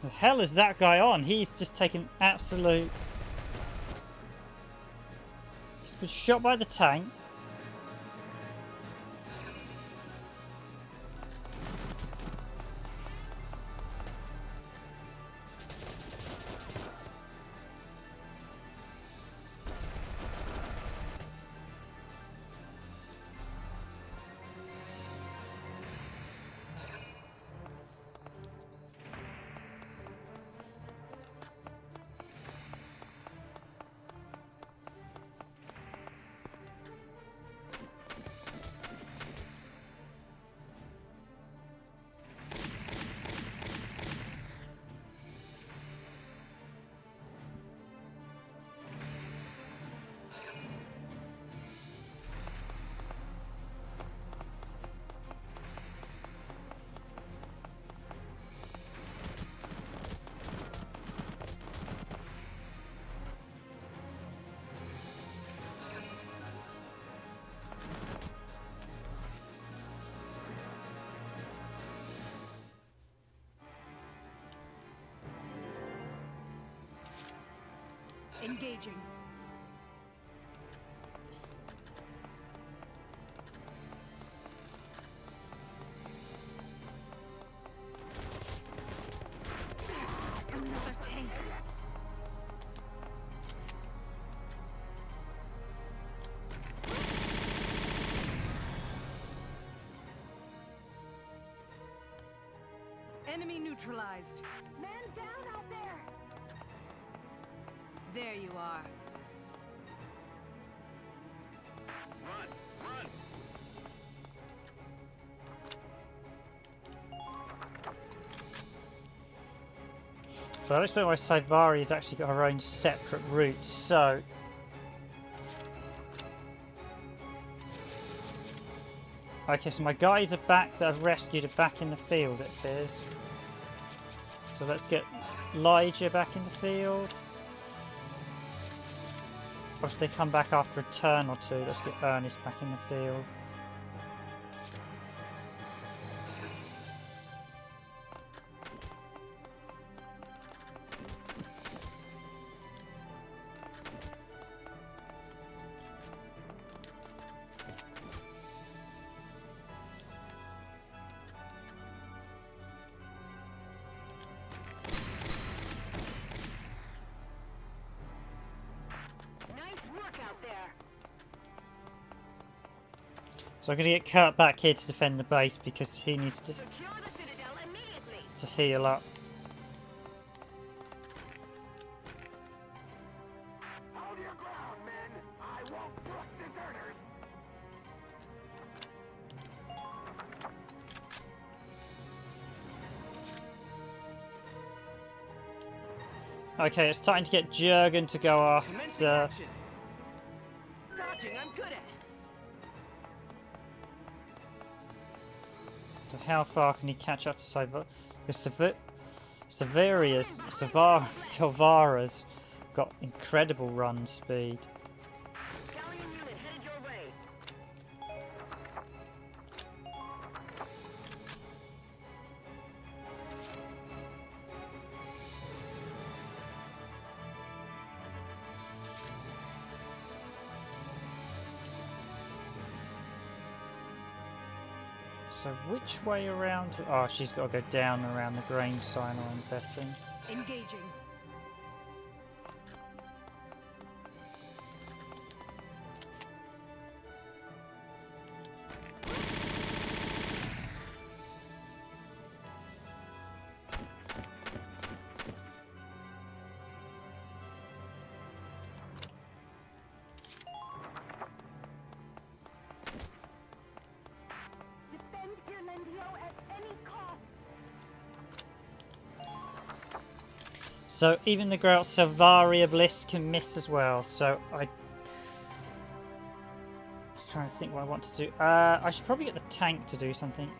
The hell is that guy on? He's just taken absolute... He's been shot by the tank. Engaging. Another tank. Enemy neutralized. Man down out there. There you are. Run! Run! But I explain why Saivari has actually got her own separate routes, so... Okay, so my guys are back that I've rescued are back in the field, it appears. So let's get Elijah back in the field. Or should they come back after a turn or two? Let's get Ernest back in the field. So I'm going to get Kurt back here to defend the base because he needs to heal up. Hold your ground, men. I won't brook deserters. Okay, it's time to get Jurgen to go after. Dodging, I'm good at. So how far can he catch up to Silvara's got incredible run speed. Galleon unit headed your way. So which way around? Oh, she's got to go down around the grain silo, I'm betting. Engaging. So even the girl Silvaria Bliss can miss as well. So I just trying to think what I want to do. I should probably get the tank to do something.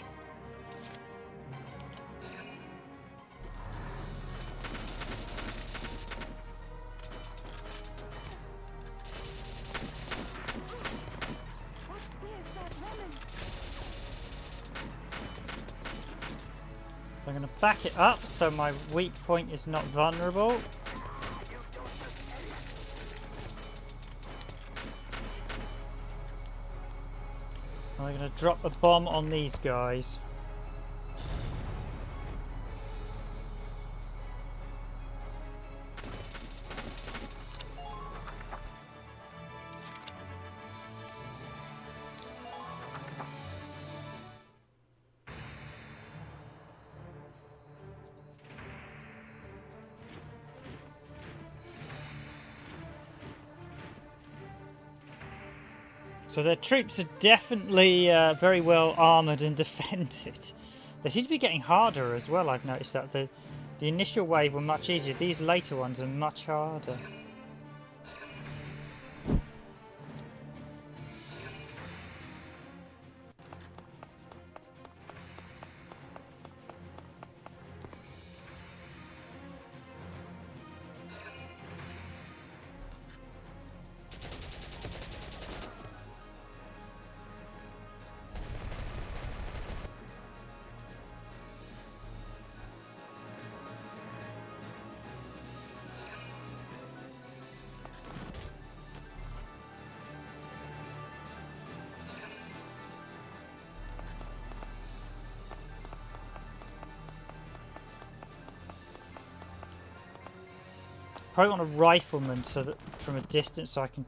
So I'm going to back it up so my weak point is not vulnerable. And I'm going to drop a bomb on these guys. So their troops are definitely very well armoured and defended. They seem to be getting harder as well. I've noticed that the initial wave were much easier. These later ones are much harder. Probably want a rifleman so that from a distance so I can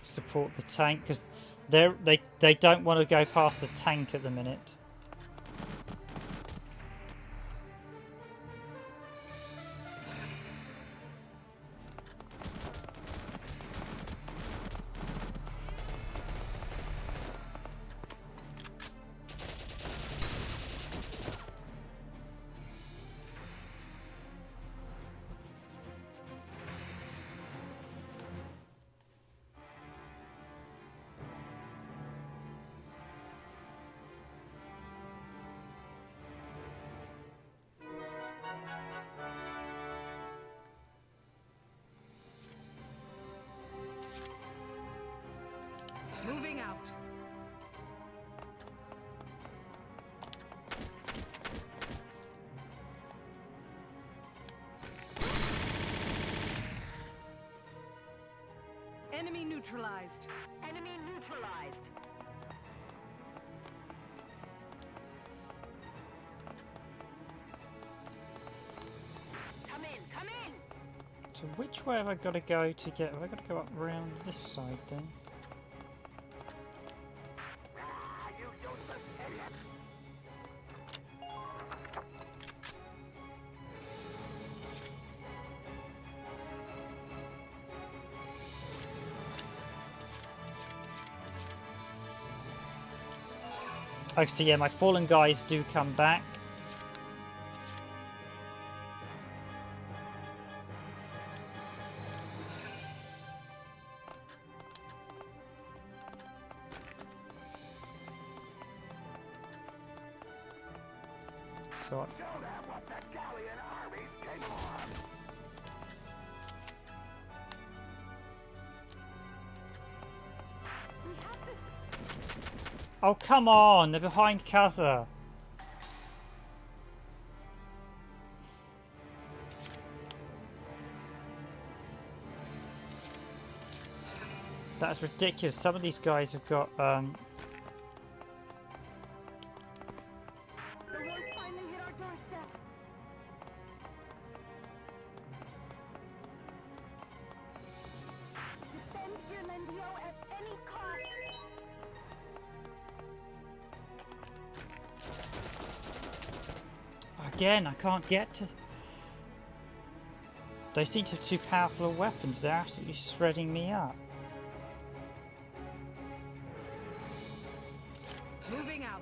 support the tank because they don't want to go past the tank at the minute. Moving out. Enemy neutralized. Enemy neutralized. Come in, come in. So which way have I got to go to get? Have I got to go up around this side then? Okay, so yeah, my fallen guys do come back. So oh, come on! They're behind Kaza. That's ridiculous. Some of these guys have got, again, I can't get to... They seem to have too powerful of weapons. They're absolutely shredding me up. Moving out.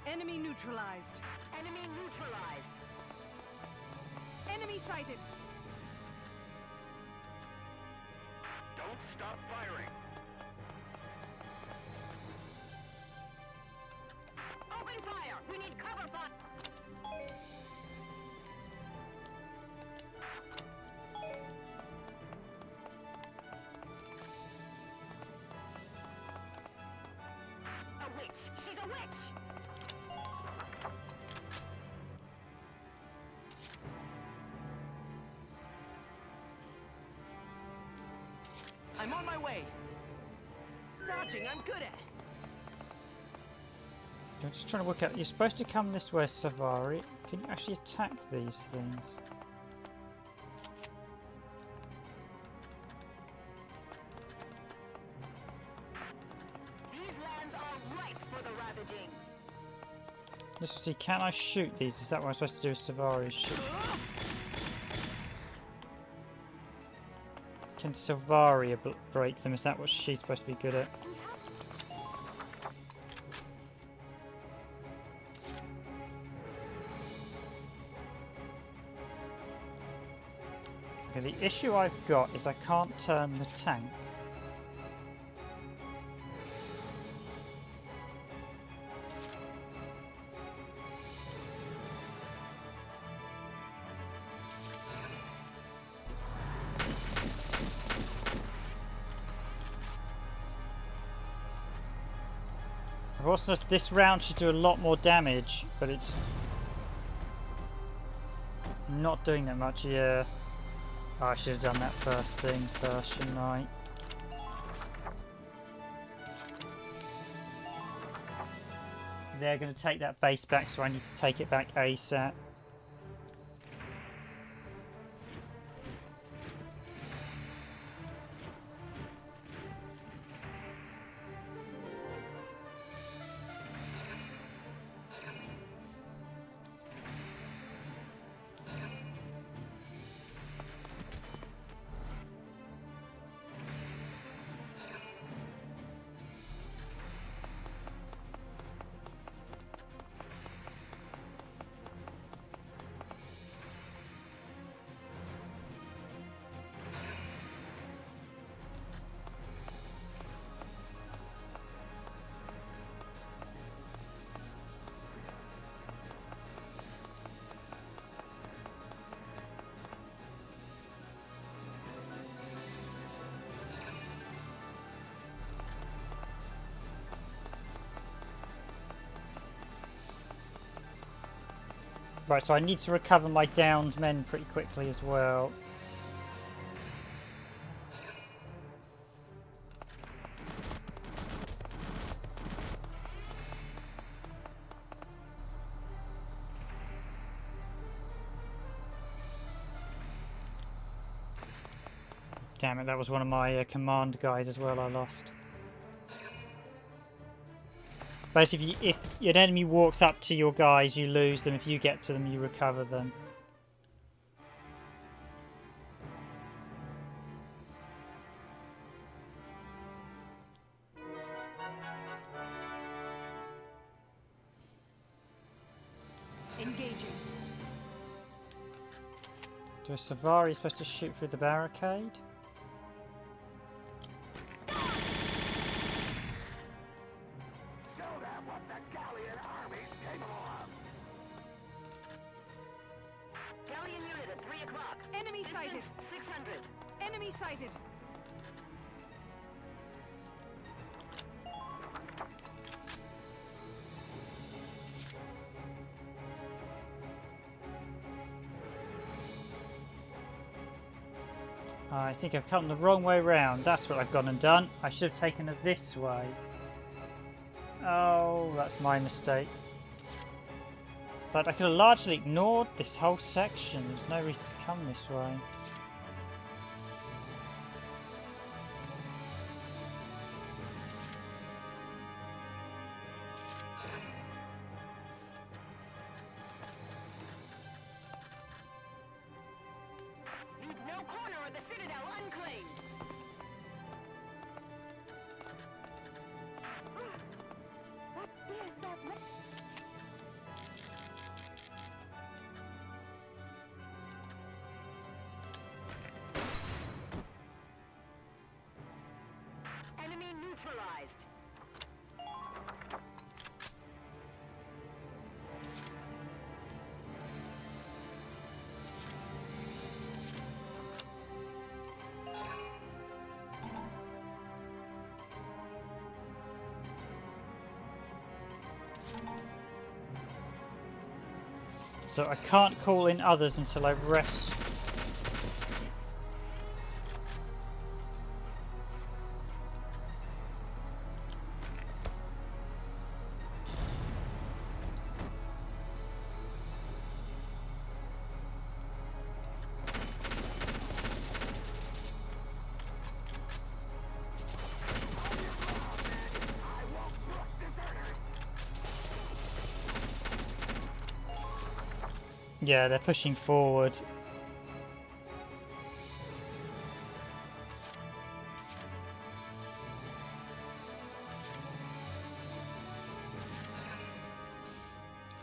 Enemy neutralized. Enemy neutralized. Enemy sighted. Don't stop firing. Open fire! We need cover fire! A witch! She's a witch! I'm on my way. Dodging, I'm good at. I'm just trying to work out. You're supposed to come this way, Savari. Can you actually attack these things? These lands are ripe for the ravaging. Let's see. Can I shoot these? Is that what I'm supposed to do with Savari? Shoot. Can Savari break them? Is that what she's supposed to be good at? Okay, the issue I've got is I can't turn the tank. I've also noticed this round should do a lot more damage, but it's not doing that much. Yeah. Oh, I should have done that first thing first, shouldn't I? They're going to take that base back, so I need to take it back ASAP. Right, so I need to recover my downed men pretty quickly as well. Damn it, that was one of my command guys as well I lost. Basically, if an enemy walks up to your guys, you lose them. If you get to them, you recover them. Engaging. Do a Savari supposed to shoot through the barricade? Galleon unit at 3 o'clock. Enemy sighted. 600. Enemy sighted. I think I've come the wrong way round. That's what I've gone and done. I should have taken it this way. Oh, that's my mistake. But I could have largely ignored this whole section. There's no reason to come this way. Leave no corner of the Citadel unclaimed. Enemy neutralized. So I can't call in others until I rest. Yeah, they're pushing forward.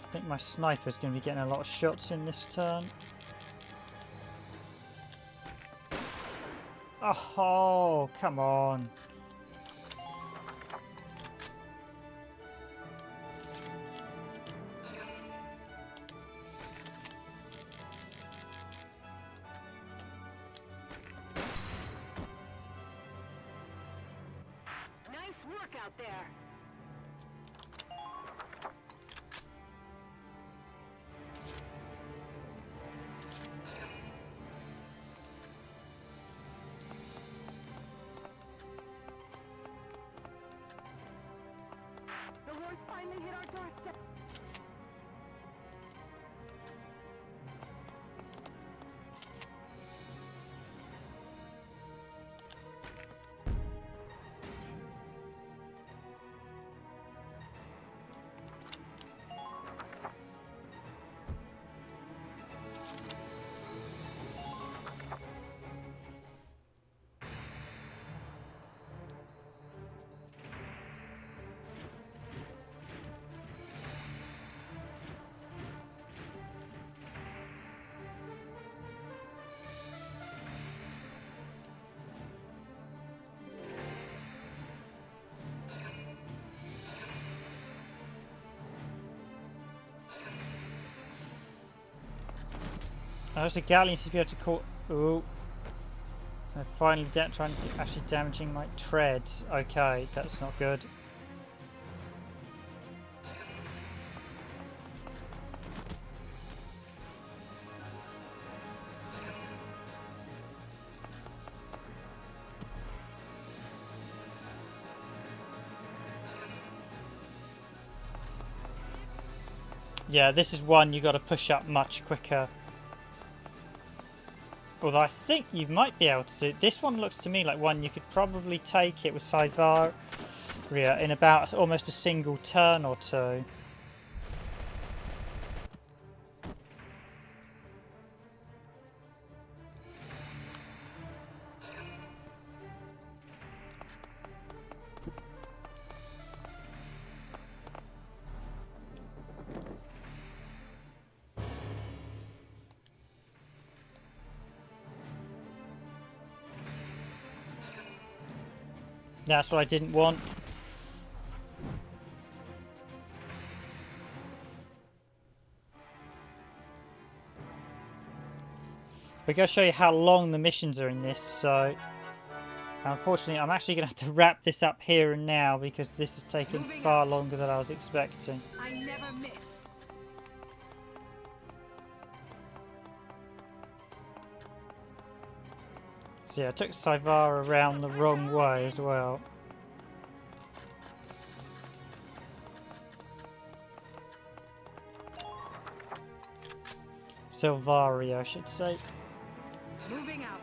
I think my sniper's going to be getting a lot of shots in this turn. Oh, come on. Nice work out there. The horse finally hit our doorstep. There's a galleon to be able to call. Ooh. They're finally trying to actually damaging my treads. Okay, that's not good. Yeah, this is one you got to push up much quicker. Although I think you might be able to do. This one looks to me like one you could probably take it with Scyther. Valkyria in about almost a single turn or two. That's what I didn't want. We're going to show you how long the missions are in this, so unfortunately I'm actually going to have to wrap this up here and now because this is taking far longer than I was expecting. I never miss. So yeah, I took Saivara around the wrong way as well. Silvari, I should say. Moving out.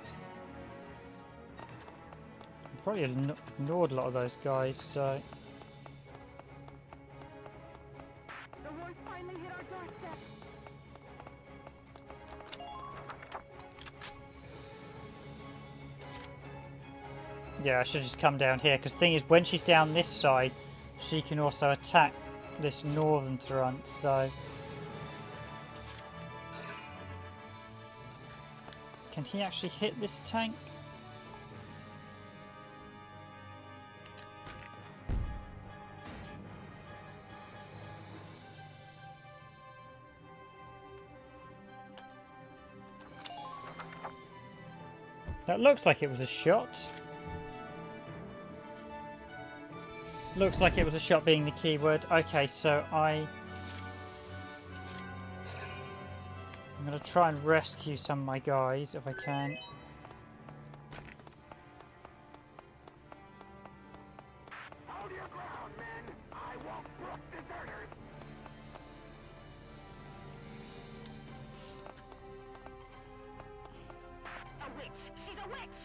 I probably ignored a lot of those guys, so... The horse finally hit our doorstep. Yeah, I should just come down here, because the thing is, when she's down this side, she can also attack this northern front, so... Can he actually hit this tank? That looks like it was a shot. Looks like it was a shot being the keyword. Okay, so I'm going to try and rescue some of my guys if I can. Hold your ground, men. I won't brook deserters. A witch. She's a witch.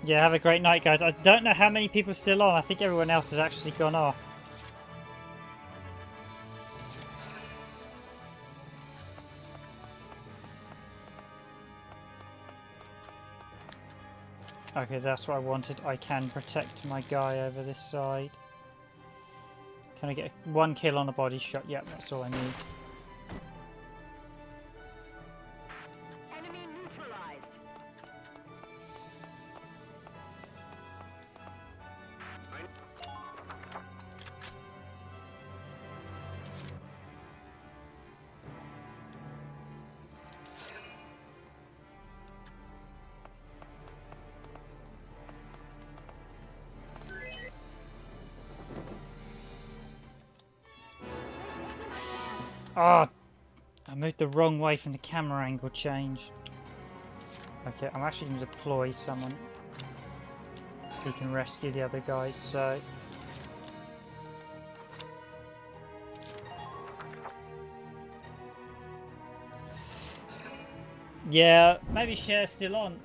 Yeah, have a great night, guys. I don't know how many people are still on. I think everyone else has actually gone off. Okay, that's what I wanted. I can protect my guy over this side. Can I get one kill on a body shot? Yep, that's all I need. Enemy neutralized. Oh, I moved the wrong way from the camera angle change. Okay, I'm actually going to deploy someone so he can rescue the other guys, so... Yeah, maybe Cher's still on.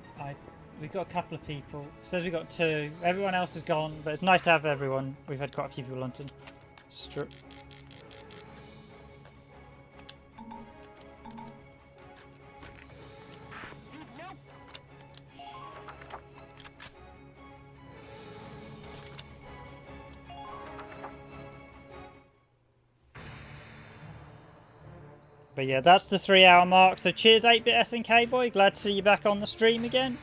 We've got a couple of people. It says we've got 2. Everyone else is gone, but it's nice to have everyone. We've had quite a few people on to strip. But yeah, that's the 3-hour mark. So cheers 8-bit SNK boy. Glad to see you back on the stream again.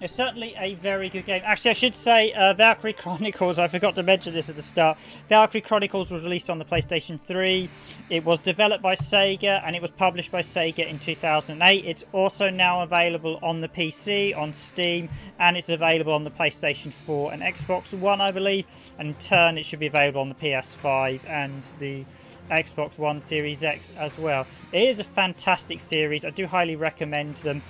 It's certainly a very good game. Actually, I should say Valkyria Chronicles, I forgot to mention this at the start. Valkyria Chronicles was released on the PlayStation 3. It was developed by SEGA and it was published by SEGA in 2008. It's also now available on the PC, on Steam, and it's available on the PlayStation 4 and Xbox One, I believe. And in turn, it should be available on the PS5 and the Xbox One Series X as well. It is a fantastic series. I do highly recommend them.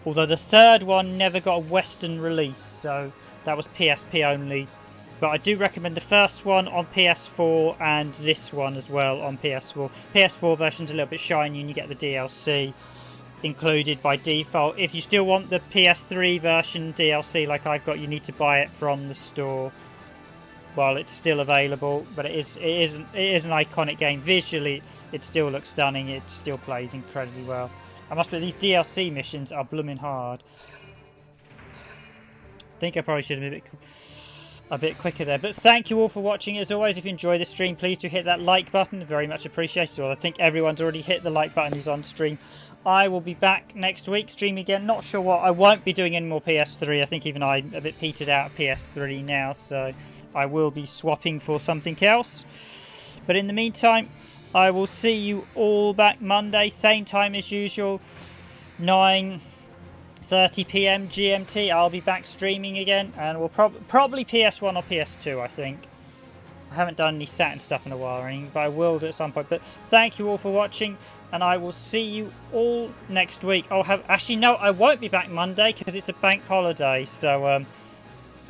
Although the third one never got a Western release, so that was PSP only. But I do recommend the first one on PS4 and this one as well on PS4. PS4 version's a little bit shiny and you get the DLC included by default. If you still want the PS3 version DLC like I've got, you need to buy it from the store while it's still available. But it is an iconic game. Visually, it still looks stunning. It still plays incredibly well. I must admit, these DLC missions are blooming hard. I think I probably should have been a bit quicker there. But thank you all for watching. As always, if you enjoyed this stream, please do hit that like button. Very much appreciated. Well, I think everyone's already hit the like button who's on stream. I will be back next week streaming again. Not sure what. I won't be doing any more PS3. I think even I'm a bit petered out of PS3 now. So I will be swapping for something else. But in the meantime, I will see you all back Monday, same time as usual, 9:30 PM GMT. I'll be back streaming again, and we'll probably PS1 or PS2, I think. I haven't done any Saturn stuff in a while or anything, but I will do at some point. But thank you all for watching, and I will see you all next week. Actually, no, I won't be back Monday because it's a bank holiday, so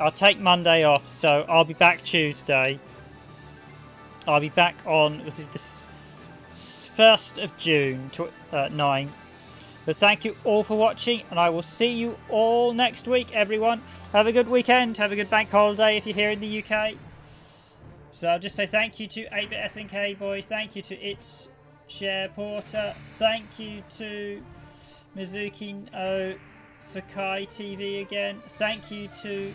I'll take Monday off. So I'll be back Tuesday. I'll be back on, was it this 1st of June to 9. But thank you all for watching, and I will see you all next week, everyone. Have a good weekend. Have a good bank holiday if you're here in the UK. So I'll just say thank you to 8-Bit SNK Boy. Thank you to It's Share Porter. Thank you to Mizuki O Sakai TV again. Thank you to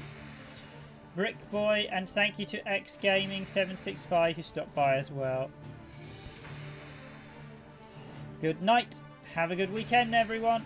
Brick Boy, and thank you to X Gaming 765 who stopped by as well. Good night. Have a good weekend, everyone.